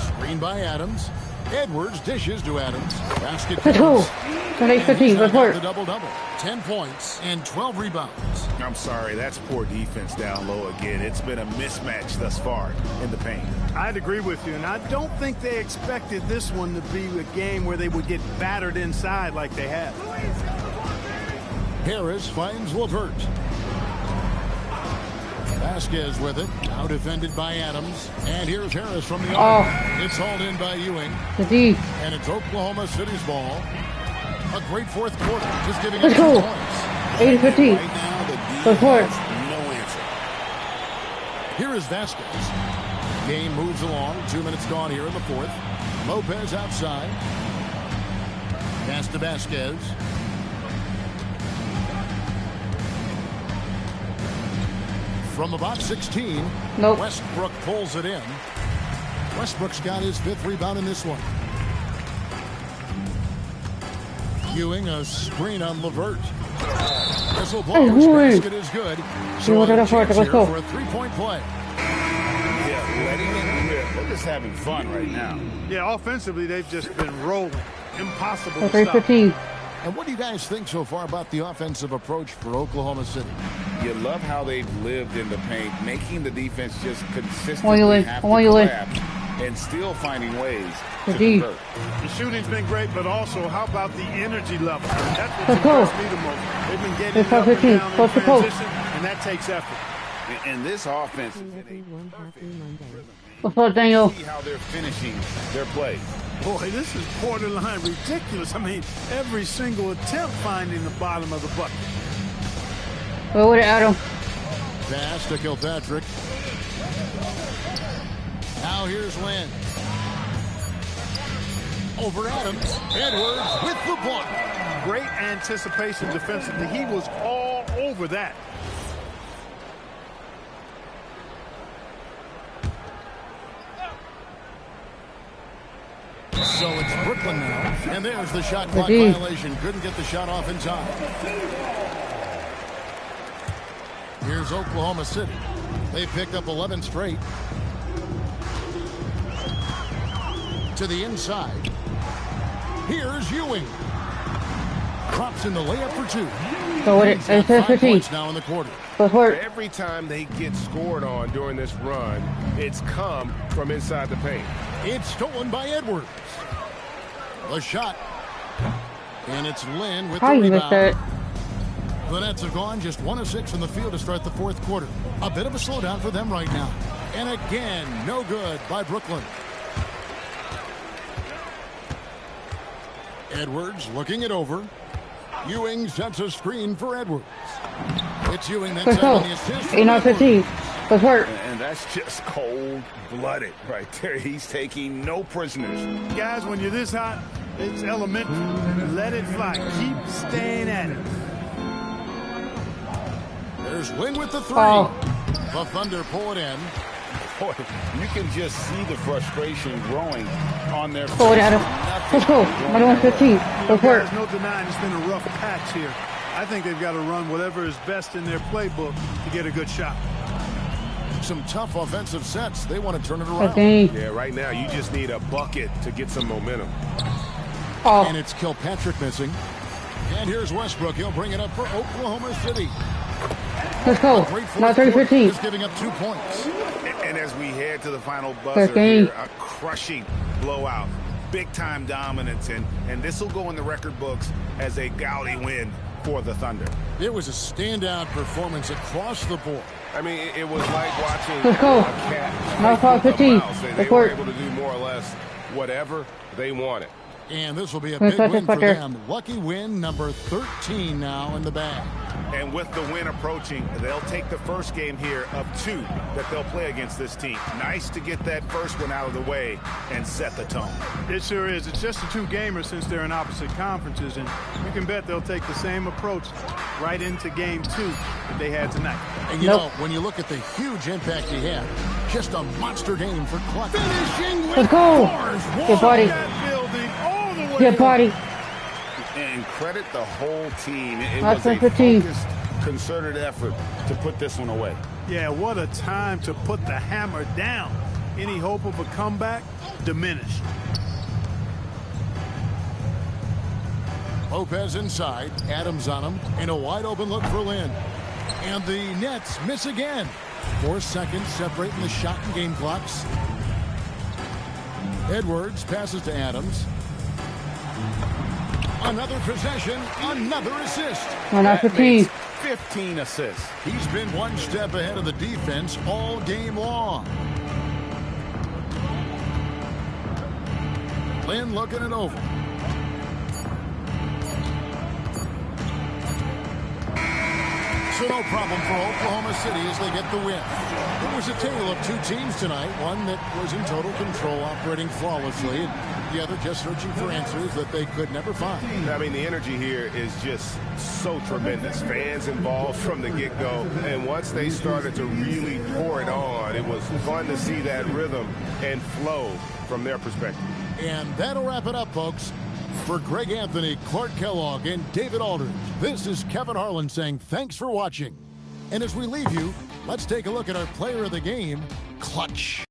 Screen by Adams. Edwards dishes to Adams. Basket counts. The double-double. 10 points and 12 rebounds. I'm sorry, that's poor defense down low again. It's been a mismatch thus far in the paint. I'd agree with you, and I don't think they expected this one to be a game where they would get battered inside like they have. Harris finds LeVert. Vasquez with it. Now defended by Adams. And here's Harris from the arc. It's hauled in by Ewing. And it's Oklahoma City's ball. A great fourth quarter. Just giving us 2 points. 8-15. Right now, the defense has no answer. Here is Vasquez. Game moves along. 2 minutes gone here in the fourth. Lopez outside. Pass to Vasquez. From about 16, Westbrook pulls it in. Westbrook's got his 5th rebound in this one. Ewing, a screen on LeVert. Whistle blows, basket is good. So a chance here for a 3-point play. Yeah, letting it rip. They're just having fun right now. Yeah, offensively, they've just been rolling. Impossible to stop. And what do you guys think so far about the offensive approach for Oklahoma City? You love how they've lived in the paint, making the defense just consistently have to collapse and still finding ways to convert. The shooting's been great, but also how about the energy level? That's what impressed me the most. They've been getting it up and down in transition, and that takes effort. And this offense is in a perfect rhythm. What's up, Daniel? See how they're finishing their play. Boy, this is borderline ridiculous. I mean, every single attempt finding the bottom of the bucket. Well, what Adam? Pass to Kilpatrick. Now here's Lynn. Over Adams. Edwards with the block. Great anticipation defensively. He was all over that. So it's Brooklyn now. And there's the shot clock violation. Couldn't get the shot off in time. Here's Oklahoma City. They picked up 11 straight. To the inside. Here's Ewing. Drops in the layup for 2. So what? It's 5 points now in the quarter. Every time they get scored on during this run, it's come from inside the paint. It's stolen by Edwards. The shot. And it's Lynn with the rebound. The Nets have gone just 1 of 6 from the field to start the fourth quarter. A bit of a slowdown for them right now. And again, no good by Brooklyn. Edwards looking it over. Ewing sets a screen for Edwards. It's Ewing that's on the assist. 8-15. Let's work. And that's just cold-blooded right there. He's taking no prisoners. Guys, when you're this hot, it's elementary. Let it fly. Keep staying at it. There's Lynn with the 3. The Thunder pull it in. Boy, you can just see the frustration growing on their face. Forward, Adam. Let's go. 1-15. Let's work. There's no denying it's been a rough patch here. I think they've got to run whatever is best in their playbook to get a good shot. some tough offensive sets. They want to turn it around. Okay. Yeah, right now you just need a bucket to get some momentum. Oh. And it's Kilpatrick missing. And here's Westbrook. He'll bring it up for Oklahoma City. Let's go. Not 3-15. Just giving up 2 points. And as we head to the final buzzer here, a crushing blowout. Big-time dominance, and this will go in the record books as a gaudy win for the Thunder. It was a standout performance across the board. I mean, it was like watching Let's go. a cat Now fight with a 15. mouse. They were able to do more or less whatever they wanted. And this will be a big win for them. Lucky win number 13 now in the bag. And with the win approaching, they'll take the first game here of 2 that they'll play against this team. Nice to get that first one out of the way and set the tone. It sure is. It's just a 2-gamer since they're in opposite conferences, and you can bet they'll take the same approach right into game 2 that they had tonight. And you know, when you look at the huge impact he had, just a monster game for Clutch. Finishing with Let's go. Good buddy. Good buddy. And credit the whole team. It That's was a 15. focused, concerted effort to put this one away. Yeah, what a time to put the hammer down. Any hope of a comeback diminished. Lopez inside, Adams on him, and a wide open look for Lynn. And the Nets miss again. 4 seconds separating the shot and game clocks. Edwards passes to Adams. Another possession, another assist. Not 15. 15 assists. He's been one step ahead of the defense all game long. Lynn looking it over. So no problem for Oklahoma City as they get the win. It was a tale of 2 teams tonight. One that was in total control, operating flawlessly, and the other just searching for answers that they could never find. I mean, the energy here is just so tremendous. Fans involved from the get-go, and once they started to really pour it on, it was fun to see that rhythm and flow from their perspective. And that'll wrap it up, folks. For Greg Anthony, Clark Kellogg, and David Aldridge, this is Kevin Harlan saying thanks for watching. And as we leave you, let's take a look at our player of the game, Clutch.